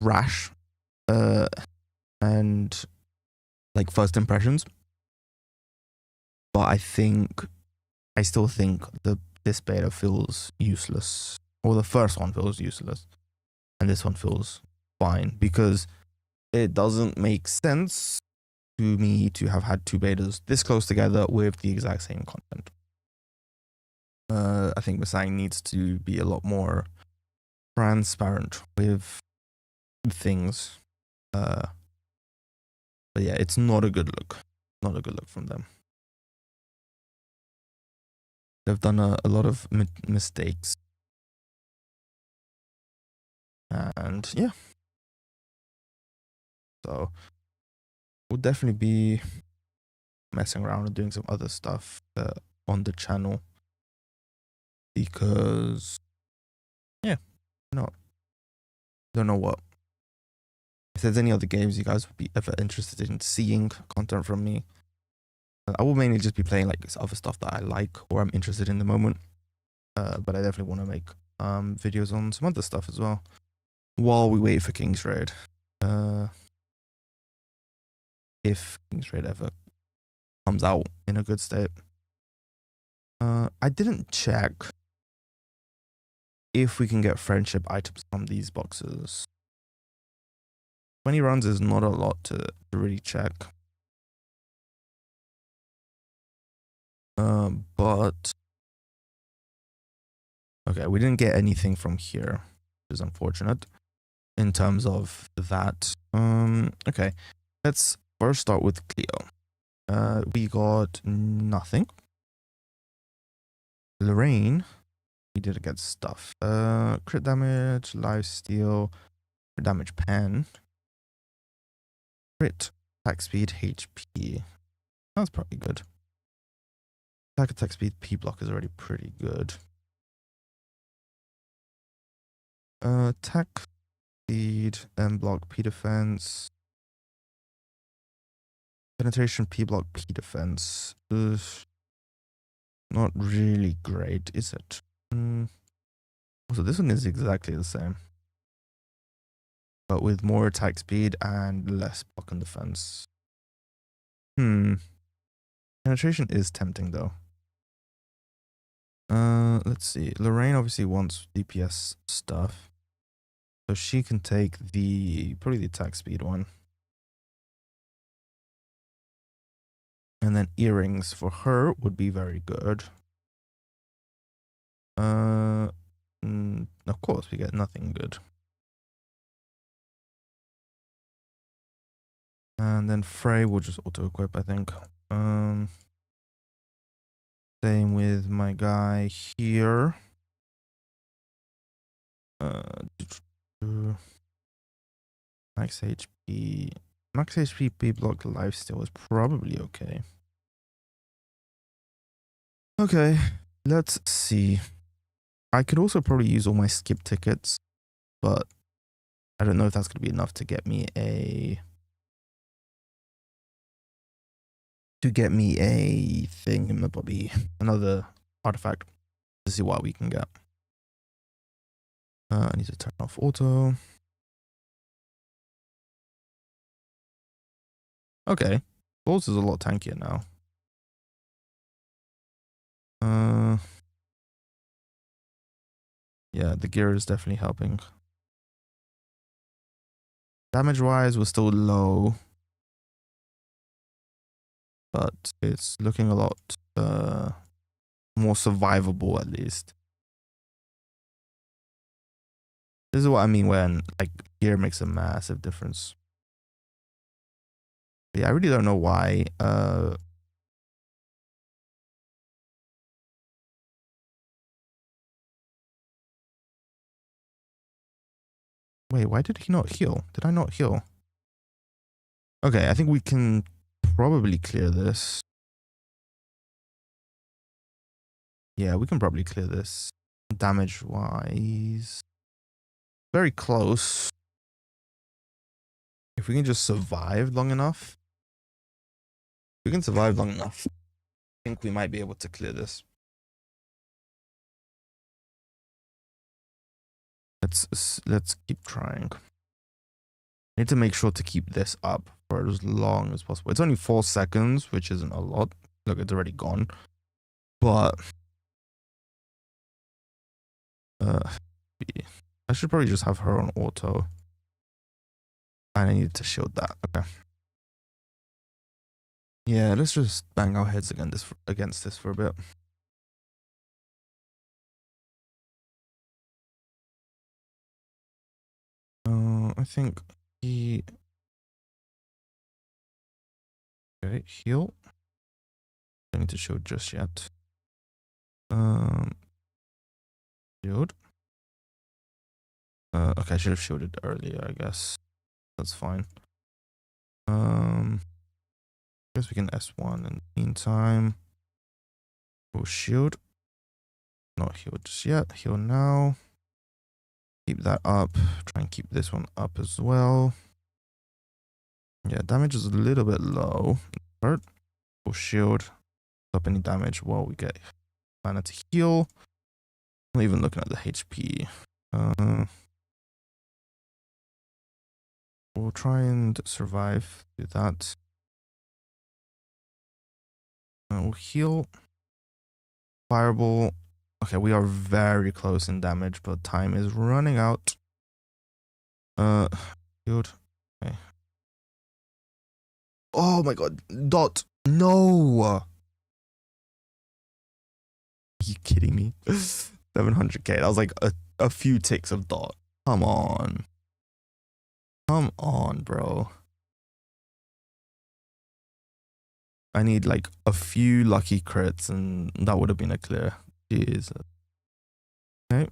rash, and like first impressions. But I still think this beta feels useless, or the first one feels useless, and this one feels fine because it doesn't make sense to me to have had two betas this close together with the exact same content. I think Mustang needs to be a lot more transparent with things. But yeah, it's not a good look. Not a good look from them. They've done a lot of mistakes. And yeah. So we'll definitely be messing around and doing some other stuff on the channel. Because yeah, no. Don't know what. If there's any other games you guys would be ever interested in seeing content from me, I will mainly just be playing like this other stuff that I like or I'm interested in the moment. But I definitely want to make videos on some other stuff as well while we wait for King's Raid. If King's Raid ever comes out in a good state. I didn't check if we can get friendship items from these boxes. 20 runs is not a lot to really check. But okay, we didn't get anything from here, which is unfortunate in terms of that. Okay, let's first start with Cleo. We got nothing. Lorraine, we did get stuff. Crit damage, life steal, crit damage pen, crit, attack speed, HP. That's probably good. Attack speed, P block is already pretty good. Attack speed, M block, P defense. Penetration, P block, P defense. Not really great, is it? So this one is exactly the same, but with more attack speed and less block and defense. Penetration is tempting though. Let's see. Lorraine obviously wants DPS stuff, so she can take probably the attack speed one. And then earrings for her would be very good. Of course we get nothing good. And then Frey will just auto equip, I think. Same with my guy here. Uh, max HP. Max HP B block lifesteal is probably okay. Okay, let's see. I could also probably use all my skip tickets, but I don't know if that's going to be enough to get me a thing in the bobby, another artifact to see what we can get. I need to turn off auto. Okay, Balls is a lot tankier now. Yeah, the gear is definitely helping. Damage wise, we're still low, but it's looking a lot more survivable at least. This is what I mean when like gear makes a massive difference. But yeah, I really don't know why. Wait, why did he not heal? Did I not heal? Okay, I think we can probably clear this. Yeah, we can probably clear this. Damage wise, very close. If we can just survive long enough, I think we might be able to clear this. Let's keep trying. I need to make sure to keep this up for as long as possible. It's only 4 seconds, which isn't a lot. Look, it's already gone. But I should probably just have her on auto. And I need to shield that. Okay. Yeah, let's just bang our heads against this for a bit. I think he... Okay, heal. Don't need to shield just yet. Shield. Okay, I should have shielded earlier, I guess. That's fine. Guess we can S1 in the meantime. We'll shield. Not heal just yet. Heal now. Keep that up. Try and keep this one up as well. Yeah, damage is a little bit low. Hurt. We'll shield. Stop any damage while we get mana to heal. I'm not even looking at the HP. We'll try and survive. Do that. We'll heal. Fireball. Okay, we are very close in damage, but time is running out. Healed. Okay. Oh my god. Dot. No. Are you kidding me? 700k. That was like a few ticks of dot. Come on. Come on, bro. I need like a few lucky crits and that would have been a clear. Jesus. Okay.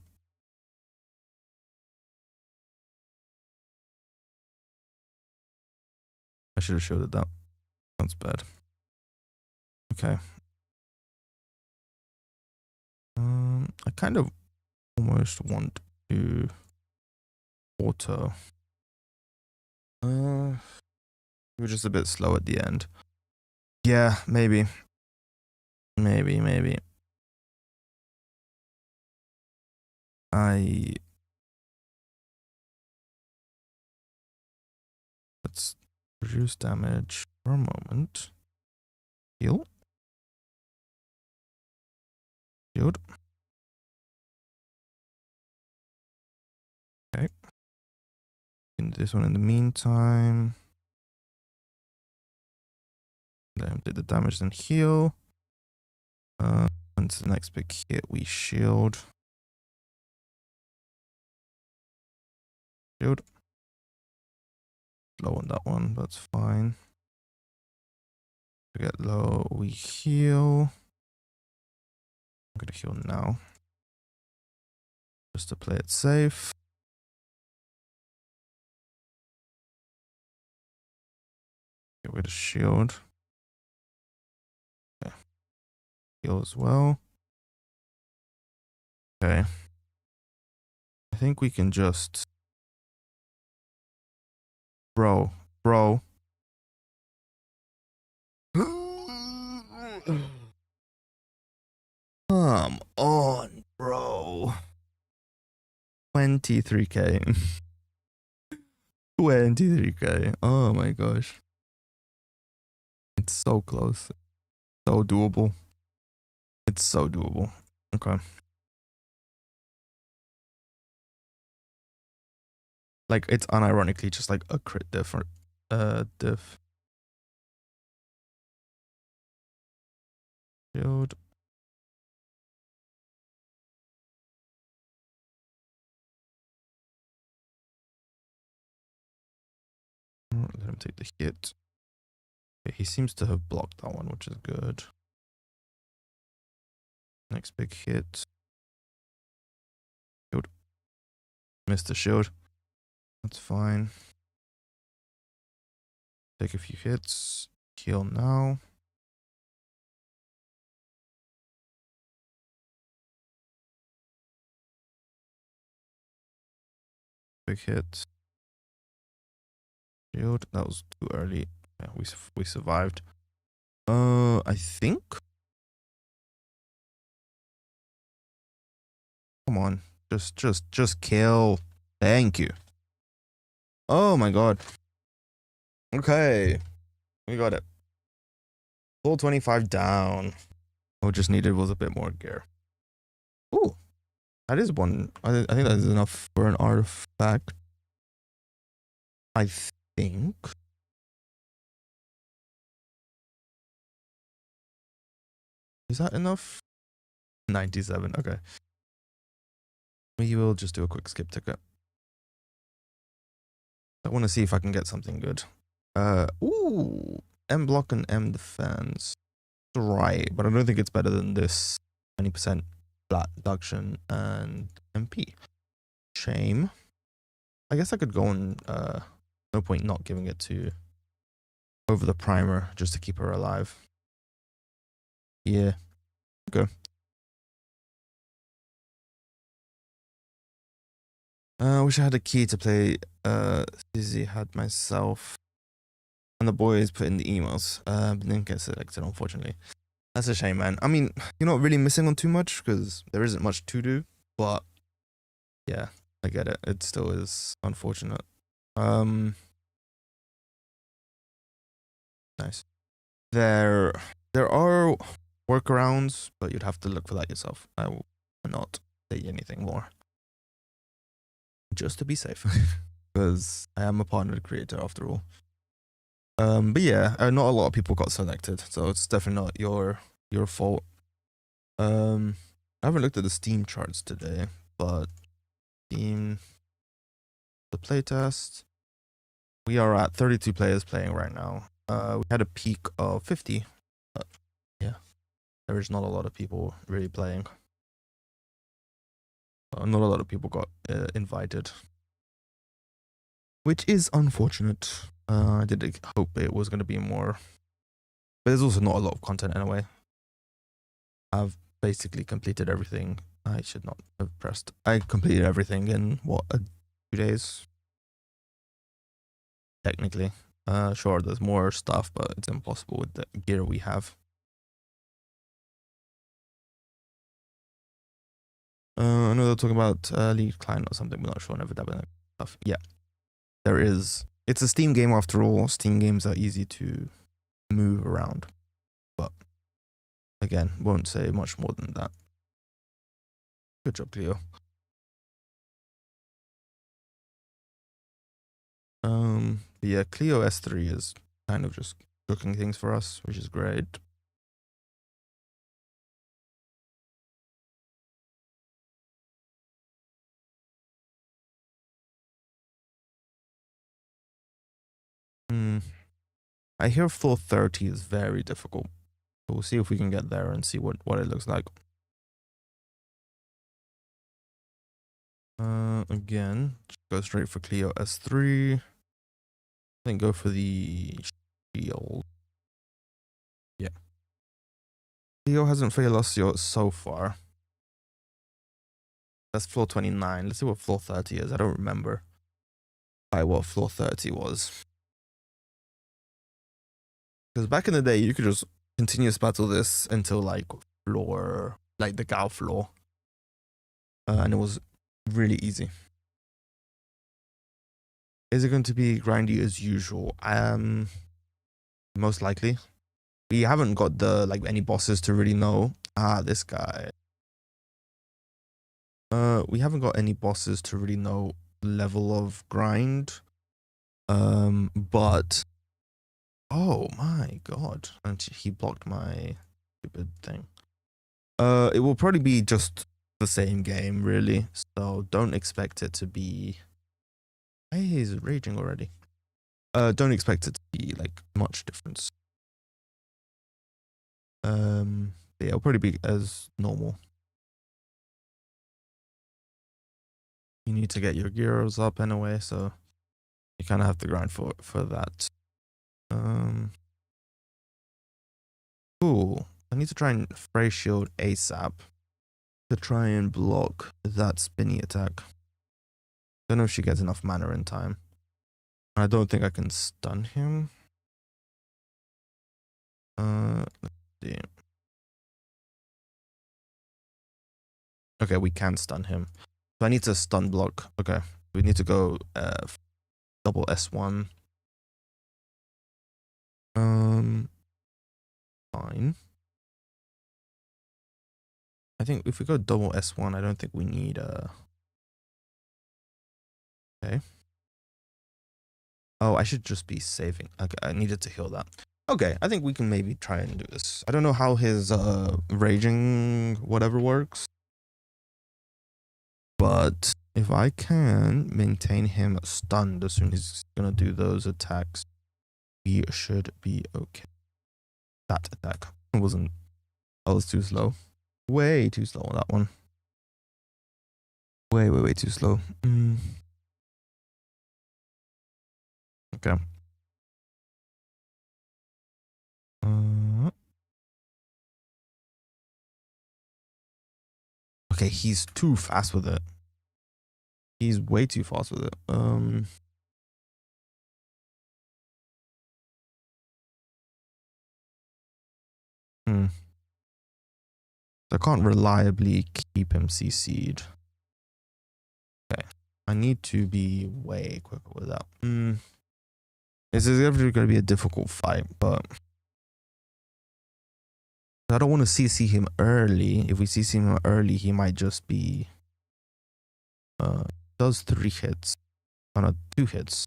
I should have shielded that. That's bad. Okay. I kind of almost want to auto. We're just a bit slow at the end. Yeah, maybe. Maybe. Let's reduce damage for a moment. Heal. Shield. Okay. Do this one in the meantime. Let him do the damage, then heal. Onto the next big hit, we shield. Shield. Low on that one, that's fine. We get low, we heal. I'm gonna heal now. just to play it safe. Get rid of shield. Okay. Heal as well. Okay. I think we can just... Bro. Come on, bro. 23k. 23k. Oh my gosh. It's so close. So doable. It's so doable. Okay. Like, it's unironically just like a crit different diff. Shield. Let him take the hit. Okay, he seems to have blocked that one, which is good. Next big hit. Shield. Missed the shield. That's fine. Take a few hits. Heal now. Big hit. Shield. That was too early. Yeah, we survived. I think. Come on. Just kill. Thank you. Oh my god. Okay. We got it. Full 25 down. What just needed was a bit more gear. Ooh. That is one. I think that is enough for an artifact. I think. Is that enough? 97. Okay. We will just do a quick skip ticket. I want to see if I can get something good. Ooh. M block and M defense. Right, but I don't think it's better than this 20% flat reduction and MP. Shame. I guess I could go on no point not giving it to over the primer just to keep her alive. Yeah. Okay. I wish I had a key to play Dizzy had myself. And the boys put in the emails. But didn't get selected, unfortunately. That's a shame, man. I mean, you're not really missing on too much because there isn't much to do. But yeah, I get it. It still is unfortunate. Nice. There are workarounds, but you'd have to look for that yourself. I will not say anything more. Just to be safe. Because I am a partnered creator after all. But yeah, not a lot of people got selected, so it's definitely not your fault. I haven't looked at the Steam charts today, but Steam, the playtest, we are at 32 players playing right now. We had a peak of 50, but yeah, there is not a lot of people really playing. Not a lot of people got invited, which is unfortunate. I did hope it was going to be more, but there's also not a lot of content anyway. I've basically completed everything. I should not have pressed. I completed everything in what, 2 days? Technically. Sure, there's more stuff, but it's impossible with the gear we have. I know they're talking about League Client or something, we're not sure, never dabbing that stuff. Yeah, there is. It's a Steam game after all. Steam games are easy to move around. But again, won't say much more than that. Good job, Cleo. But yeah, Clio S3 is kind of just cooking things for us, which is great. I hear 430 is very difficult. We'll see if we can get there and see what it looks like. again. Just go straight for Cleo S3. Then go for the shield. Yeah. Cleo hasn't failed us so far. That's floor 29. Let's see what floor 30 is. I don't remember what floor 30 was. Because back in the day, you could just continuous battle this until like floor, like the Gao floor. And it was really easy. Is it going to be grindy as usual? Most likely. We haven't got the any bosses to really know. This guy. We haven't got any bosses to really know level of grind. But oh my god, and he blocked my stupid thing. It will probably be just the same game, really. So don't expect it to be. Hey, he's raging already. Don't expect it to be like much difference. Yeah, it'll probably be as normal. You need to get your gears up anyway, so you kind of have to grind for that. Cool. I need to try and spray shield ASAP to try and block that spinny attack. Don't know if she gets enough mana in time. I don't think I can stun him. Let's see. Okay, we can stun him. So I need to stun block. Okay, we need to go double S1. Fine. I think if we go double S1, I don't think we need okay. Oh, I should just be saving. Okay, I needed to heal that. Okay, I think we can maybe try and do this. I don't know how his raging whatever works. But if I can maintain him stunned as soon as he's gonna do those attacks, we should be okay. That attack wasn't. I was too slow. Way too slow on that one. Way too slow. Okay. Okay, he's too fast with it. He's way too fast with it. I can't reliably keep him CC'd. Okay. I need to be way quicker with that. This is definitely going to be a difficult fight, but I don't want to CC him early. If we CC him early, he might just be does 3 hits. Oh no, 2 hits.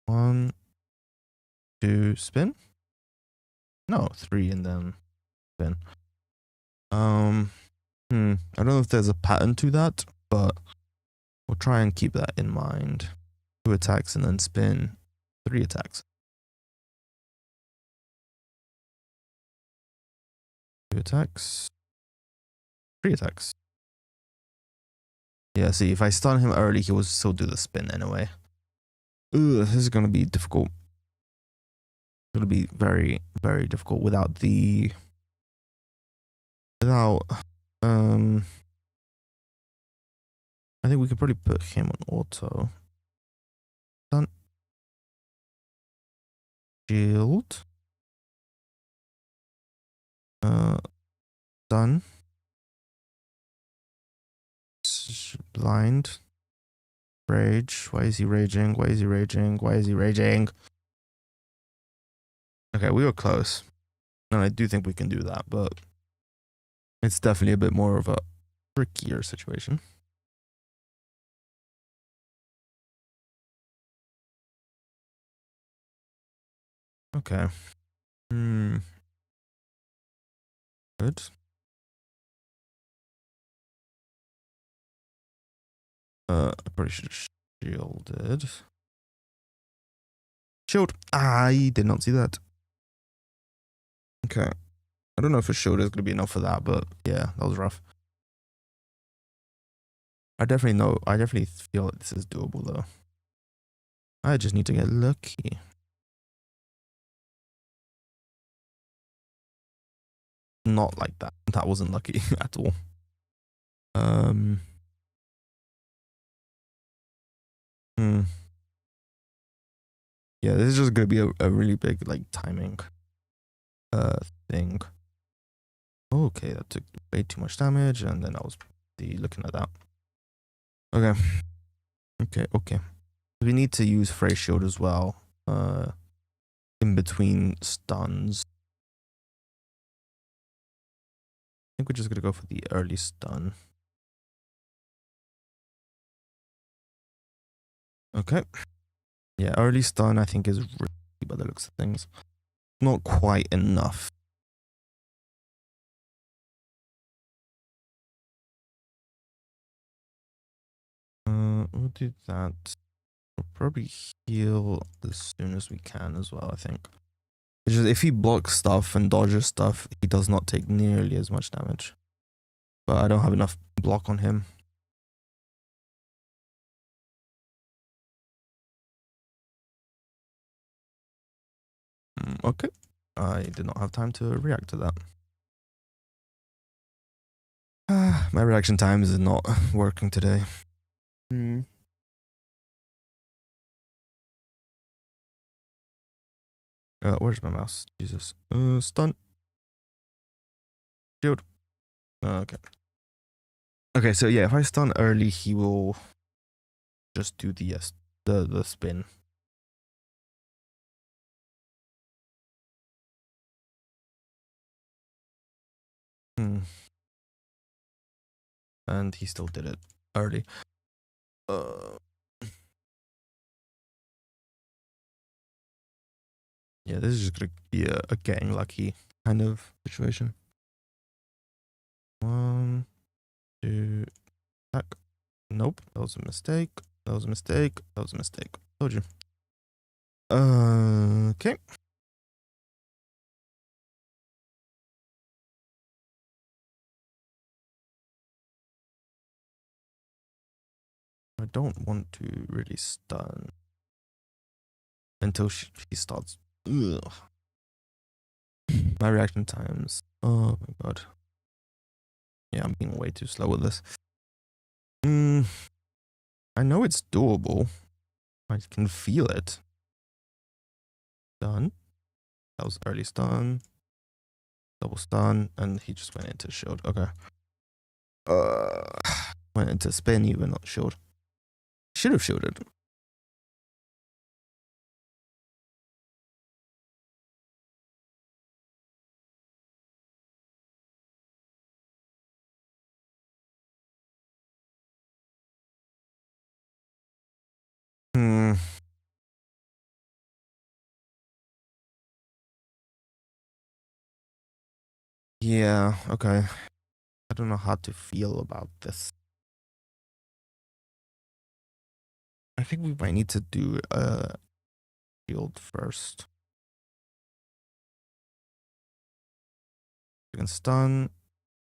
1, 2, spin? No, 3 and then spin. I don't know if there's a pattern to that, but we'll try and keep that in mind. 2 attacks and then spin. 3 attacks. 2 attacks. 3 attacks. Yeah, see, if I stun him early, he will still do the spin anyway. Ugh, this is gonna be difficult. It's gonna be very, very difficult without I think we could probably put him on auto. Stun. Shield. Stun. Blind. Rage. Why is he raging? Why is he raging? Why is he raging? Okay, we were close. And I do think we can do that, but it's definitely a bit more of a trickier situation. Okay. Good. I probably should have shielded. Shield. I did not see that. Okay. I don't know if a shield is going to be enough for that, but yeah, that was rough. I definitely feel like this is doable though. I just need to get lucky. Not like that. That wasn't lucky at all. Hmm. Yeah, this is just gonna be a really big like timing thing. Okay, that took way too much damage, and then I was looking at that. Okay. Okay. We need to use Frey Shield as well. In between stuns. I think we're just gonna go for the early stun. Okay. Yeah, early stun I think is really by the looks of things. Not quite enough. We'll do that. We'll probably heal as soon as we can as well, I think. It's just if he blocks stuff and dodges stuff, he does not take nearly as much damage. But I don't have enough block on him. Okay. I did not have time to react to that. My reaction time is not working today. Where's my mouse? Jesus. Stun. Shield. Okay. Okay, so yeah, if I stun early, he will just do the spin. And he still did it early. Yeah, this is just gonna be a getting lucky kind of situation. 1, 2, attack. Nope, that was a mistake. That was a mistake. That was a mistake. Told you. Okay. I don't want to really stun until she starts. Ugh. My reaction times. Oh my god. Yeah, I'm being way too slow with this. I know it's doable. I can feel it. Stun. That was early stun. Double stun, and he just went into shield. Okay. Went into spin, even not shield. Should have shielded. Yeah, okay. I don't know how to feel about this. I think we might need to do a shield first. We can stun.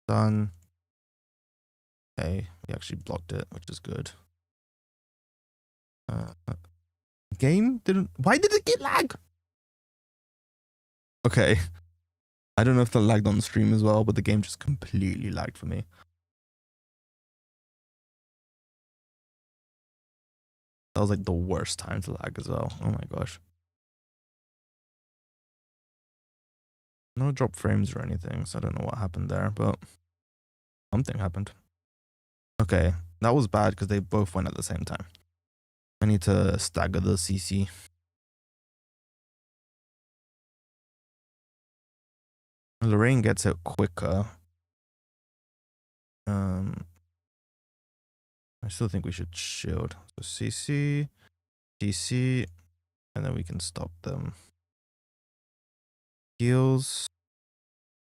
Okay, we actually blocked it, which is good. Game didn't. Why did it get lag? Okay. I don't know if that lagged on the stream as well, but the game just completely lagged for me. That was like the worst time to lag as well. Oh my gosh. No drop frames or anything, so I don't know what happened there, but something happened. Okay, that was bad because they both went at the same time. I need to stagger the CC. Lorraine gets it quicker. I still think we should shield. So CC, DC, and then we can stop them. Heals.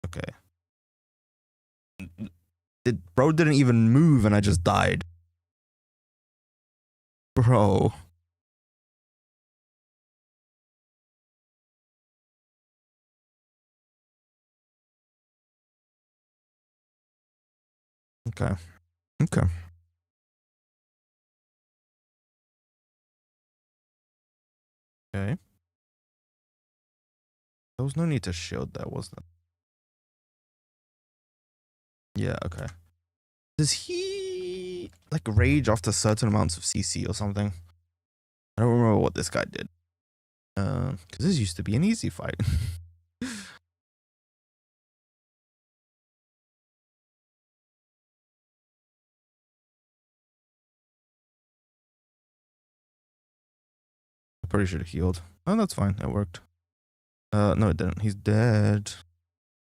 Okay. Bro didn't even move and I just died. Bro. Okay. Okay. There was no need to shield there, was there? Yeah, okay. Does he like rage after certain amounts of CC or something? I don't remember what this guy did. Because this used to be an easy fight. I probably should have healed. Oh, that's fine. It worked. No, it didn't. He's dead.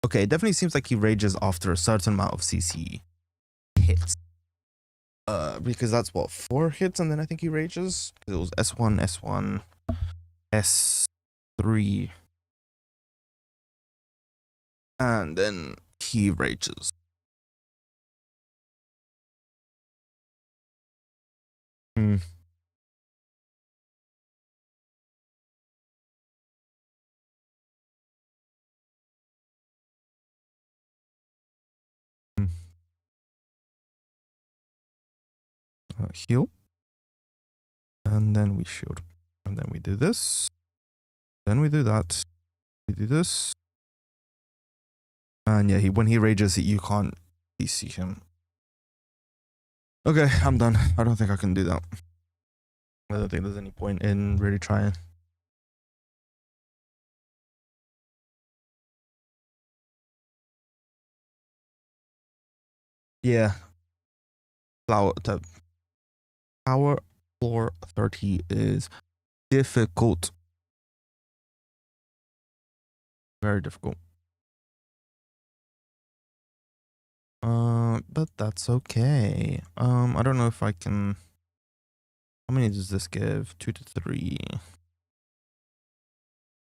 Okay, it definitely seems like he rages after a certain amount of CC hits. Because that's what, 4 hits, and then I think he rages. It was S1, S1, S3, and then he rages. Hmm. Heal, and then we shield, and then we do this, then we do that, we do this, and yeah, when he rages, you can't see him. Okay, I'm done. I don't think I can do that. I don't think there's any point in really trying. Yeah, power floor 30 is difficult. Very difficult. But that's okay. I don't know if I can. How many does this give? 2 to 3.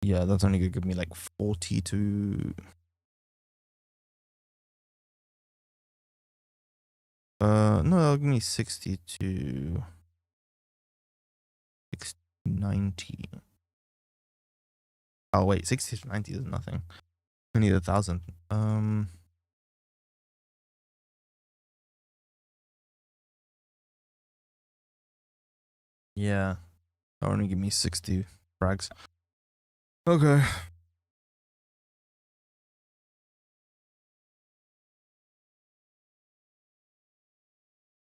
Yeah, that's only gonna give me like 42. No, that'll give me 62. 90. Oh wait, 60 to 90 is nothing. I need 1,000. Yeah, that'll only give me 60 frags. Okay.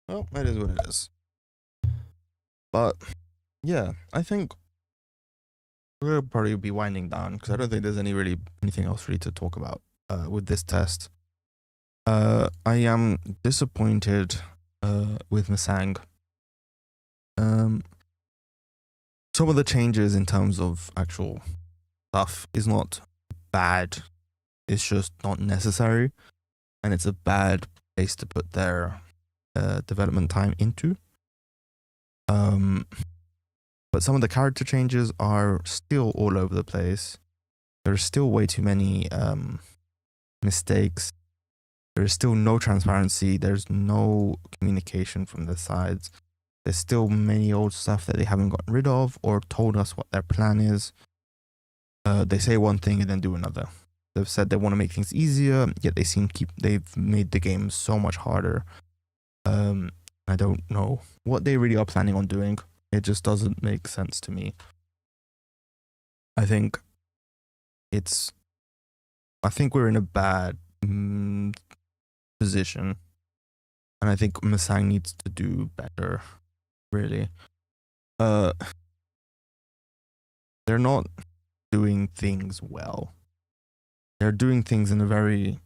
Well, it is what it is. But yeah, I think we'll probably be winding down because I don't think there's anything else really to talk about with this test. I am disappointed with Masang. Some of the changes in terms of actual stuff is not bad. It's just not necessary, and it's a bad place to put their development time into. But some of the character changes are still all over the place. There's still way too many mistakes. There's still no transparency. There's no communication from the sides. There's still many old stuff that they haven't gotten rid of or told us what their plan is. They say one thing and then do another. They've said they want to make things easier, yet they've made the game so much harder. I don't know what they really are planning on doing. It just doesn't make sense to me. I think we're in a bad position, and I think Masang needs to do better. Really, they're not doing things well. They're doing things in a very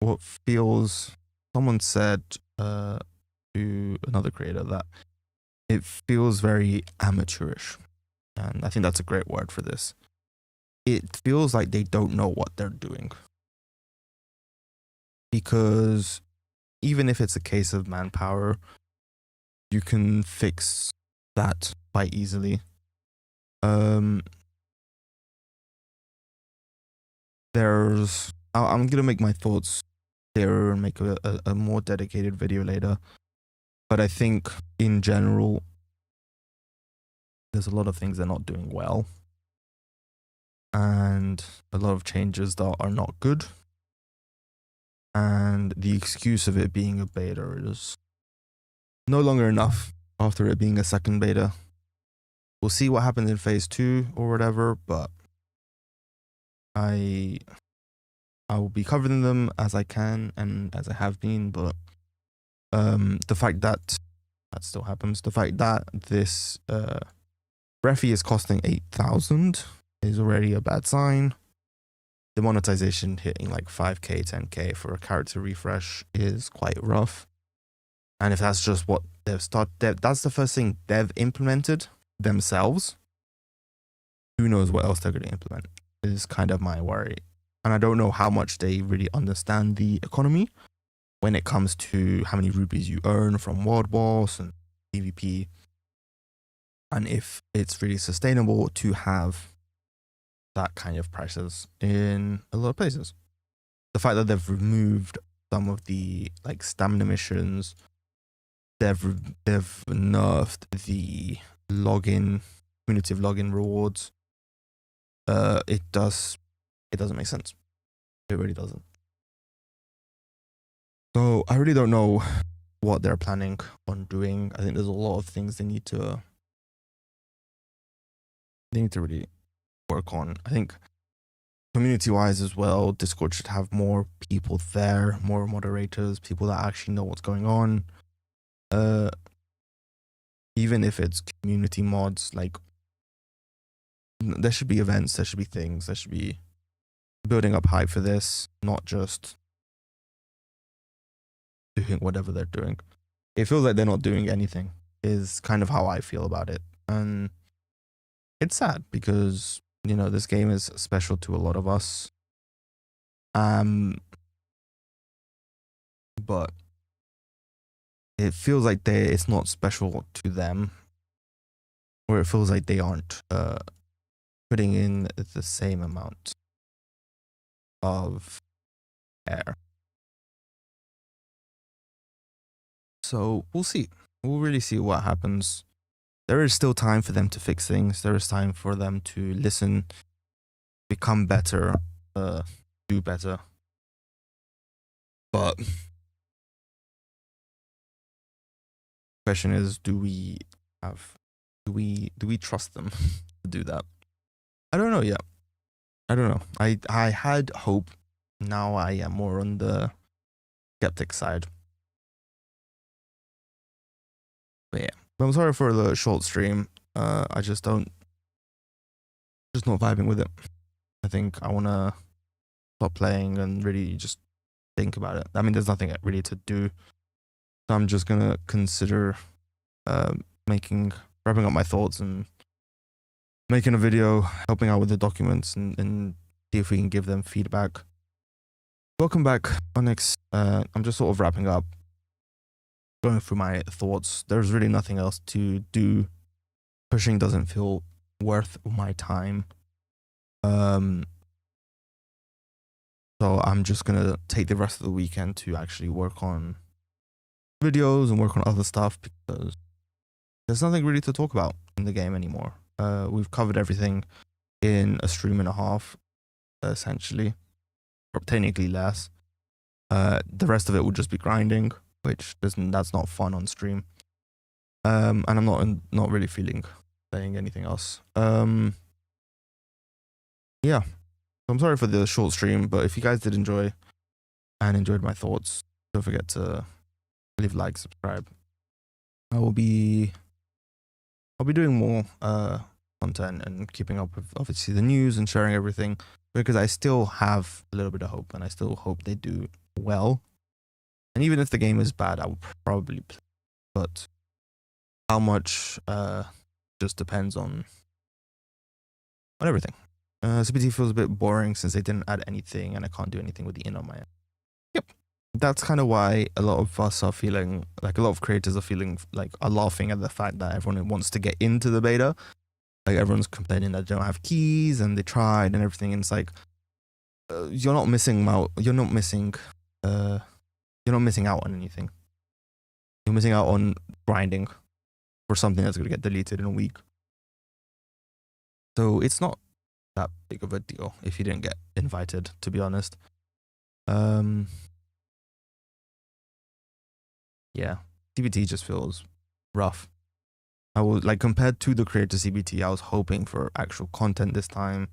someone said to another creator that it feels very amateurish, and I think that's a great word for this. It feels like they don't know what they're doing, because even if it's a case of manpower, you can fix that quite easily. I'm gonna make my thoughts clearer and make a more dedicated video later. But I think in general, there's a lot of things they're not doing well, and a lot of changes that are not good. And the excuse of it being a beta is no longer enough after it being a second beta. we'll see what happens in phase 2 or whatever, but I will be covering them as I can and as I have been. But the fact that still happens, the fact that this Refi is costing 8,000 is already a bad sign. The monetization hitting like 5k, 10k for a character refresh is quite rough. And if that's just what that's the first thing they've implemented themselves, who knows what else they're going to implement is kind of my worry. And I don't know how much they really understand the economy when it comes to how many rupees you earn from World Boss and PvP, and if it's really sustainable to have that kind of prices in a lot of places. The fact that they've removed some of the like stamina missions, they've nerfed the community of login rewards. It doesn't make sense. It really doesn't. So I really don't know what they're planning on doing. I think there's a lot of things they need to really work on. I think community-wise as well, Discord should have more people there, more moderators, people that actually know what's going on. Even if it's community mods, like there should be events, there should be things, there should be building up hype for this, not just doing whatever they're doing. It feels like they're not doing anything, is kind of how I feel about it. And it's sad because, you know, this game is special to a lot of us. But it feels like it's not special to them, or it feels like they aren't putting in the same amount of care. So we'll see. We'll really see what happens. There is still time for them to fix things. There is time for them to listen, become better, do better. But the question is, do we trust them to do that? I don't know yet. I don't know. I had hope. Now I am more on the skeptic side. But yeah, but I'm sorry for the short stream. I just not vibing with it. I think I want to stop playing and really just think about it. I mean, there's nothing really to do. So I'm just going to consider wrapping up my thoughts and making a video, helping out with the documents and see if we can give them feedback. Welcome back, Onyx. I'm just sort of wrapping up, going through my thoughts. There's really nothing else to do. Pushing doesn't feel worth my time. So I'm just gonna take the rest of the weekend to actually work on videos and work on other stuff, because there's nothing really to talk about in the game anymore. We've covered everything in a stream and a half, essentially, or technically less. The rest of it will just be grinding, which that's not fun on stream. And I'm not really feeling playing anything else. Yeah, I'm sorry for the short stream, but if you guys did enjoy and enjoyed my thoughts, don't forget to leave a like, subscribe. I'll be doing more content and keeping up with obviously the news and sharing everything, because I still have a little bit of hope and I still hope they do well. And even if the game is bad, I will probably play, but how much just depends on everything. CBT feels a bit boring since they didn't add anything and I can't do anything with the in on my end. Yep. That's kind of why a lot of us are feeling, like a lot of creators are feeling like, are laughing at the fact that everyone wants to get into the beta. Like everyone's complaining that they don't have keys and they tried and everything. And it's like, you're not missing out. You're not missing out on anything. You're missing out on grinding for something that's going to get deleted in a week. So it's not that big of a deal if you didn't get invited, to be honest. Yeah, CBT just feels rough. I was like, compared to the Creator CBT, I was hoping for actual content this time.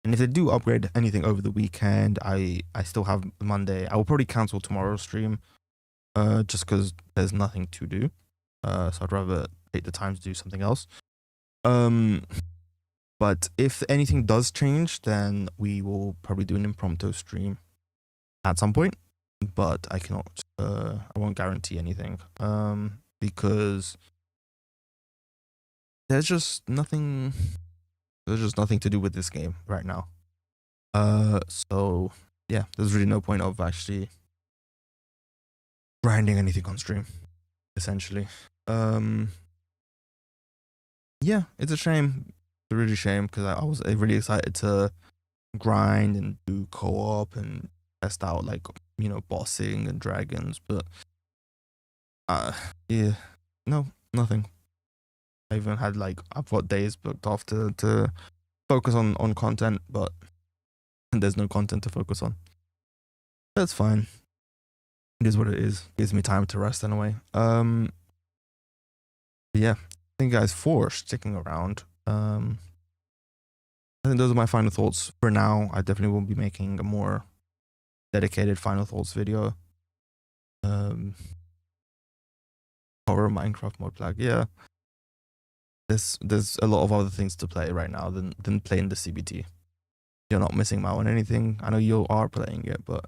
And if they do upgrade anything over the weekend, I still have Monday. I will probably cancel tomorrow's stream, just because there's nothing to do. So I'd rather take the time to do something else. But if anything does change, then we will probably do an impromptu stream at some point. But I cannot, I won't guarantee anything, because there's just nothing to do with this game right now. So yeah, there's really no point of actually grinding anything on stream, essentially. Yeah, it's a shame. It's a really shame, because I was really excited to grind and do co-op and test out, like, you know, bossing and dragons, but yeah, no, nothing. I even had, like, I've got days booked off to focus on content, but there's no content to focus on. That's fine. It is what it is. Gives me time to rest anyway. Yeah, thank you guys for sticking around. I think those are my final thoughts for now. I definitely will be making a more dedicated final thoughts video. Horror Minecraft mod plug. Yeah, there's a lot of other things to play right now than playing the CBT. You're not missing out on anything. I know you are playing it, but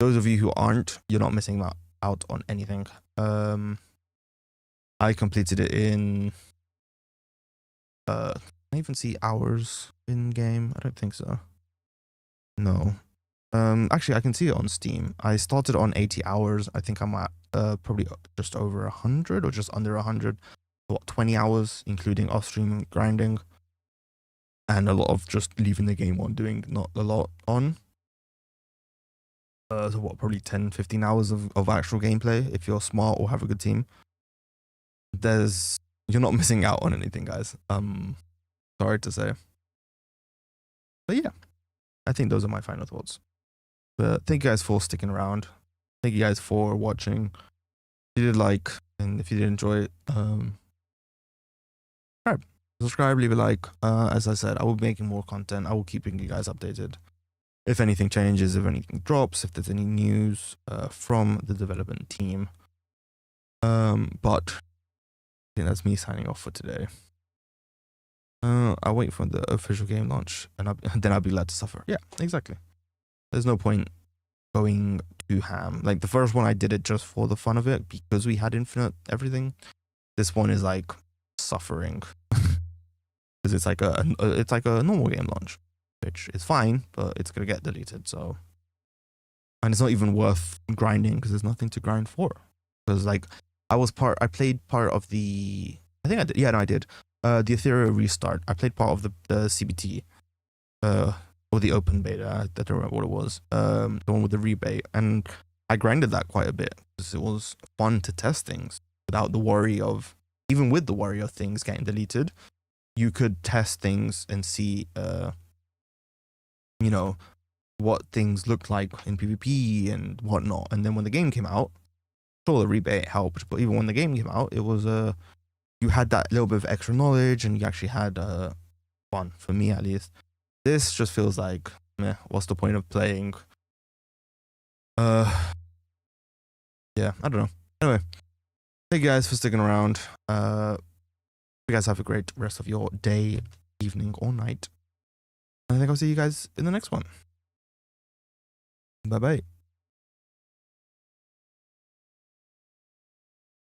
those of you who aren't, you're not missing out on anything. I completed it in can I even see hours in game? I don't think so. No. Actually, I can see it on Steam. I started on 80 hours. I think I'm at probably just over 100 or just under 100. What, 20 hours, including off-stream grinding, and a lot of just leaving the game on, doing not a lot on. So what, probably 10, 15 hours of actual gameplay if you're smart or have a good team. You're not missing out on anything, guys. Sorry to say. But yeah, I think those are my final thoughts. But thank you guys for sticking around. Thank you guys for watching. If you did like, and if you did enjoy it, subscribe, leave a like. As I said, I will be making more content. I will keep you guys updated. If anything changes, if anything drops, if there's any news from the development team. But I think that's me signing off for today. I'll wait for the official game launch, and then I'll be glad to suffer. Yeah, exactly. There's no point going too ham. Like, the first one, I did it just for the fun of it, because we had infinite everything. This one is like suffering, because it's like a normal game launch, which is fine, but it's gonna get deleted. So, and it's not even worth grinding, because there's nothing to grind for. Because, like, I played part of the, I think I did. Yeah, no, I did. The Ethereal restart. I played part of the CBT, or the open beta. I don't remember what it was. The one with the rebate, and I grinded that quite a bit because it was fun to test things without the worry of, even with the worry of things getting deleted, you could test things and see, you know, what things looked like in PvP and whatnot. And then when the game came out, sure, the rebate helped, but even when the game came out, it was you had that little bit of extra knowledge, and you actually had fun, for me at least. This just feels like, meh, what's the point of playing? Yeah, I don't know. Anyway, thank you guys for sticking around. You guys have a great rest of your day, evening, or night. I think I'll see you guys in the next one. Bye bye.